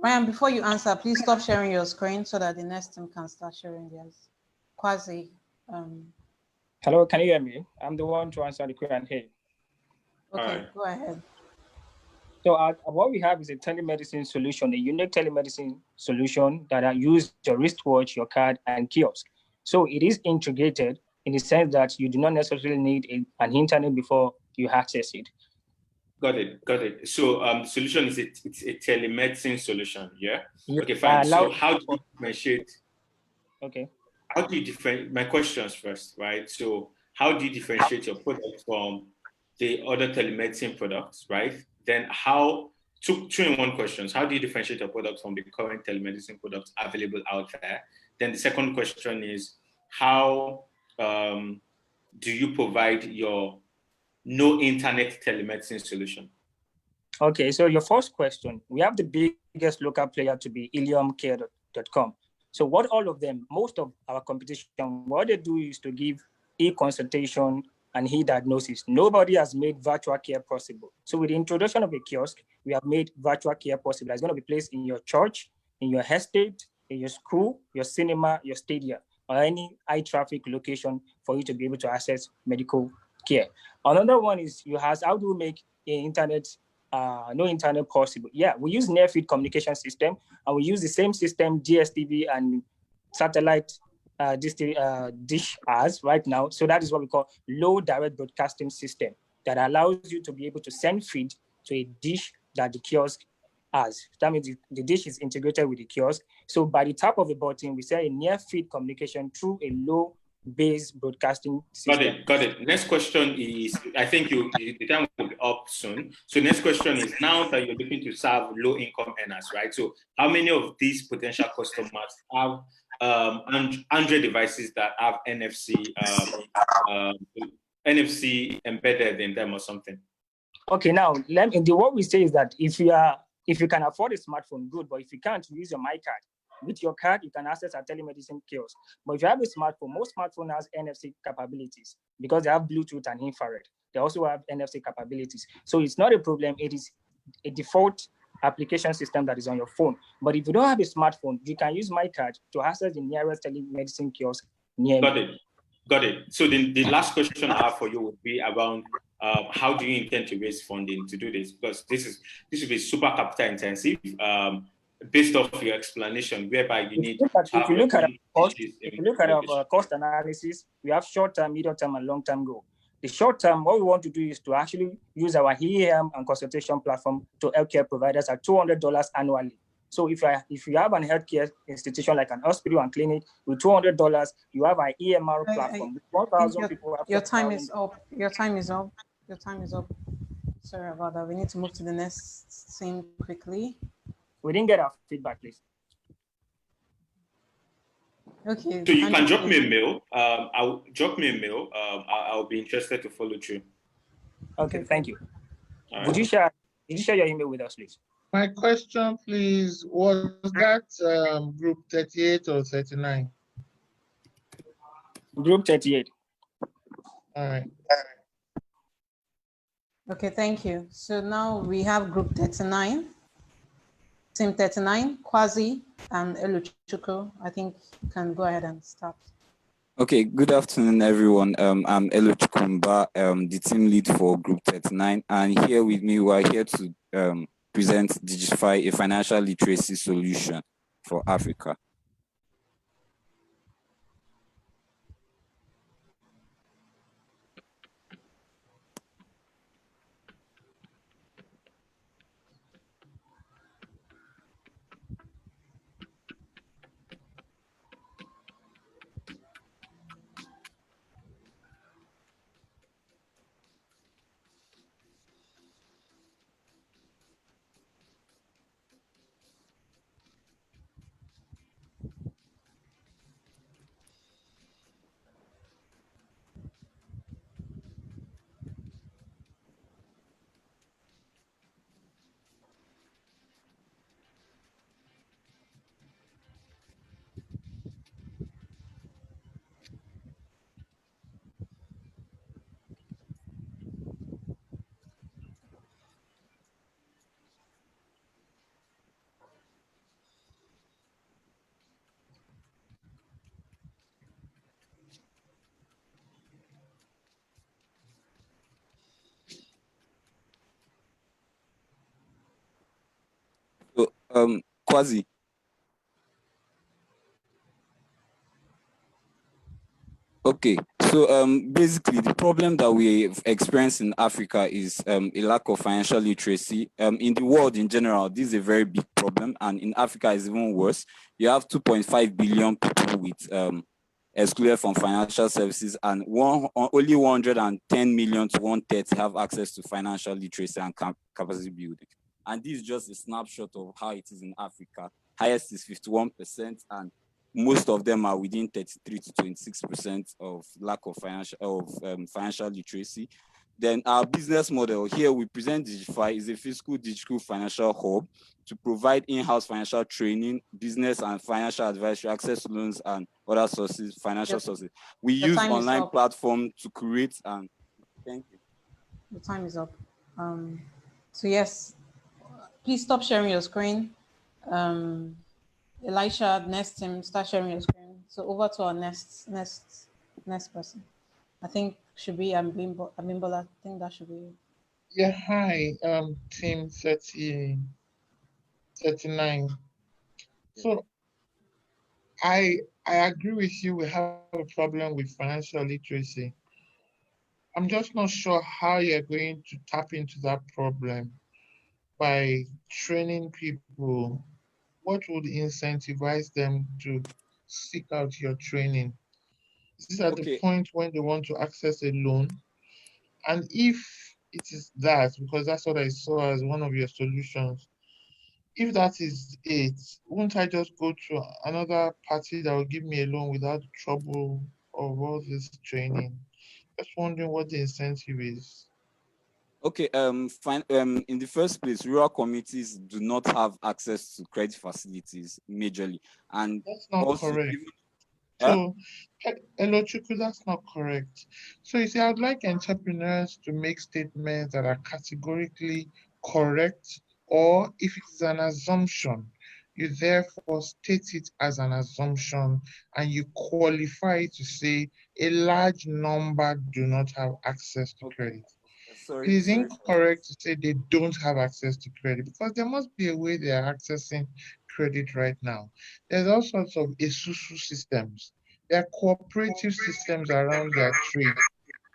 Ryan, before you answer, please stop sharing your screen so that the next team can start sharing theirs. Quasi. Hello, can you hear me? I'm the one to answer the Q&A. Okay, go ahead. So what we have is a telemedicine solution, a unique telemedicine solution that use your wristwatch, your card, and kiosk. So it is integrated in the sense that you do not necessarily need an internet before you access it. Got it. So the solution is it's a telemedicine solution, yeah? Okay, fine. So how do you differentiate? Okay. How do you differentiate? My questions first, right? So how do you differentiate your product from the other telemedicine products, right? Then two in one questions. How do you differentiate your product from the current telemedicine products available out there? Then the second question is, how do you provide your no internet telemedicine solution? Okay, so your first question, we have the biggest local player to be iliumcare.com. So what all of them, most of our competition, what they do is to give e-consultation and e-diagnosis. Nobody has made virtual care possible. So with the introduction of a kiosk, we have made virtual care possible. It's going to be placed in your church, in your estate, in your school, your cinema, your stadium, or any high traffic location for you to be able to access medical care. Another one is how do we make no internet possible? Yeah, we use near field communication system, and we use the same system DSTV and satellite dish as right now. So that is what we call low direct broadcasting system that allows you to be able to send feed to a dish that the kiosk has. That means the dish is integrated with the kiosk. So by the tap of a button, we say a near field communication through a low base broadcasting system. Got it. Next question is, I think the time will be up soon. So next question is, now that you're looking to serve low income earners, right? So how many of these potential customers have Android devices that have NFC embedded in them or something? Okay, now what we say is that if you can afford a smartphone, good. But if you can't, use your MyCard. With your card, you can access a telemedicine kiosk. But if you have a smartphone, most smartphones has NFC capabilities because they have Bluetooth and infrared. They also have NFC capabilities. So it's not a problem. It is a default application system that is on your phone. But if you don't have a smartphone, you can use MyCard to access the nearest telemedicine kiosk near you. Got it. So the last question I have for you would be around how do you intend to raise funding to do this? Because this will be super capital intensive. Based off your explanation, whereby you need if you look at our cost analysis, we have short-term, medium-term, and long-term goal. The short-term, what we want to do is to actually use our EAM and consultation platform to healthcare providers at $200 annually. So if you have an healthcare institution like an hospital and clinic with $200, you have an EMR platform with 1,000 people. Your time is up. Sorry about that. We need to move to the next scene quickly. We didn't get our feedback, please. Okay. So you can drop me a mail. I'll drop me a mail. I'll be interested to follow through. Okay, thank you. All Would right. you share your email with us, please? My question, please, was that group 38 or 39? Group 38. All right. Okay, thank you. So now we have group 39, team 39, Kwazi and Eluchuku. I think you can go ahead and start. Okay, good afternoon, everyone. I'm Elo Chukumba, the team lead for Group 39, and here with me, we are here to present Digify, a financial literacy solution for Africa. So, Kwazi. Okay, so basically the problem that we've experienced in Africa is a lack of financial literacy. In the world in general, this is a very big problem, and in Africa it's even worse. You have 2.5 billion people with excluded from financial services, and only 110 million to 130 have access to financial literacy and capacity building. And this is just a snapshot of how it is in Africa. Highest is 51%, and most of them are within 33 to 26% of lack of financial literacy. Then our business model here, we present Digify is a fiscal digital financial hub to provide in-house financial training, business and financial advisory, access to loans and other sources, financial sources. We use online platform to create and thank you. The time is up. So yes, please stop sharing your screen. Elisha, next team, start sharing your screen. So over to our next person. I think should be Abimbola. I think that should be. Yeah, hi, team 39. So I agree with you. We have a problem with financial literacy. I'm just not sure how you're going to tap into that problem by training people. What would incentivize them to seek out your training? Is this at the point when they want to access a loan? And if it is that, because that's what I saw as one of your solutions, if that is it, won't I just go to another party that will give me a loan without the trouble of all this training? Just wondering what the incentive is. Okay, fine. In the first place, rural communities do not have access to credit facilities majorly, and that's not also correct. Even, so, Hello, Chuku, that's not correct. So you see, I'd like entrepreneurs to make statements that are categorically correct, or if it is an assumption, you therefore state it as an assumption and you qualify to say a large number do not have access to credit. It is incorrect to say they don't have access to credit, because there must be a way they are accessing credit right now. There's all sorts of Isusu systems. There are cooperative systems around their trade.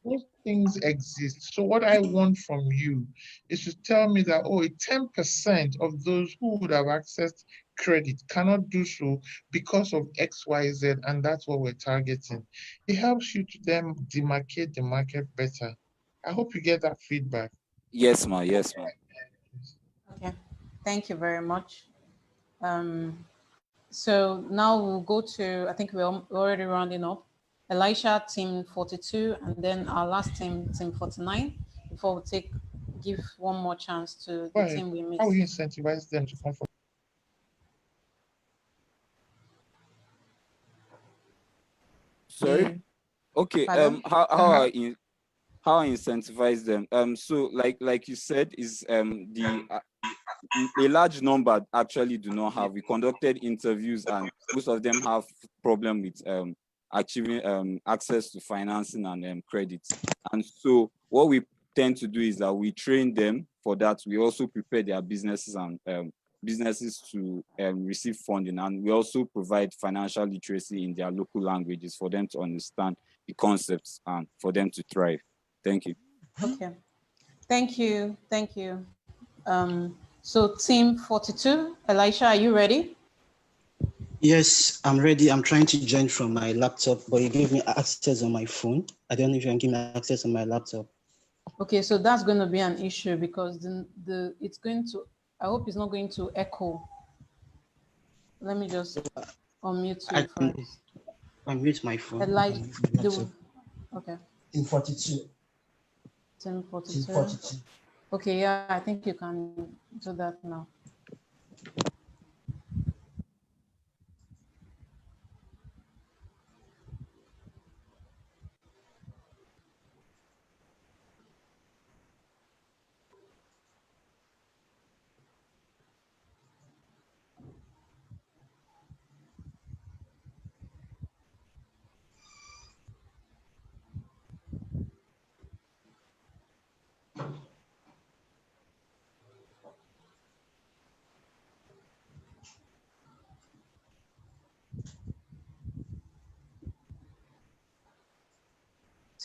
Those things exist. So what I want from you is to tell me that, 10% of those who would have accessed credit cannot do so because of X, Y, Z, and that's what we're targeting. It helps you to then demarcate the market better. I hope you get that feedback. Yes, ma. Yes, ma. Okay, thank you very much. So now we'll go to, I think we're already rounding up. Elisha, team 42, and then our last team, team 49, before we give one more chance to the team we missed. How will you incentivize them to come for? Sorry. Okay. Pardon? How I incentivize them? So like you said, is a large number actually do not have. We conducted interviews, and most of them have problem with achieving access to financing and credit. And so what we tend to do is that we train them for that. We also prepare their businesses and businesses to receive funding, and we also provide financial literacy in their local languages for them to understand the concepts and for them to thrive. Thank you. Okay, thank you. So team 42, Elisha, are you ready? Yes, I'm ready. I'm trying to join from my laptop, but you gave me access on my phone. I don't know if you can give me access on my laptop. Okay, so that's going to be an issue because it's going to, I hope it's not going to echo. Let me just unmute you first. Unmute my phone. Okay. Team 42. Team 42. Team 42. Okay, yeah, I think you can do that now.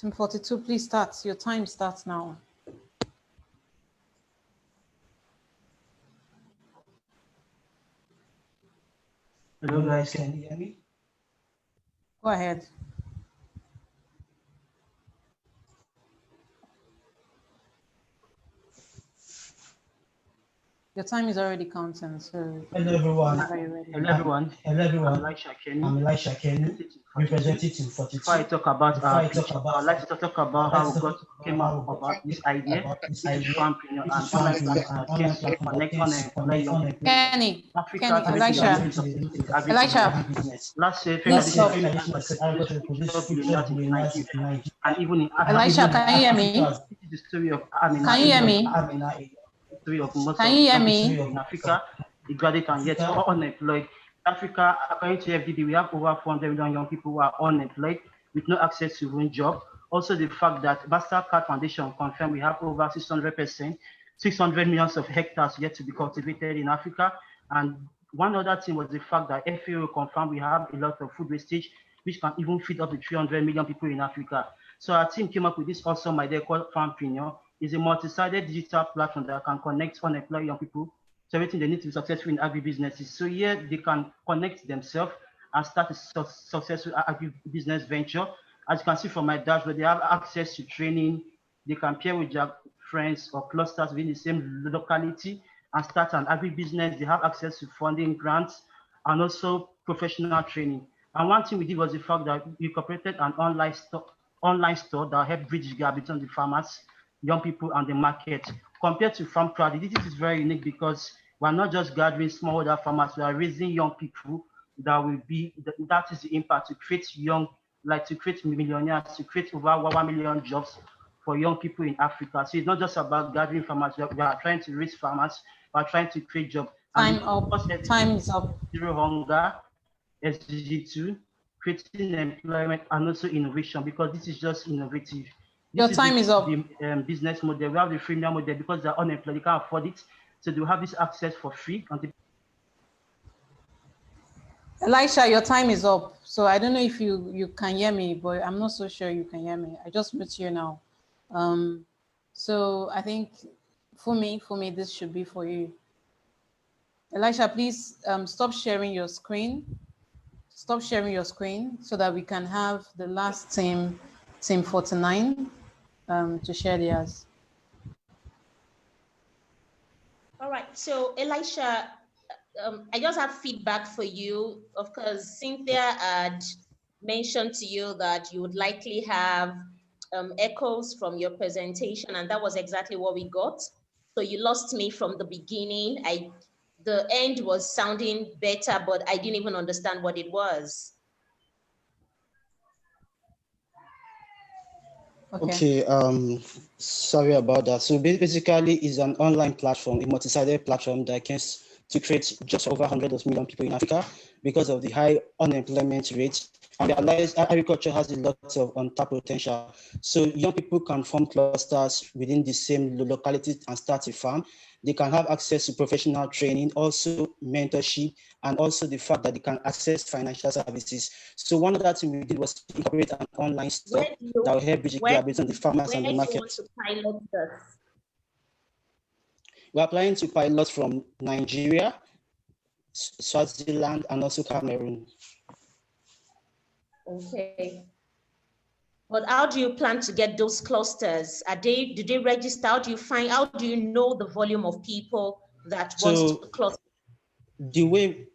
Team 42, please start. Your time starts now. Hello guys, can you hear me? Go ahead. Your time is already counting, so. Hello everyone. Hello everyone. Hello everyone. I'm Elisha Kenny, representative 42. Before I talk about our I'd like to talk about how we came up about this idea, which is farmpreneur and online platform that came to connect unemployed young people. Kenny, Elisha. Last year, please stop. And even in Elisha, can you hear me? This is the story of Amina. Can you hear me? Story of most Can you hear me? in Africa, the graduate and yet unemployed. Africa, according to FDB, we have over 400 million young people who are unemployed with no access to one job. Also, the fact that Mastercard Foundation confirmed we have over 600%, 600 millions of hectares yet to be cultivated in Africa. And one other thing was the fact that FAO confirmed we have a lot of food wastage, which can even feed up to 300 million people in Africa. So our team came up with this awesome idea called Farmpreneur. It's a multi-sided digital platform that can connect unemployed young people to everything they need to be successful in agribusinesses. So here they can connect themselves and start a successful agribusiness venture. As you can see from my dashboard, they have access to training. They can pair with their friends or clusters within the same locality and start an agribusiness. They have access to funding, grants, and also professional training. And one thing we did was the fact that we incorporated an online store that helped bridge the gap between the farmers, young people, and the market. Compared to farm crowd, this is very unique because we're not just gathering smallholder farmers, we are raising young people that will be, that is the impact to create to create millionaires, to create over 1 million jobs for young people in Africa. So it's not just about gathering farmers, we are trying to raise farmers, we are trying to create jobs. Time is up. Zero hunger, SDG2, creating employment and also innovation, because this is just innovative. Your time is up. The business model. We have the freemium model because they're unemployed, they can't afford it. So they have this access for free. Elisha, your time is up. So I don't know if you can hear me, but I'm not so sure you can hear me. I just mute you now. So I think for me, this should be for you. Elisha, please stop sharing your screen. Stop sharing your screen so that we can have the last team 49, to share theirs. All right. So Elisha, I just have feedback for you. Of course, Cynthia had mentioned to you that you would likely have echoes from your presentation, and that was exactly what we got. So you lost me from the beginning. The end was sounding better, but I didn't even understand what it was. Okay, sorry about that. So basically, it's an online platform, a multi-sided platform that can to create jobs for over 100 million people in Africa because of the high unemployment rate. And realize agriculture has a lot of untapped potential. So young people can form clusters within the same locality and start a farm. They can have access to professional training, also mentorship, and also the fact that they can access financial services. So one other thing we did was to incorporate an online store that will help bridge the gap between the farmers and the market. Where do you want to pilot this? We're applying to pilot from Nigeria, Swaziland, and also Cameroon. Okay. But how do you plan to get those clusters? Do they register? How do you know the volume of people that wants to cluster? The way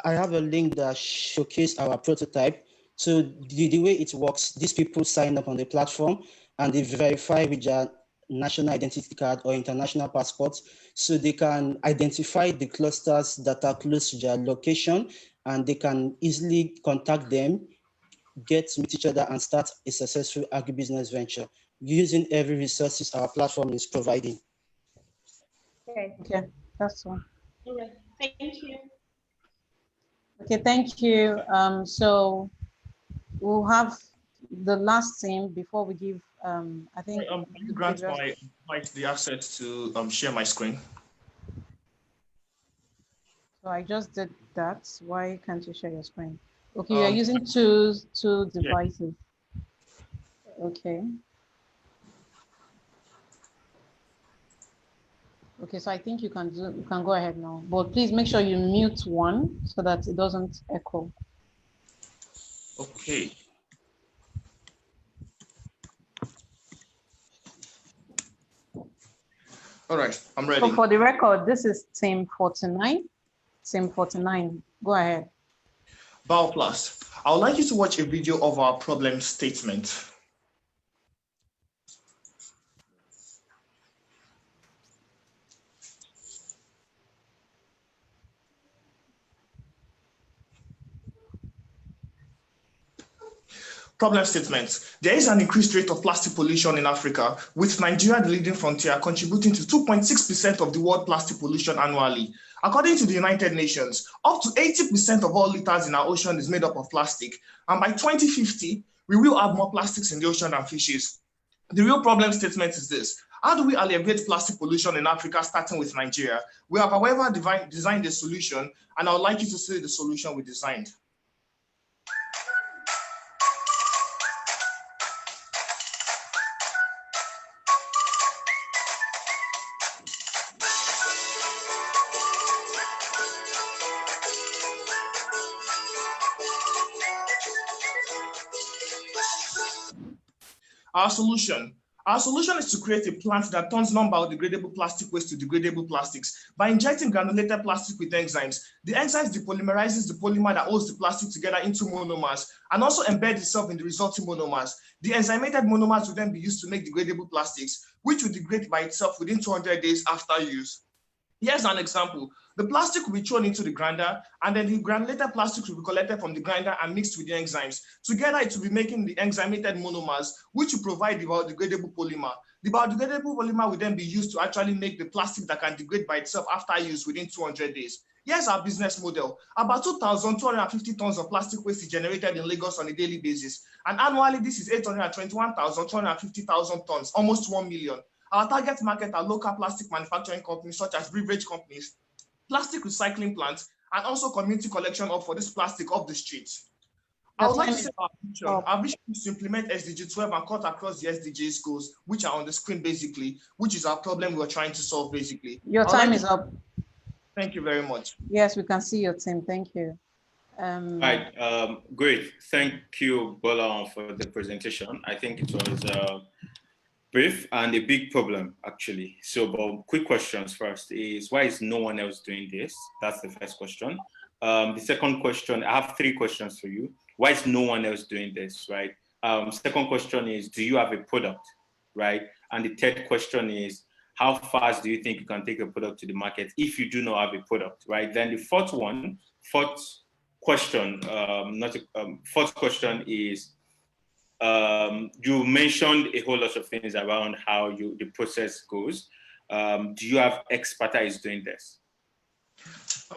I have a link that showcases our prototype. So the way it works, these people sign up on the platform and they verify with their national identity card or international passport, so they can identify the clusters that are close to their location, and they can easily contact them, get to meet each other, and start a successful agribusiness venture using every resources our platform is providing. Okay, that's all. All right, thank you. Okay, thank you. So we'll have the last team before we give, I think. Can you grant the access to share my screen? So I just did that. Why can't you share your screen? Okay, you're using two devices. Yeah. Okay. Okay, so I think you can go ahead now, but please make sure you mute one so that it doesn't echo. Okay. All right, I'm ready. So for the record, this is team 49. Team 49, go ahead. BioPlus, I would like you to watch a video of our problem statement. Problem statements. There is an increased rate of plastic pollution in Africa, with Nigeria the leading frontier contributing to 2.6% of the world plastic pollution annually. According to the United Nations, up to 80% of all litters in our ocean is made up of plastic. And by 2050, we will have more plastics in the ocean than fishes. The real problem statement is this. How do we alleviate plastic pollution in Africa, starting with Nigeria? We have, however, designed a solution, and I would like you to see the solution we designed. Our solution is to create a plant that turns non-biodegradable plastic waste to degradable plastics. By injecting granulated plastic with enzymes, the enzymes depolymerizes the polymer that holds the plastic together into monomers and also embed itself in the resulting monomers. The enzymated monomers will then be used to make degradable plastics, which will degrade by itself within 200 days after use. Here's an example. The plastic will be thrown into the grinder, and then the granulated plastic will be collected from the grinder and mixed with the enzymes. Together, it will be making the enzymated monomers, which will provide the biodegradable polymer. The biodegradable polymer will then be used to actually make the plastic that can degrade by itself after use within 200 days. Here's our business model. About 2,250 tons of plastic waste is generated in Lagos on a daily basis. And annually, this is 821,250,000 tons, almost 1 million. Our target market are local plastic manufacturing companies such as beverage companies, plastic recycling plants, and also community collection for this plastic off the streets. I would like to say our vision. Our vision is to implement SDG 12 and cut across the SDGs goals, which are on the screen basically, which is our problem we're trying to solve basically. Your time is up. Thank you very much. Yes, we can see your team. Thank you. Right, great. Thank you, Bola, for the presentation. I think it was brief and a big problem, actually. So, but quick questions first is, why is no one else doing this? That's the first question. The second question, I have 3 questions for you. Why is no one else doing this, right? Second question is, do you have a product, right? And the third question is, how fast do you think you can take a product to the market if you do not have a product, right? Then the fourth question is, you mentioned a whole lot of things around how the process goes. Do you have expertise doing this?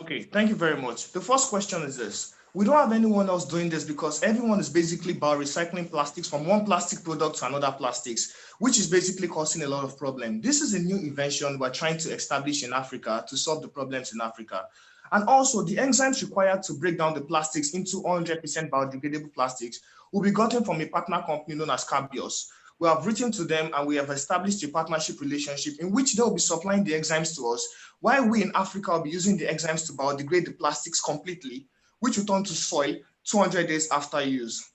Okay, thank you very much. The first question is this. We don't have anyone else doing this because everyone is basically about recycling plastics from one plastic product to another plastics, which is basically causing a lot of problems. This is a new invention we're trying to establish in Africa to solve the problems in Africa. And also the enzymes required to break down the plastics into 100% biodegradable plastics will be gotten from a partner company known as Carbios. We have written to them and we have established a partnership relationship in which they'll be supplying the enzymes to us, while we in Africa will be using the enzymes to biodegrade the plastics completely, which will turn to soil 200 days after use.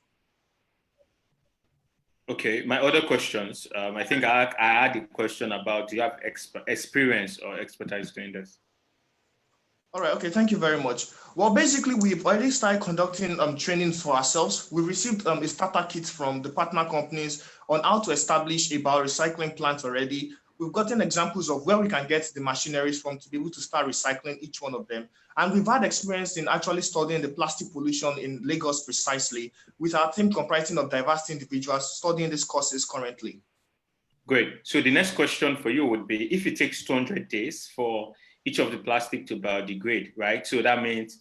Okay, my other questions. I think I had a question about, do you have experience or expertise doing this? All right, okay, thank you very much. Well, basically, we've already started conducting trainings for ourselves. We received a starter kit from the partner companies on how to establish a biorecycling plant already. We've gotten examples of where we can get the machineries from to be able to start recycling each one of them. And we've had experience in actually studying the plastic pollution in Lagos precisely, with our team comprising of diverse individuals studying these courses currently. Great. So the next question for you would be, if it takes 200 days for each of the plastic to biodegrade, right? So that means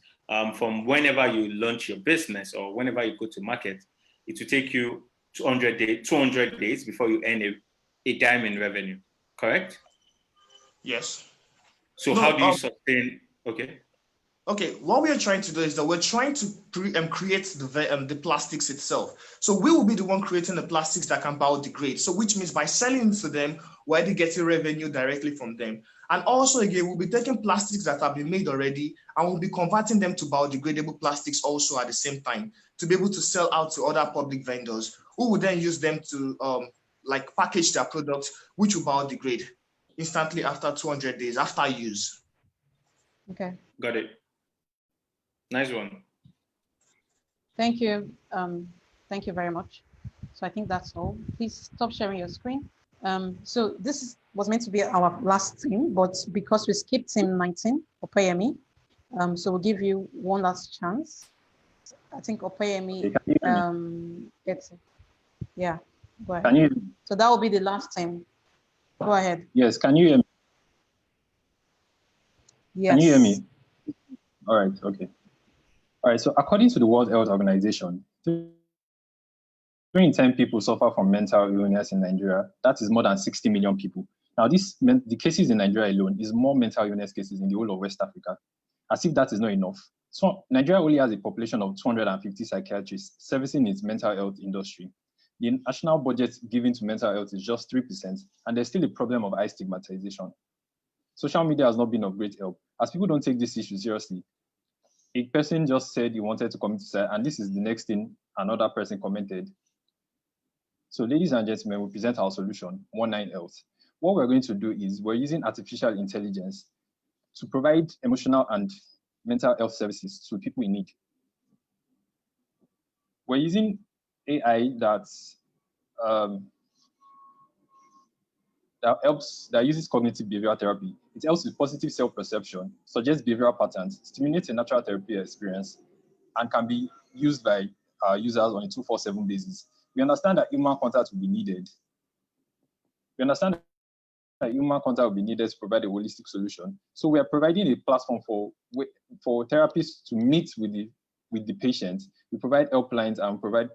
from whenever you launch your business or whenever you go to market, it will take you 200 days before you earn a dime in revenue, correct? Yes. So how do you sustain, okay. Okay, what we are trying to do is that we're trying to create the plastics itself. So we will be the one creating the plastics that can biodegrade. So which means by selling to them, we're already getting revenue directly from them. And also again, we'll be taking plastics that have been made already and we'll be converting them to biodegradable plastics also at the same time to be able to sell out to other public vendors who will then use them to like package their products, which will biodegrade instantly after 200 days after use. Okay. Got it. Nice one. Thank you. Thank you very much. So I think that's all. Please stop sharing your screen. So this was meant to be our last team, but because we skipped team 19, Opeyemi, so we'll give you one last chance. I think Opeyemi gets it. Yeah, go ahead. Can you? So that will be the last team. Go ahead. Yes, can you hear me? Yes. Can you hear me? All right, okay. All right, so according to the World Health Organization, 3 in 10 people suffer from mental illness in Nigeria. That is more than 60 million people. Now, the cases in Nigeria alone is more mental illness cases in the whole of West Africa. As if that is not enough. So Nigeria only has a population of 250 psychiatrists servicing its mental health industry. The national budget given to mental health is just 3%, and there's still a problem of high stigmatization. Social media has not been of great help, as people don't take this issue seriously. A person just said he wanted to commit suicide, and this is the next thing another person commented. So ladies and gentlemen, we present our solution, 19 Health. What we're going to do is we're using artificial intelligence to provide emotional and mental health services to people in need. We're using AI that uses cognitive behavioral therapy. It helps with positive self-perception, suggests behavioral patterns, stimulates a natural therapy experience, and can be used by users on a 24/7 basis. We understand that human contact will be needed. We understand that human contact will be needed to provide a holistic solution. So we are providing a platform for therapists to meet with the patient. We provide helplines and provide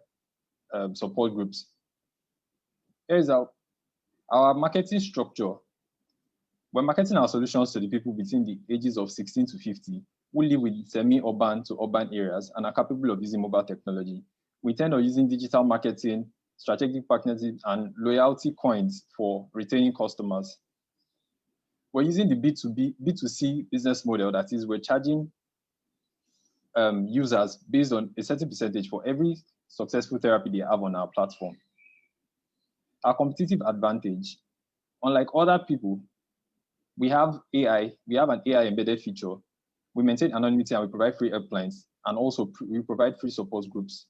support groups. Here is our marketing structure. We're marketing our solutions to the people between the ages of 16 to 50 who live with semi-urban to urban areas and are capable of using mobile technology. We tend on using digital marketing, strategic partnerships, and loyalty coins for retaining customers. We're using the B2C business model, that is, we're charging users based on a certain percentage for every successful therapy they have on our platform. Our competitive advantage, unlike other people, we have AI, we have an AI embedded feature. We maintain anonymity and we provide free helplines, and also we provide free support groups.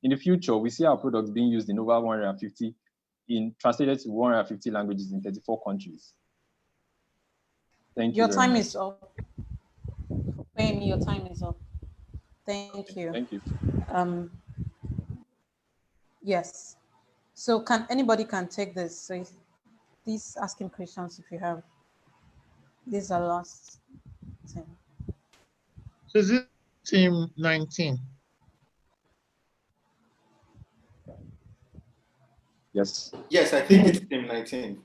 In the future, we see our products being used in over 150, translated to 150 languages in 34 countries. Thank you. Your time is up. Amy, your time is up. Thank you. Thank you. Yes. So anybody can take this. So please ask him questions if you have. These are last 10. So is it team 19? Yes. Yes, I think it's team 19.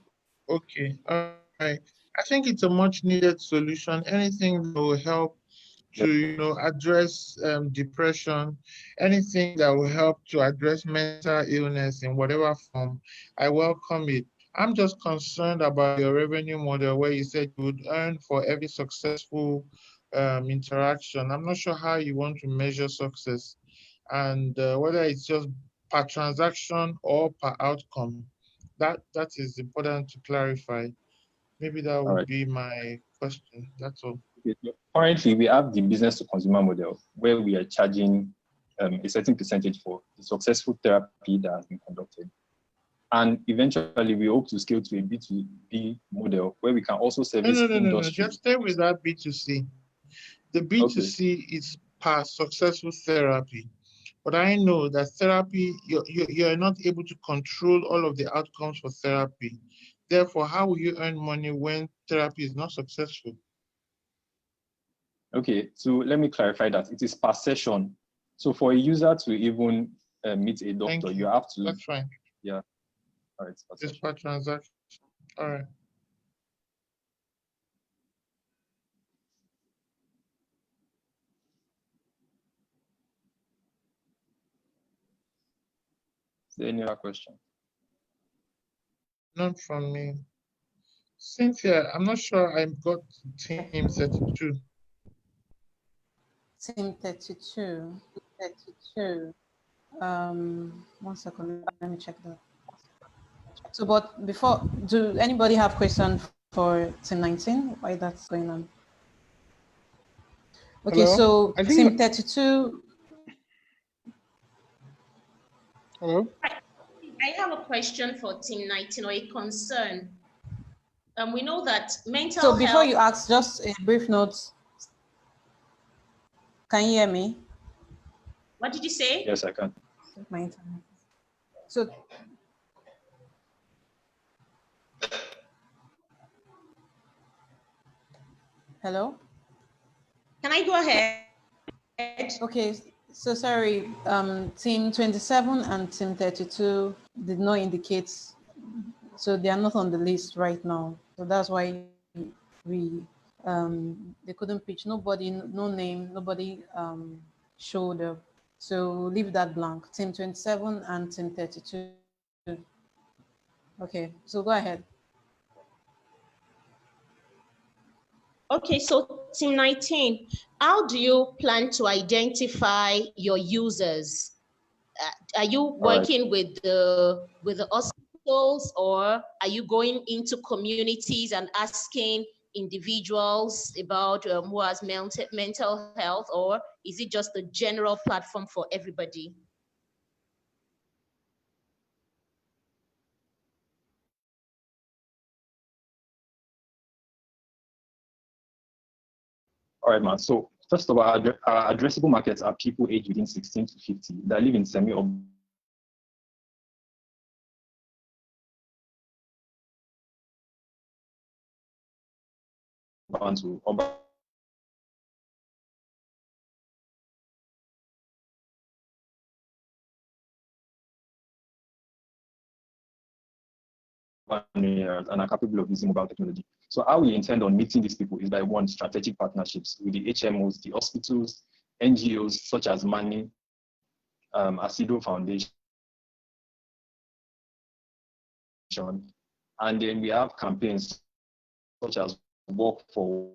Okay. All right. I think it's a much needed solution. Anything that will help to address depression, anything that will help to address mental illness in whatever form, I welcome it. I'm just concerned about your revenue model where you said you would earn for every successful interaction. I'm not sure how you want to measure success, and whether it's just per transaction or per outcome. That is important to clarify. Maybe that would be my question. That's all. Currently, we have the business to consumer model where we are charging a certain percentage for the successful therapy that has been conducted. And eventually, we hope to scale to a B2B model where we can also service No. industry. Just stay with that B2C. The B2C is per successful therapy. But I know that therapy, you're not able to control all of the outcomes for therapy. Therefore, how will you earn money when therapy is not successful? Okay, so let me clarify that. It is per session. So for a user to even meet a doctor, you have to. That's fine. Yeah. All right. It's per transaction. All right. Is there any other question? Not from me. Cynthia, I'm not sure I got team 32. Team 32. 32. 1 second, let me check that. So, but before, do anybody have question for team 19? Why that's going on? Okay, Hello? so I think team 32. Hello? I have a question for Team 19 or a concern. We know that mental So before health. you ask, just a brief note. Can you hear me? What did you say? Yes, I can. My internet. So hello? Can I go ahead? Okay, so sorry, team 27 and team 32 did not indicate, so they are not on the list right now. So that's why they couldn't pitch. Nobody, no name, nobody showed up. So leave that blank. Team 27 and team 32. Okay, so go ahead. Okay, so Team 19, how do you plan to identify your users? Are you working with the hospitals, or are you going into communities and asking individuals about who has mental health, or is it just a general platform for everybody? All right, man. So first of all, our addressable markets are people aged within 16 to 50 that live in semi-urban to urban areas and are capable of using mobile technology. So how we intend on meeting these people is by one, strategic partnerships with the HMOs, the hospitals, NGOs such as MANI, ACIDO Foundation, and then we have campaigns such as Work for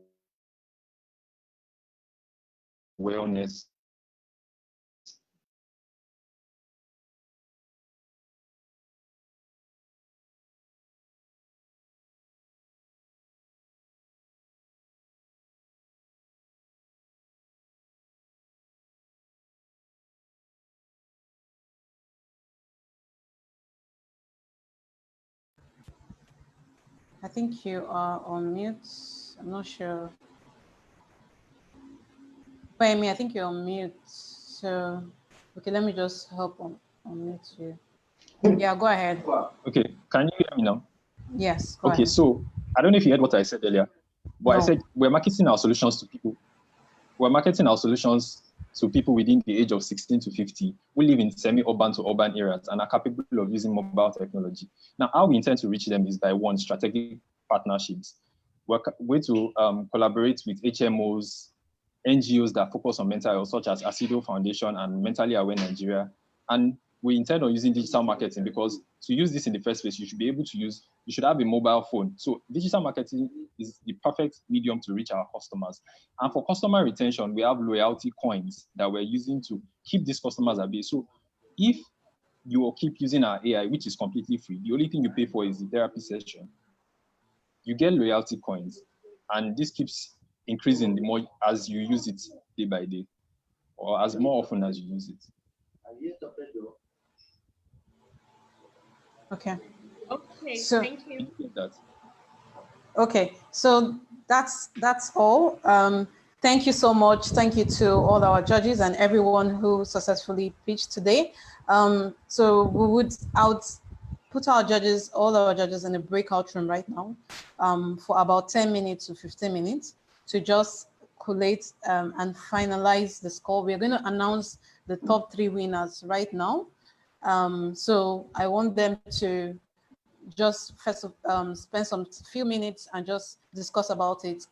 Wellness, I think you are on mute. I'm not sure. Femi, I think you're on mute. So, okay, let me just help on mute you. Yeah, go ahead. Okay, can you hear me now? Yes, go Okay, ahead. so I don't know if you heard what I said earlier, but No. I said we're marketing our solutions to people. We're marketing our solutions to people within the age of 16 to 50 who live in semi-urban to urban areas and are capable of using mobile technology. Now, how we intend to reach them is by one, strategic partnerships. We're going to collaborate with HMOs, NGOs that focus on mental health, such as Asido Foundation and Mentally Aware Nigeria. And we intend on using digital marketing because to use this in the first place, you should have a mobile phone. So digital marketing is the perfect medium to reach our customers. And for customer retention, we have loyalty coins that we're using to keep these customers at bay. So if you will keep using our AI, which is completely free, the only thing you pay for is the therapy session. You get loyalty coins, and this keeps increasing the more as you use it day by day, or as more often as you use it. Okay. Okay, So, thank you. Okay, so that's all. Thank you so much. Thank you to all our judges and everyone who successfully pitched today. So I would put all our judges in a breakout room right now for about 10 minutes to 15 minutes to just collate and finalize the score. We're going to announce the top 3 winners right now. So I want them to just first spend some few minutes and just discuss about it,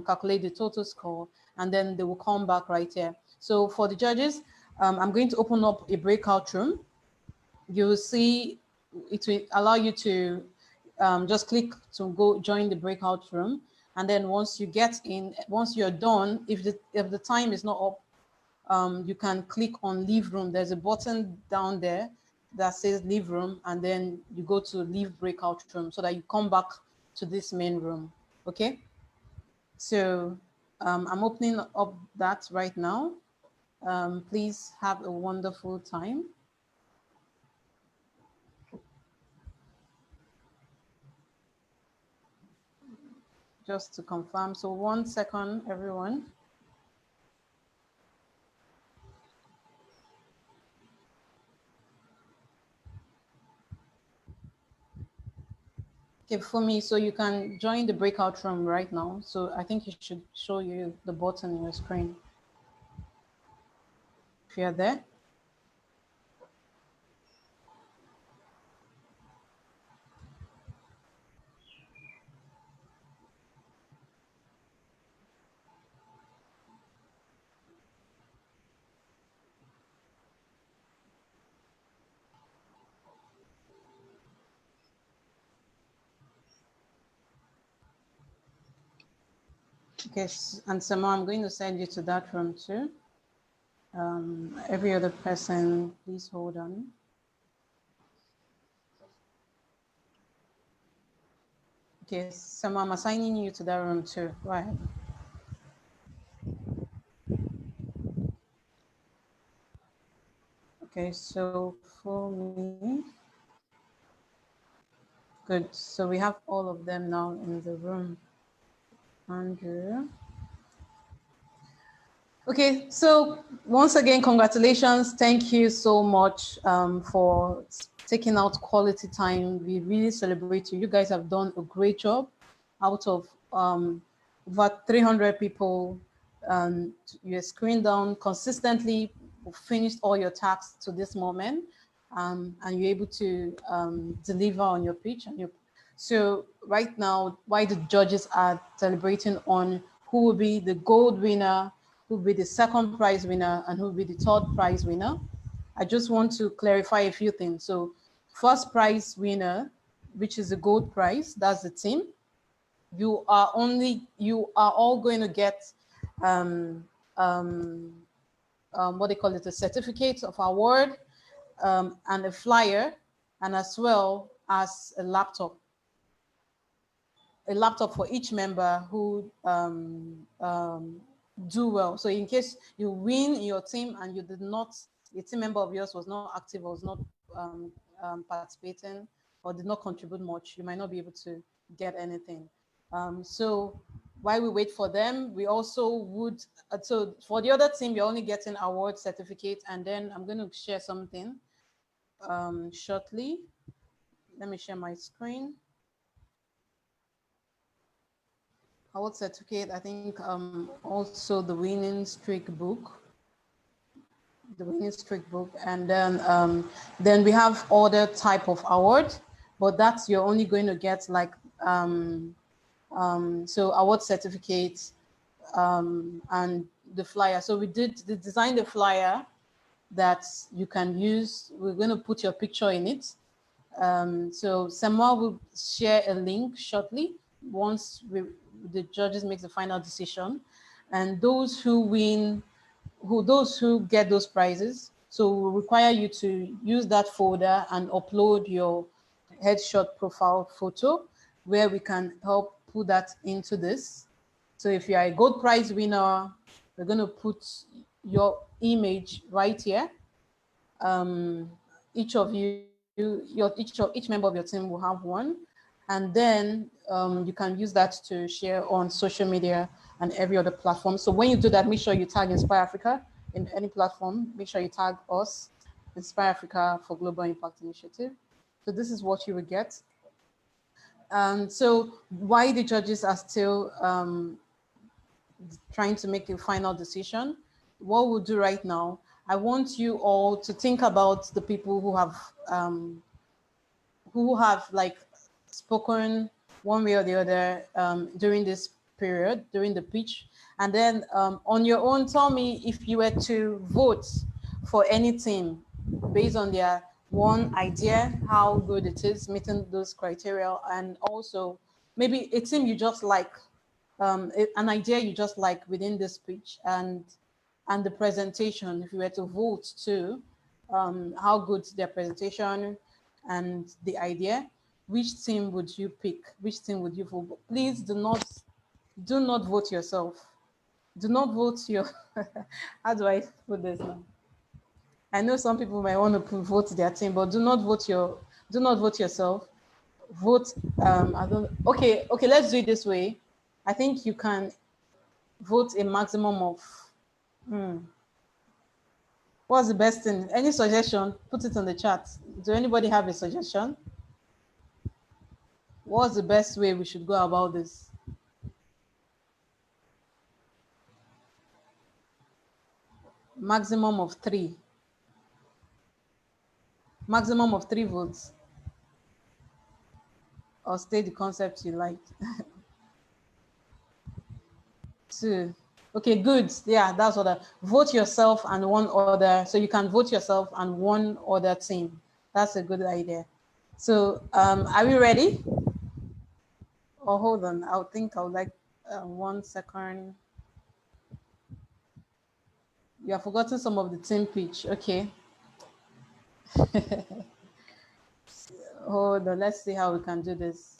calculate the total score, and then they will come back right here. So for the judges, I'm going to open up a breakout room. You will see it will allow you to just click to go join the breakout room. And then once you get in, once you're done, if the time is not up, you can click on leave room. There's a button down there that says leave room, and then you go to leave breakout room so that you come back to this main room. Okay, so I'm opening up that right now. Please have a wonderful time. Just to confirm, so 1 second, everyone. Okay, for me, so you can join the breakout room right now. So I think it should show you the button on your screen. If you're there. Okay, and Samo, I'm going to send you to that room too. Every other person, please hold on. Okay, Samo, I'm assigning you to that room too. Go ahead. Okay, so for me, good. So we have all of them now in the room. Andrew. Okay, so once again, congratulations. Thank you so much for taking out quality time. We really celebrate you. You guys have done a great job. Out of over 300 people, you screened down consistently, finished all your tasks to this moment, and you're able to deliver on your pitch. So right now, while the judges are celebrating on who will be the gold winner, who will be the second prize winner, and who will be the third prize winner, I just want to clarify a few things. So first prize winner, which is the gold prize, that's the team. You are all going to get what they call it, a certificate of award and a flyer, and as well as a laptop for each member who do well. So in case you win in your team and you did not, a team member of yours was not active or was not participating or did not contribute much, you might not be able to get anything. So while we wait for them, we also would, so for the other team, you're only getting award certificate, and then I'm going to share something shortly. Let me share my screen. Award certificate, I think also the winning streak book. The winning streak book, and then we have other type of award, but that's you're only going to get like so award certificates and the flyer. So we designed the flyer that you can use. We're going to put your picture in it. So Samuel will share a link shortly once the judges make the final decision, and those who win, those who get those prizes, so we require you to use that folder and upload your headshot profile photo, where we can help put that into this. So if you are a gold prize winner, we're going to put your image right here. Each of you, each member of your team will have one, and then you can use that to share on social media and every other platform. So when you do that, make sure you tag Inspire Africa in any platform. Make sure you tag us, Inspire Africa for Global Impact Initiative. So this is what you will get. So why the judges are still trying to make a final decision, what we'll do right now, I want you all to think about the people who have like spoken one way or the other during this period, during the pitch. And then on your own, tell me if you were to vote for any team based on their one idea, how good it is meeting those criteria, and also maybe a team you just like, an idea you just like within the speech and the presentation. If you were to vote too, how good their presentation and the idea, which team would you pick? Which team would you vote? Please do not vote yourself. Do not vote your, how do I put this now? I know some people might want to vote their team, but do not vote yourself. Vote, okay, let's do it this way. I think you can vote a maximum of, what's the best thing? Any suggestion? Put it on the chat. Do anybody have a suggestion? What's the best way we should go about this? Maximum of 3. Maximum of 3 votes. Or state the concept you like. 2. Okay, good. Yeah, that's what I vote yourself and one other. So you can vote yourself and one other team. That's a good idea. So are we ready? Oh, hold on. I think I would like 1 second. You have forgotten some of the team pitch. Okay. Hold on. Let's see how we can do this.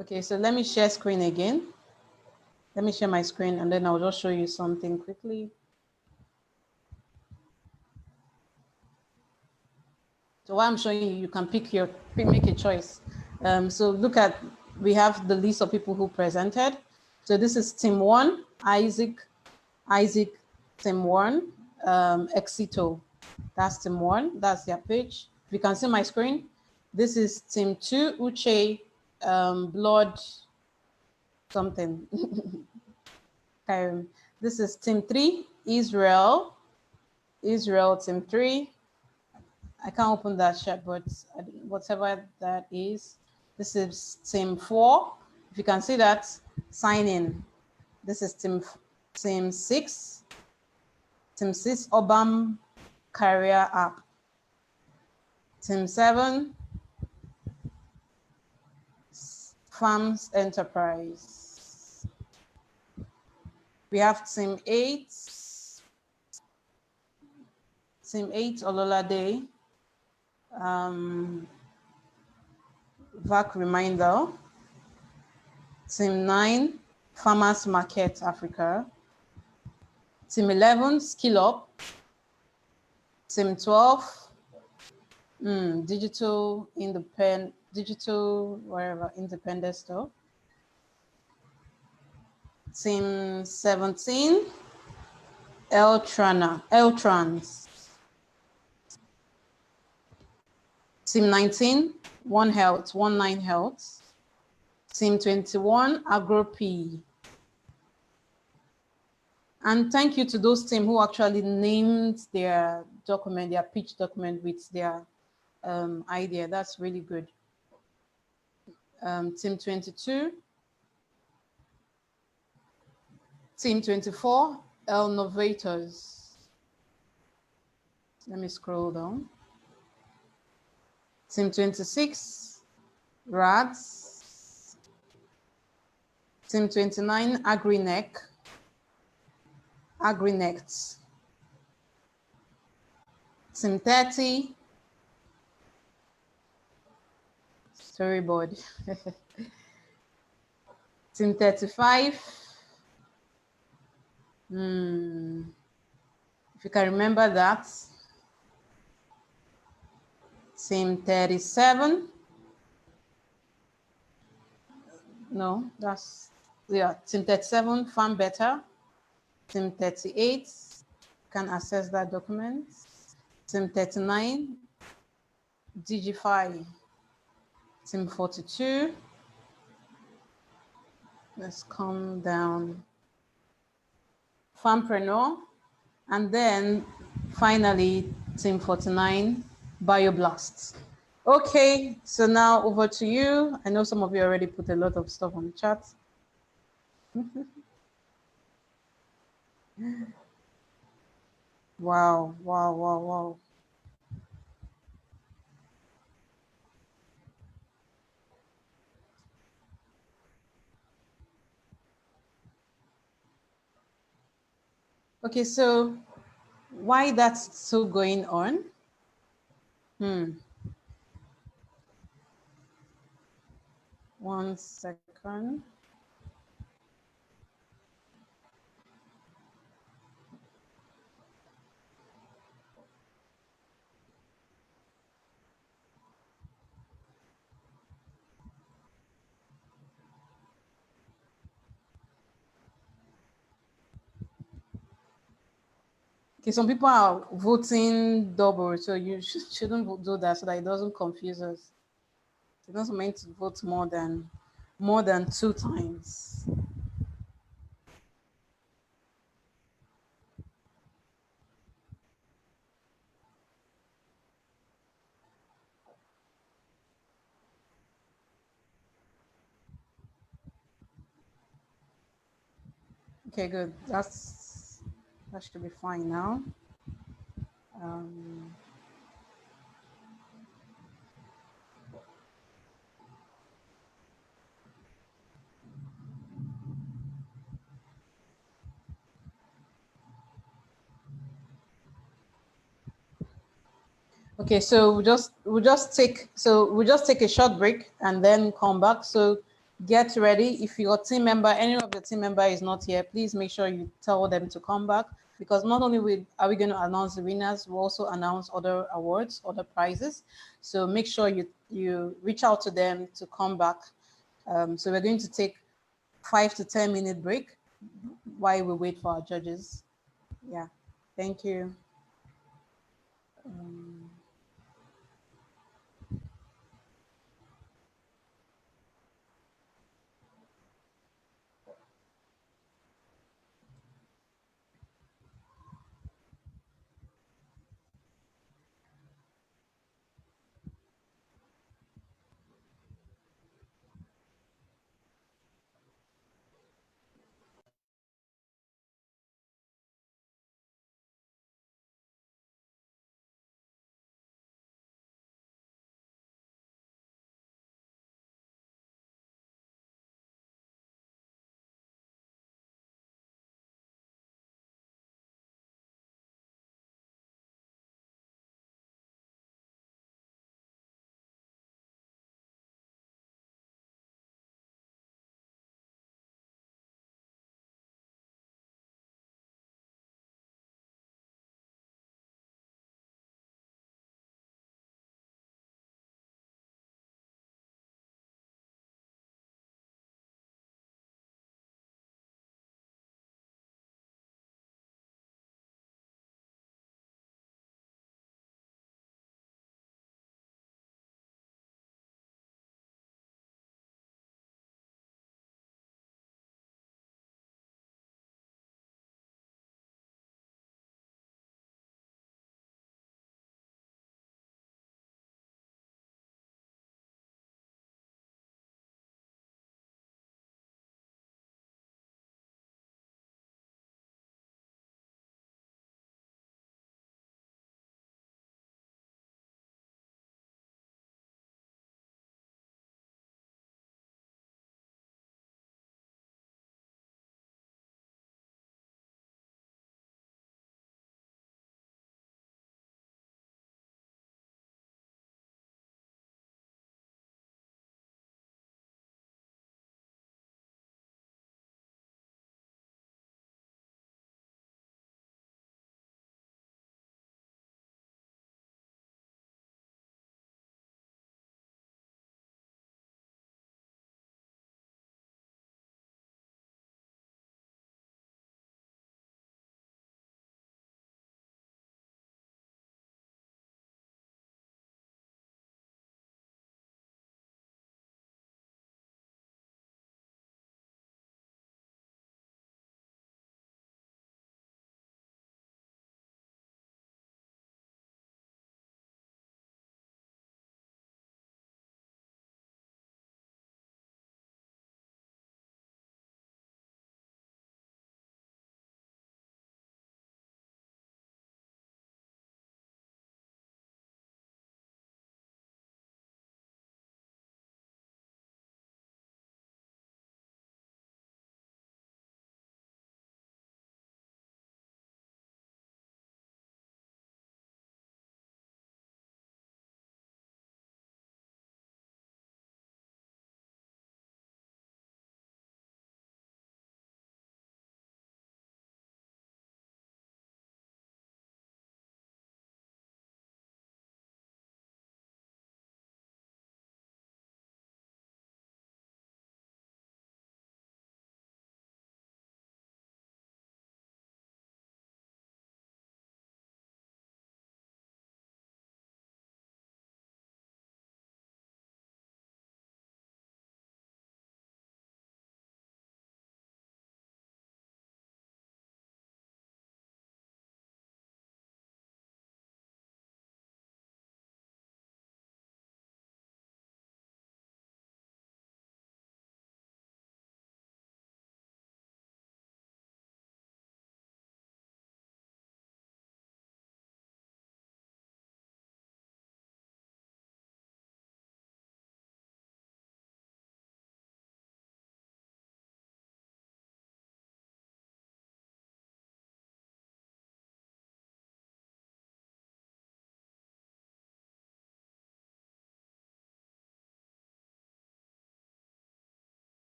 Okay, so let me share screen again. Let me share my screen and then I'll just show you something quickly. So while I'm showing you, you can make a choice. So look at, we have the list of people who presented. So this is team 1, Isaac, team 1, Exito. That's team 1, that's their page. If you can see my screen, this is team 2, Uche, Blood, something. This is team 3, Israel, team 3. I can't open that chat, but whatever that is. This is team 4. If you can see that, sign in. This is team 6. Team 6, Obam Career App. Team 7, Farms Enterprise. We have team 8. Team 8, Ololade. VAC Reminder. Team 9, Farmers Market Africa. Team 11, Skill Up. Team 12, digital wherever, independent store. Team 17, Eltrans. Team 19, One Health, 19 Health. Team 21, AgroP. And thank you to those teams who actually named their document, their pitch document with their idea. That's really good. Team 22, Team 24, Novators. Let me scroll down. Team 26, RADS. Team 29, AgriNect. Team 30, Storyboard. Team 35, if you can remember that. Team 37, no, that's, yeah, Team 37, Farm Better. Team 38, can access that document. Team 39, Digify. Team 42, let's come down, Farmpreneur. And then finally, Team 49, Bioblast. Okay, so now over to you. I know some of you already put a lot of stuff on the chat. Wow, wow, wow, wow. Okay, so why that's still going on? One second. Okay, some people are voting double, so you shouldn't do that so that it doesn't confuse us. It doesn't mean to vote more than 2 times. Okay, good. That should be fine now. Okay, so we'll just take a short break and then come back. So get ready. If your team member, any of the team member is not here, please make sure you tell them to come back, because not only are we going to announce the winners, we'll also announce other awards, other prizes. So make sure you reach out to them to come back. So we're going to take 5 to 10 minute break while we wait for our judges. Yeah, thank you.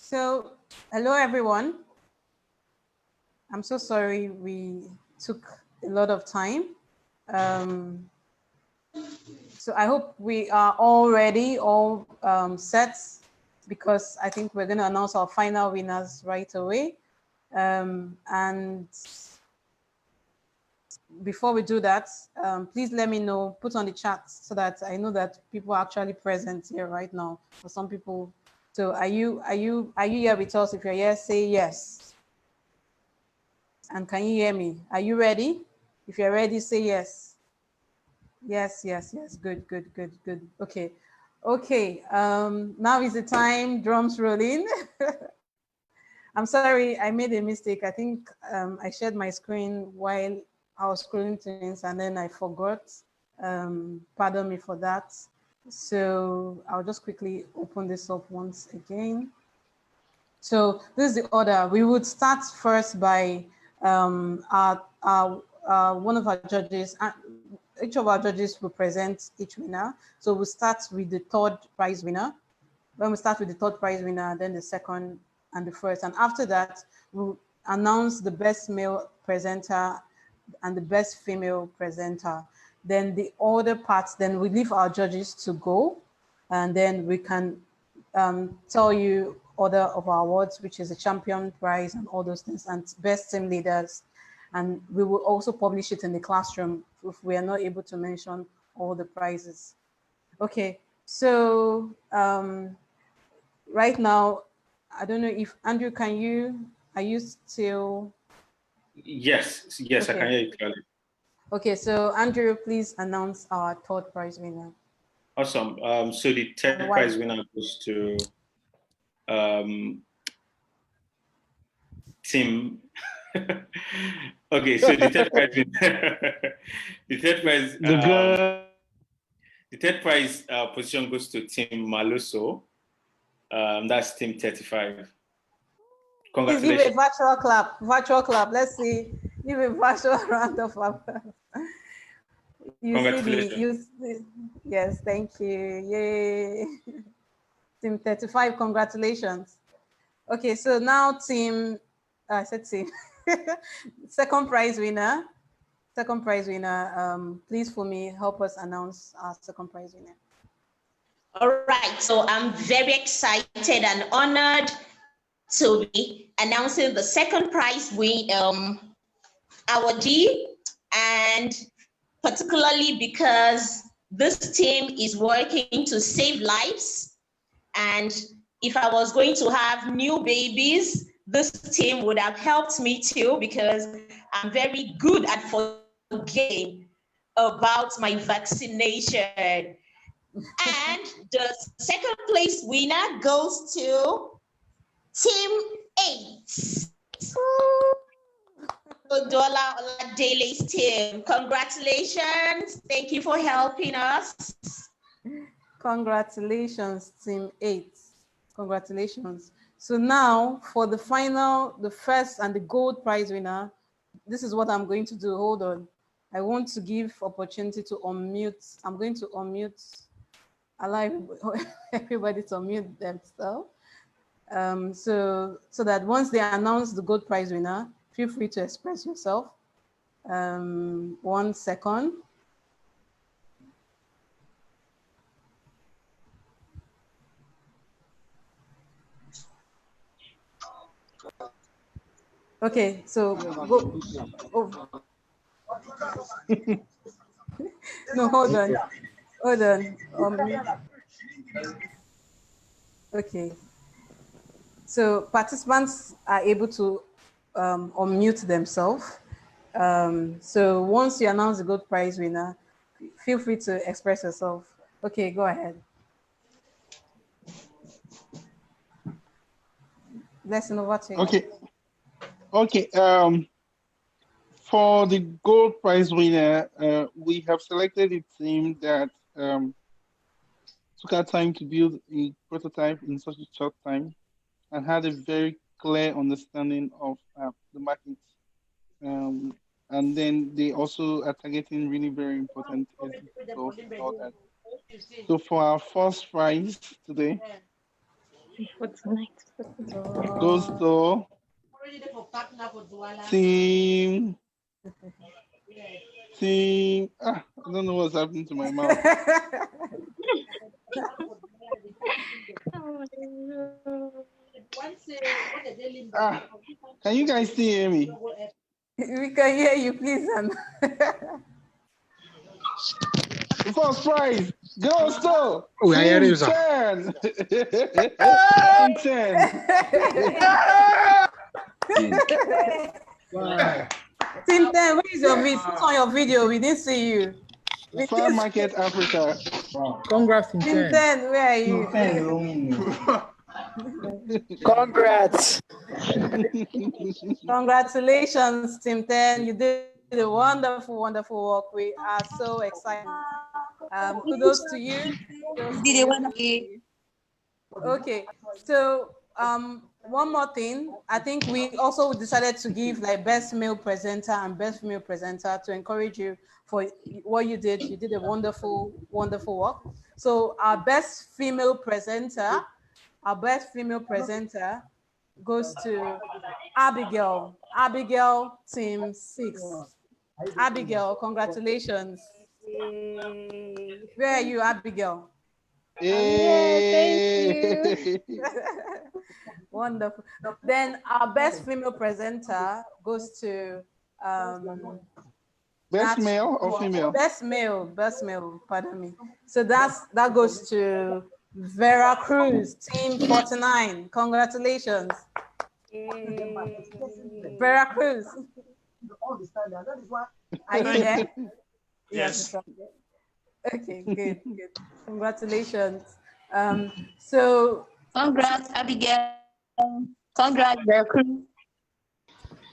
So, hello everyone. I'm so sorry we took a lot of time. So I hope we are all ready, all set, because I think we're going to announce our final winners right away. And before we do that, please let me know, put on the chat so that I know that people are actually present here right now. For some people, so are you here with us? If you're here, say yes. And can you hear me? Are you ready? If you're ready, say yes. Yes, yes, yes. Good, good, good, good. Okay. Okay. Now is the time. Drums rolling. I'm sorry, I made a mistake. I think I shared my screen while I was scrolling things and then I forgot. Pardon me for that. So I'll just quickly open this up once again. So this is the order. We would start first by one of our judges. Each of our judges will present each winner. So we'll start with the third prize winner. When we start with the third prize winner, then the second and the first. And after that, we'll announce the best male presenter and the best female presenter. Then the other parts, then we leave our judges to go. And then we can tell you other of our awards, which is the champion prize and all those things, and best team leaders. And we will also publish it in the classroom if we are not able to mention all the prizes. Okay, so right now, I don't know if Andrew, are you still? Yes, yes, Okay. I can hear you clearly. Okay, so Andrew, please announce our third prize winner. Awesome. So the third prize winner goes to Tim. Okay, so the third prize winner, the third prize position goes to Team Maluso. That's Team 35. Congratulations. Please give a virtual clap. Virtual clap. Let's see. Give a virtual round of applause. Yes, thank you. Yay. Team 35, congratulations. Okay, so now team, I said team. Second prize winner. Please for me, help us announce our second prize winner. All right, so I'm very excited and honored to be announcing the second prize awardee, and particularly because this team is working to save lives. And if I was going to have new babies, this team would have helped me too, because I'm very good at forgetting about my vaccination. And the second place winner goes to Team 8. Odola Oladele's team. Congratulations. Thank you for helping us. Congratulations, Team 8. Congratulations. So now for the final, the first and the gold prize winner, this is what I'm going to do. Hold on. I want to give opportunity to unmute. I'm going to unmute, allow everybody to unmute themselves. So that once they announce the gold prize winner, feel free to express yourself. 1 second. Okay, so go. Oh. No, hold on. Hold on. Okay. So participants are able to unmute themselves. So once you announce the gold prize winner, feel free to express yourself. Okay, go ahead. Lesson over to you. Okay. Okay. For the gold prize winner, we have selected a team that took our time to build a prototype in such a short time and had a very clear understanding of the market. And then they also are targeting really very important SDG goals and all that. So for our first prize today, For tonight. Goes to team. I don't know what's happening to my mouth. Can you guys still hear me? We can hear you, please. First prize goes to We are hearing you, Team sir. 10. Team 10. Wow. Team 10, where is your video? Put on your video. We didn't see you. Farm Market Africa. Congrats, Team Team 10. 10, where are you? Congrats. Congratulations, Team 10. You did a wonderful, wonderful work. We are so excited. Kudos to you. Kudos to you. Okay, so one more thing. I think we also decided to give like best male presenter and best female presenter to encourage you for what you did. You did a wonderful, wonderful work. So our best female presenter goes to Abigail. Abigail, team 6. Abigail, congratulations. Where are you, Abigail? Thank you. Wonderful. Then our best female presenter goes to best male or female? Best male, pardon me. So that goes to Vera Cruz, team 49. Congratulations. Vera Cruz. Are you there? Yes. Okay, good. Congratulations. So congrats, Abigail. Congrats, Vera Cruz.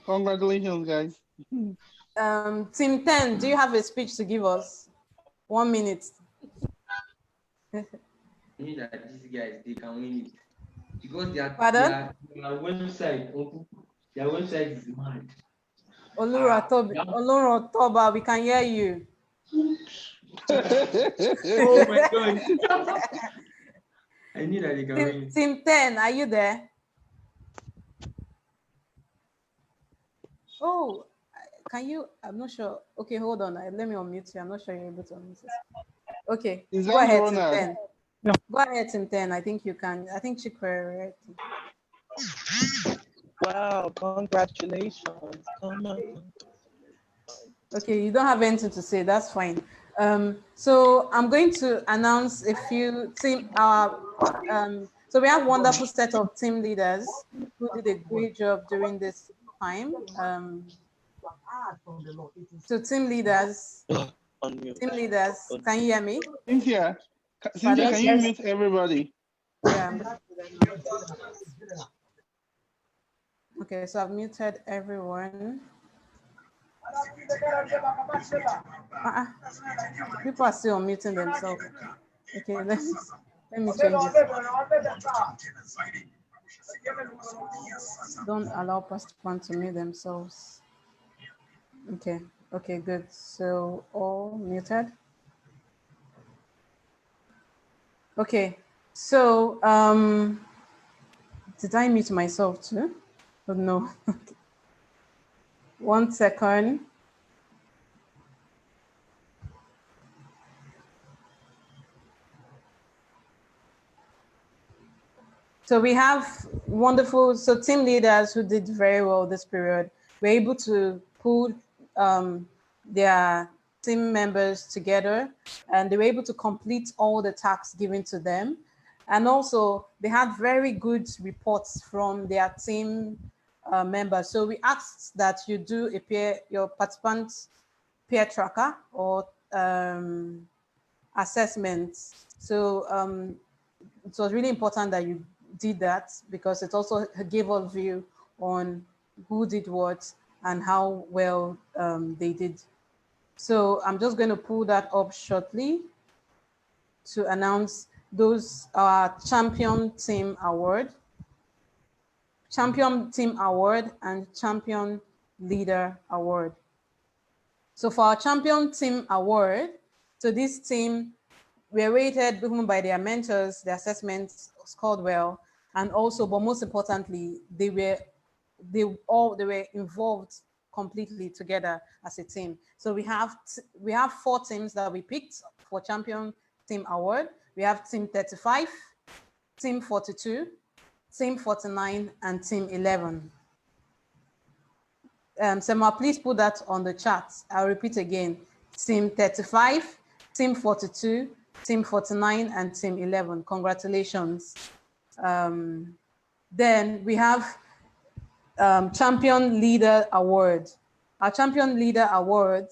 Congratulations, guys. Team 10, do you have a speech to give us? 1 minute. I mean that these guys, they can win it because their website is mad. Oluro Toba, we can hear you. Oh my God. I knew that they can win. Team 10, are you there? Oh, can you? I'm not sure. Okay, hold on. Let me unmute you. I'm not sure you're able to unmute this. Okay, go ahead, Team 10. No. Go ahead, Team 10. I think you can. I think Chikwe, right? Wow, congratulations. Come on. Okay, you don't have anything to say. That's fine. So I'm going to announce a few team. So we have a wonderful set of team leaders who did a great job during this time. So team leaders, can you hear me? Cynthia, can you mute everybody? Yeah. Okay, so I've muted everyone. People are still unmuting themselves. Okay, let me change this. Don't allow participants to mute themselves. Okay, good. So all muted. Okay, so did I mute myself too? Oh, no. 1 second. So we have wonderful, team leaders who did very well this period. We're able to pull their team members together, and they were able to complete all the tasks given to them. And also they had very good reports from their team members. So we asked that you do your participants peer tracker or assessment. So it was really important that you did that because it also gave a view on who did what and how well they did. So I'm just going to pull that up shortly to announce those Champion Team Award, Champion Team Award, and Champion Leader Award. So for our Champion Team Award, so this team were rated even by their mentors, the assessments scored well, And also, but most importantly, they were involved completely together as a team. So we have 4 teams that we picked for champion team award. We have team 35, team 42, team 49, and team 11. Sema, please put that on the chat. I'll repeat again. Team 35, team 42, team 49, and team 11. Congratulations. Then we have Champion Leader Award. Our Champion Leader Award,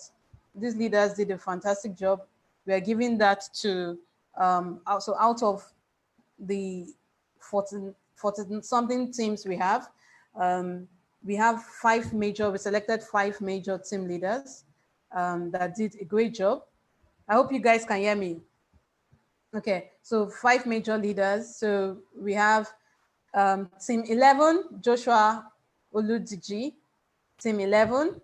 these leaders did a fantastic job. We are giving that to, also out of the 14 something teams we have 5 major, we selected 5 major team leaders that did a great job. I hope you guys can hear me. Okay, so 5 major leaders. So we have team 11, Joshua Oludiji, team 11.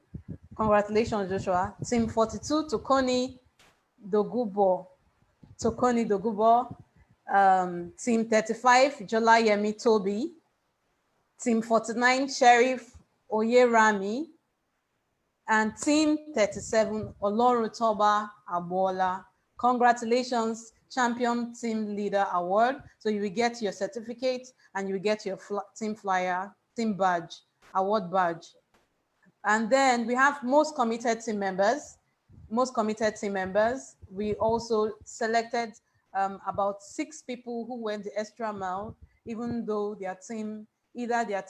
Congratulations, Joshua. Team 42, Tokoni Dogubo. Team 35, Jolayemi Toby. Team 49, Sheriff Oyerami. And team 37, Olorutoba Abola. Congratulations, Champion Team Leader Award. So you will get your certificate and you will get your team flyer, team badge, award badge. And then we have most committed team members. We also selected about 6 people who went the extra mile, even though either they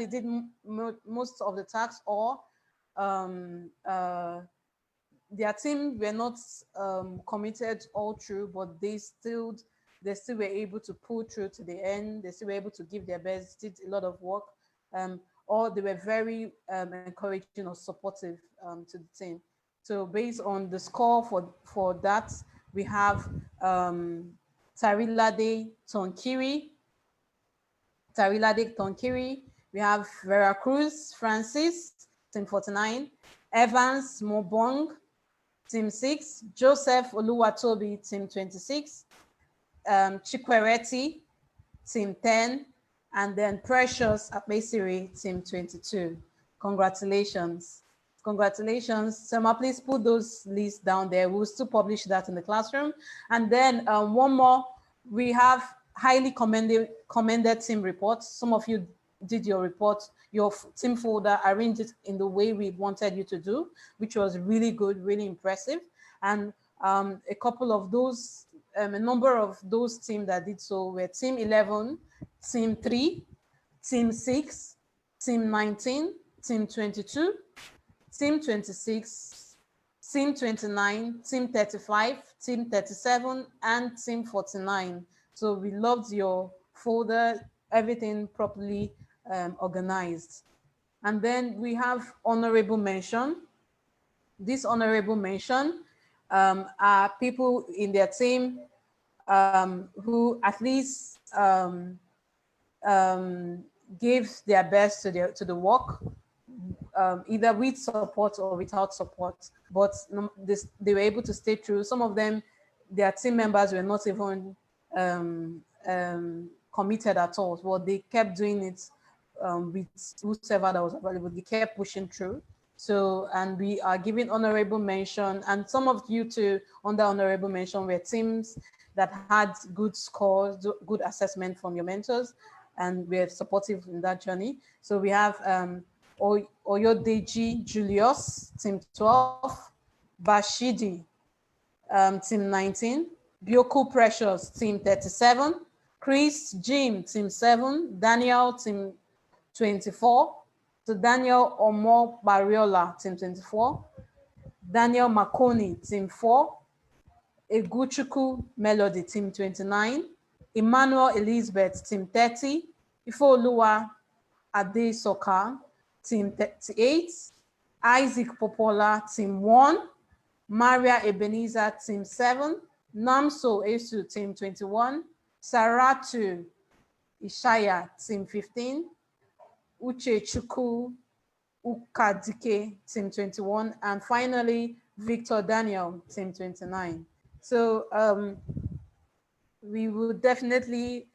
did most of the tasks, or their team were not committed all through, but they still were able to pull through to the end. They still were able to give their best, did a lot of work, or they were very encouraging or supportive to the team. So based on the score for that, we have Tarilade Tonkiri. We have Veracruz Francis, team 49. Evans Mobong, team 6. Joseph Oluwatobi, team 26. Chikwereti, team 10. And then Precious Apesiri, team 22. Congratulations. Sema, please put those lists down there. We'll still publish that in the classroom. And then one more, we have highly commended team reports. Some of you did your report, your team folder, arranged it in the way we wanted you to do, which was really good, really impressive. And a number of those teams that did so were team 11, team 3, team 6, team 19, team 22, team 26, team 29, team 35, team 37, and team 49. So we loved your folder, everything properly organized. And then we have honorable mention. This honorable mention are people in their team who at least gave their best to the work, either with support or without support, but they were able to stay true. Some of them, their team members were not even committed at all, but they kept doing it with whoever that was available. They kept pushing through. So, and we are giving honorable mention, and some of you too, under honorable mention, were teams that had good scores, good assessment from your mentors, and we're supportive in that journey. So we have Oyodeji Julius, team 12, Bashidi, team 19, Bioku Precious, team 37, Chris Jim, team 7, Daniel, team 24, so Daniel Omo Bariola, team 24, Daniel Makoni, team 4, Eguchuku Melody, team 29, Emmanuel Elizabeth, team 30, Ifeoluwa Adesoka, team 38, Isaac Popola, team 1, Maria Ebenezer, team 7, Namso Esu, team 21, Saratu Ishaya, team 15, Uche Chuku Ukadike, team 21, and finally, Victor Daniel, team 29. So we will definitely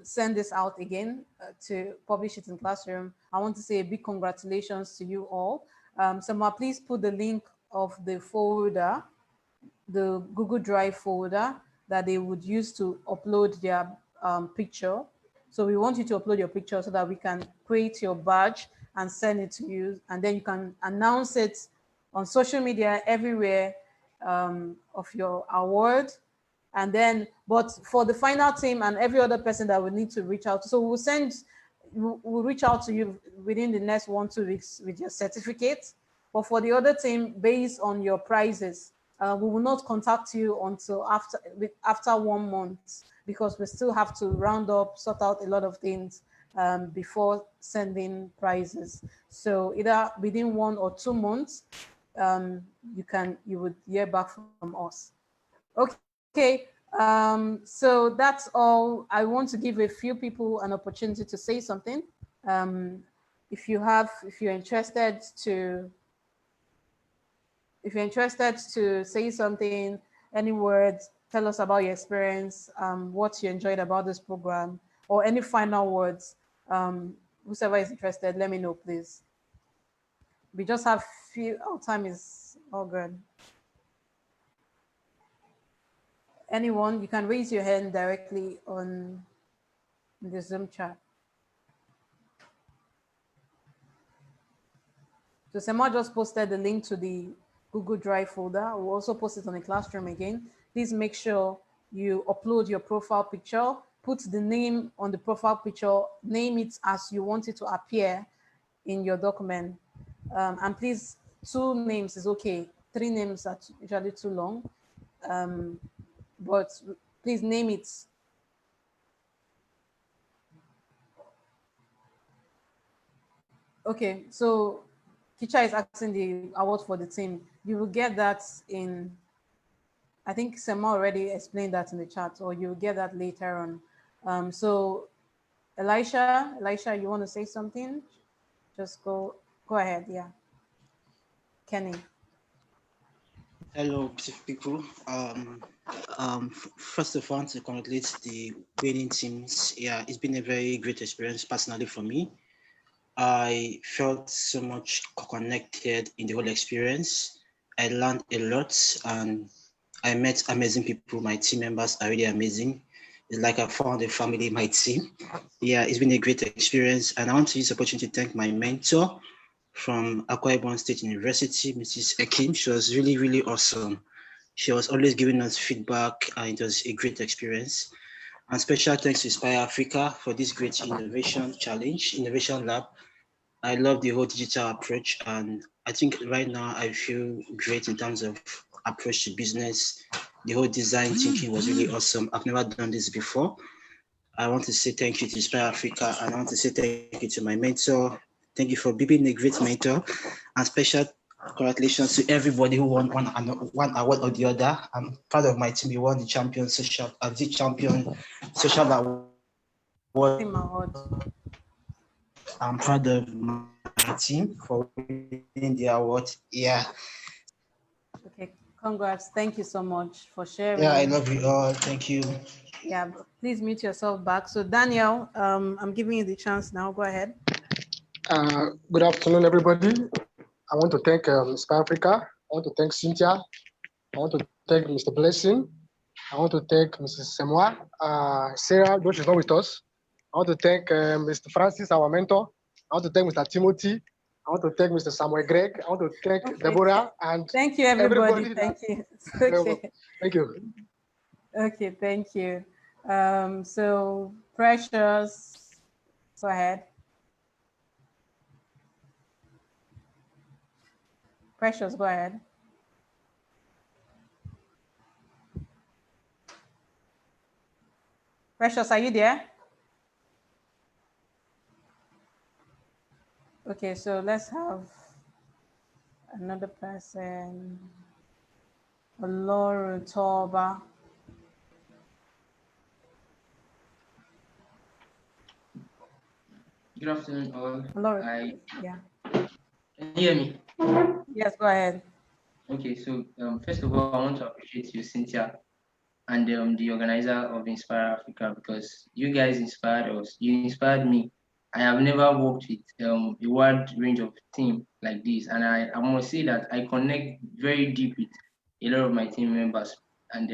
send this out again to publish it in Classroom, I want to say a big congratulations to you all. Someone please put the link of the folder, the Google Drive folder that they would use to upload their picture. So we want you to upload your picture so that we can create your badge and send it to you. And then you can announce it on social media everywhere of your award. And then, but for the final team and every other person that will need to reach out, so we'll reach out to you within the next 1-2 weeks with your certificate. But for the other team, based on your prizes, we will not contact you until after 1 month, because we still have to round up, sort out a lot of things before sending prizes. So either within 1 or 2 months, you would hear back from us. Okay, so that's all. I want to give a few people an opportunity to say something. If you're interested to say something, any words, tell us about your experience, what you enjoyed about this program, or any final words. Whoever is interested, let me know, please. We just have time is all good. Anyone, you can raise your hand directly on the Zoom chat. So Sema just posted the link to the Google Drive folder. We'll also post it on the Classroom again. Please make sure you upload your profile picture, put the name on the profile picture, name it as you want it to appear in your document. And please, 2 names is okay. 3 names are usually too long. But please name it. Okay, so Kicha is asking the award for the team. You will get that in, I think Sema already explained that in the chat, or you'll get that later on. So Elisha, you want to say something? Just go ahead, yeah. Kenny. Hello, people. First of all, to congratulate the winning teams. Yeah, it's been a very great experience personally for me. I felt so much connected in the whole experience. I learned a lot and I met amazing people. My team members are really amazing. It's like I found a family in my team. Yeah, it's been a great experience. And I want to use the opportunity to thank my mentor from Akwa Ibom State University, Mrs. Ekim. She was really, really awesome. She was always giving us feedback and it was a great experience. And special thanks to Inspire Africa for this great innovation lab. I love the whole digital approach, and I think right now I feel great in terms of approach to business. The whole design thinking was really awesome. I've never done this before. I want to say thank you to Inspire Africa, and I want to say thank you to my mentor. Thank you for being a great mentor, and special congratulations to everybody who won one award or the other. I'm part of my team. We won the champion social award. I'm proud of my team for winning the award. Yeah. Okay, congrats. Thank you so much for sharing. Yeah, I love you all. Thank you. Yeah, please mute yourself back. So Daniel, I'm giving you the chance now. Go ahead. Good afternoon, everybody. I want to thank Inspire Africa. I want to thank Cynthia. I want to thank Mr. Blessing. I want to thank Mrs. Semwa. Sarah, though she's not with us. I want to thank Mr. Francis, our mentor. I want to thank Mr. Timothy. I want to thank Mr. Samuel Greg. I want to thank Deborah and thank you, everybody. Thank you. Okay. Thank you. Okay, thank you. So Precious, go ahead. Precious, go ahead. Precious, are you there? Okay, so let's have another person. Laura Toba. Good afternoon, all. Laura, yeah. Can you hear me? Yes, go ahead. Okay, so first of all, I want to appreciate you, Cynthia, and the organizer of Inspire Africa, because you guys inspired us. You inspired me. I have never worked with a wide range of team like this, and I must say that I connect very deep with a lot of my team members, and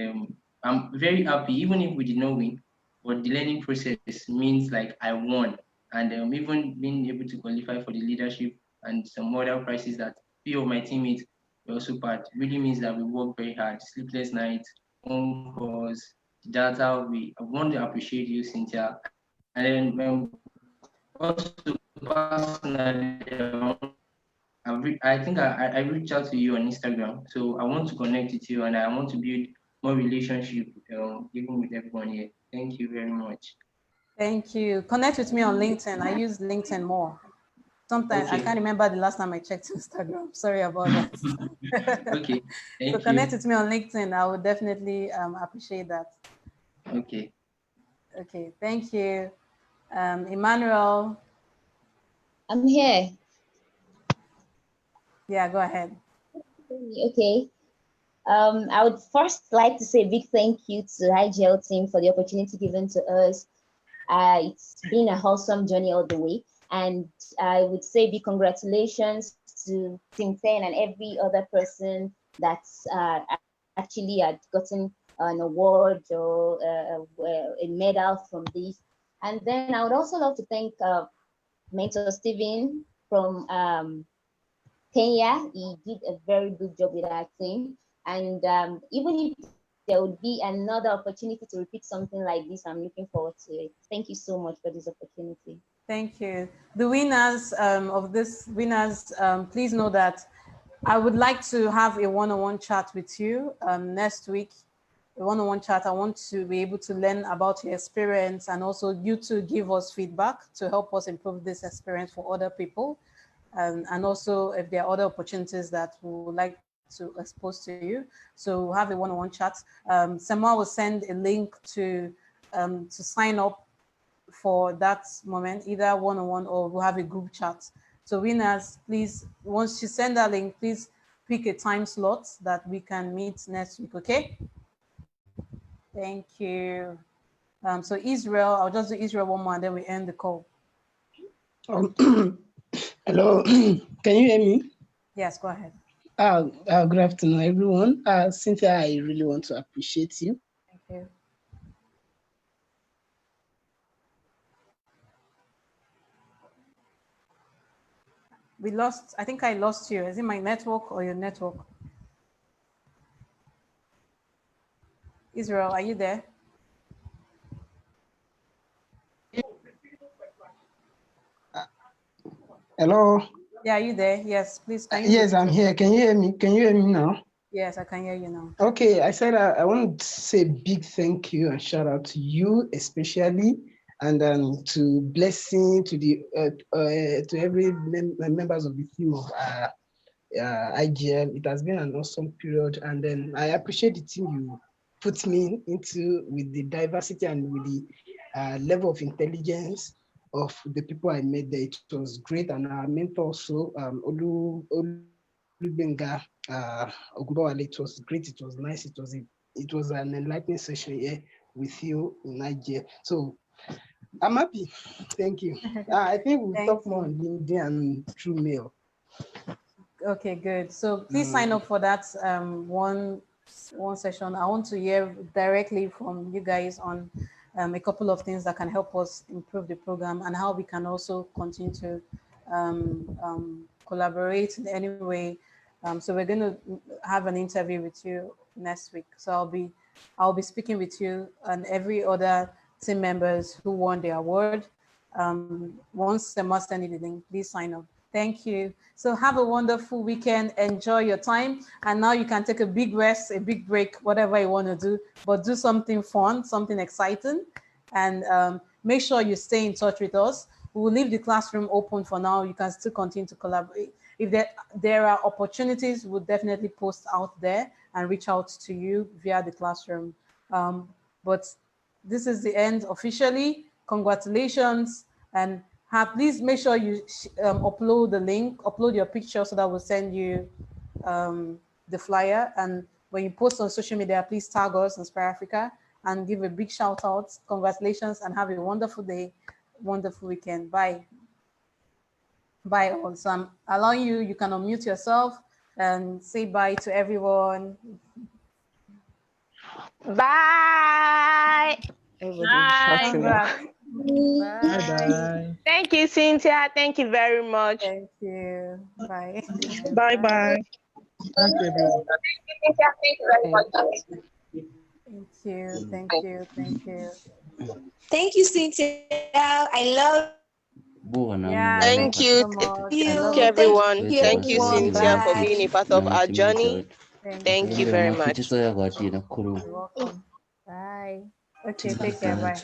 I'm very happy, even if we did not win, but the learning process means like I won, and even being able to qualify for the leadership and some other prizes that few of my teammates were also part really means that we work very hard, sleepless nights, phone calls, data. I want to appreciate you, Cynthia, and then also personally, I think I reached out to you on Instagram, so I want to connect with you and I want to build more relationship, even with everyone here. Thank you very much. Thank you. Connect with me on LinkedIn. I use LinkedIn more. Sometimes I can't remember the last time I checked Instagram. Sorry about that. Okay, thank so you. connect with me on LinkedIn. I would definitely appreciate that. Okay. Okay, thank you. Emmanuel. I'm here. Yeah, go ahead. Okay. I would first like to say a big thank you to IGL team for the opportunity given to us. It's been a wholesome journey all the way. And I would say big congratulations to Team 10 and every other person that's actually had gotten an award or a medal from this. And then I would also love to thank Mentor Steven from Kenya. He did a very good job with our team. And even if there would be another opportunity to repeat something like this, I'm looking forward to it. Thank you so much for this opportunity. Thank you. The winners of this please know that I would like to have a one-on-one chat with you next week. A one-on-one chat. I want to be able to learn about your experience and also you to give us feedback to help us improve this experience for other people. And also if there are other opportunities that we would like to expose to you. So we'll have a one-on-one chat. Samuel will send a link to sign up for that moment, either one-on-one or we'll have a group chat. So winners, please, once you send that link, please pick a time slot that we can meet next week, okay? Thank you. So Israel, I'll just do Israel one more and then we end the call. Hello, can you hear me? Yes, go ahead. Good afternoon, everyone. Cynthia, I really want to appreciate you. Thank you. We lost, I think I lost you. Is it my network or your network? Israel, are you there? Hello? Yeah, are you there? Yes, please. Can you yes, I'm here. Can you hear me? Can you hear me now? Yes, I can hear you now. Okay, I said I want to say a big thank you and shout out to you especially, and to Blessing, to the to every members of the team of IGL. It has been an awesome period, and then I appreciate the team you put me into with the diversity and with the level of intelligence of the people I met there. It was great, and our mentor also, Olubenga Ogunbowale. It was great. It was nice. It was an enlightening session here with you in Nigeria. So I'm happy. Thank you. I think we'll talk more on LinkedIn and through mail. Okay, good. So please sign up for that one session. I want to hear directly from you guys on a couple of things that can help us improve the program and how we can also continue to collaborate in any way. So we're going to have an interview with you next week. So I'll be speaking with you and every other team members who won the award. Once the master send the link, please sign up. Thank you. So have a wonderful weekend. Enjoy your time. And now you can take a big rest, a big break, whatever you want to do, but do something fun, something exciting. And make sure you stay in touch with us. We will leave the classroom open for now. You can still continue to collaborate. If there are opportunities, we'll definitely post out there and reach out to you via the classroom. But this is the end officially. Congratulations. And please make sure you upload the link, upload your picture so that we'll send you the flyer. And when you post on social media, please tag us, Inspire Africa, and give a big shout out. Congratulations and have a wonderful day, wonderful weekend. Bye. Bye all. So I'm allowing you, you can unmute yourself and say bye to everyone. Bye. Bye. Bye. Thank you, Cynthia. Thank you very much. Thank you. Bye. Bye bye. Thank you, everyone. Thank you very much. Thank you. Thank you. Thank you. Thank you, Cynthia. I love. Yeah, Thank you. so much. Thank you, everyone. Thank you, Cynthia, for Bye. being a part of our journey. Thank you very much. You're welcome. Bye. Okay, take care. Bye.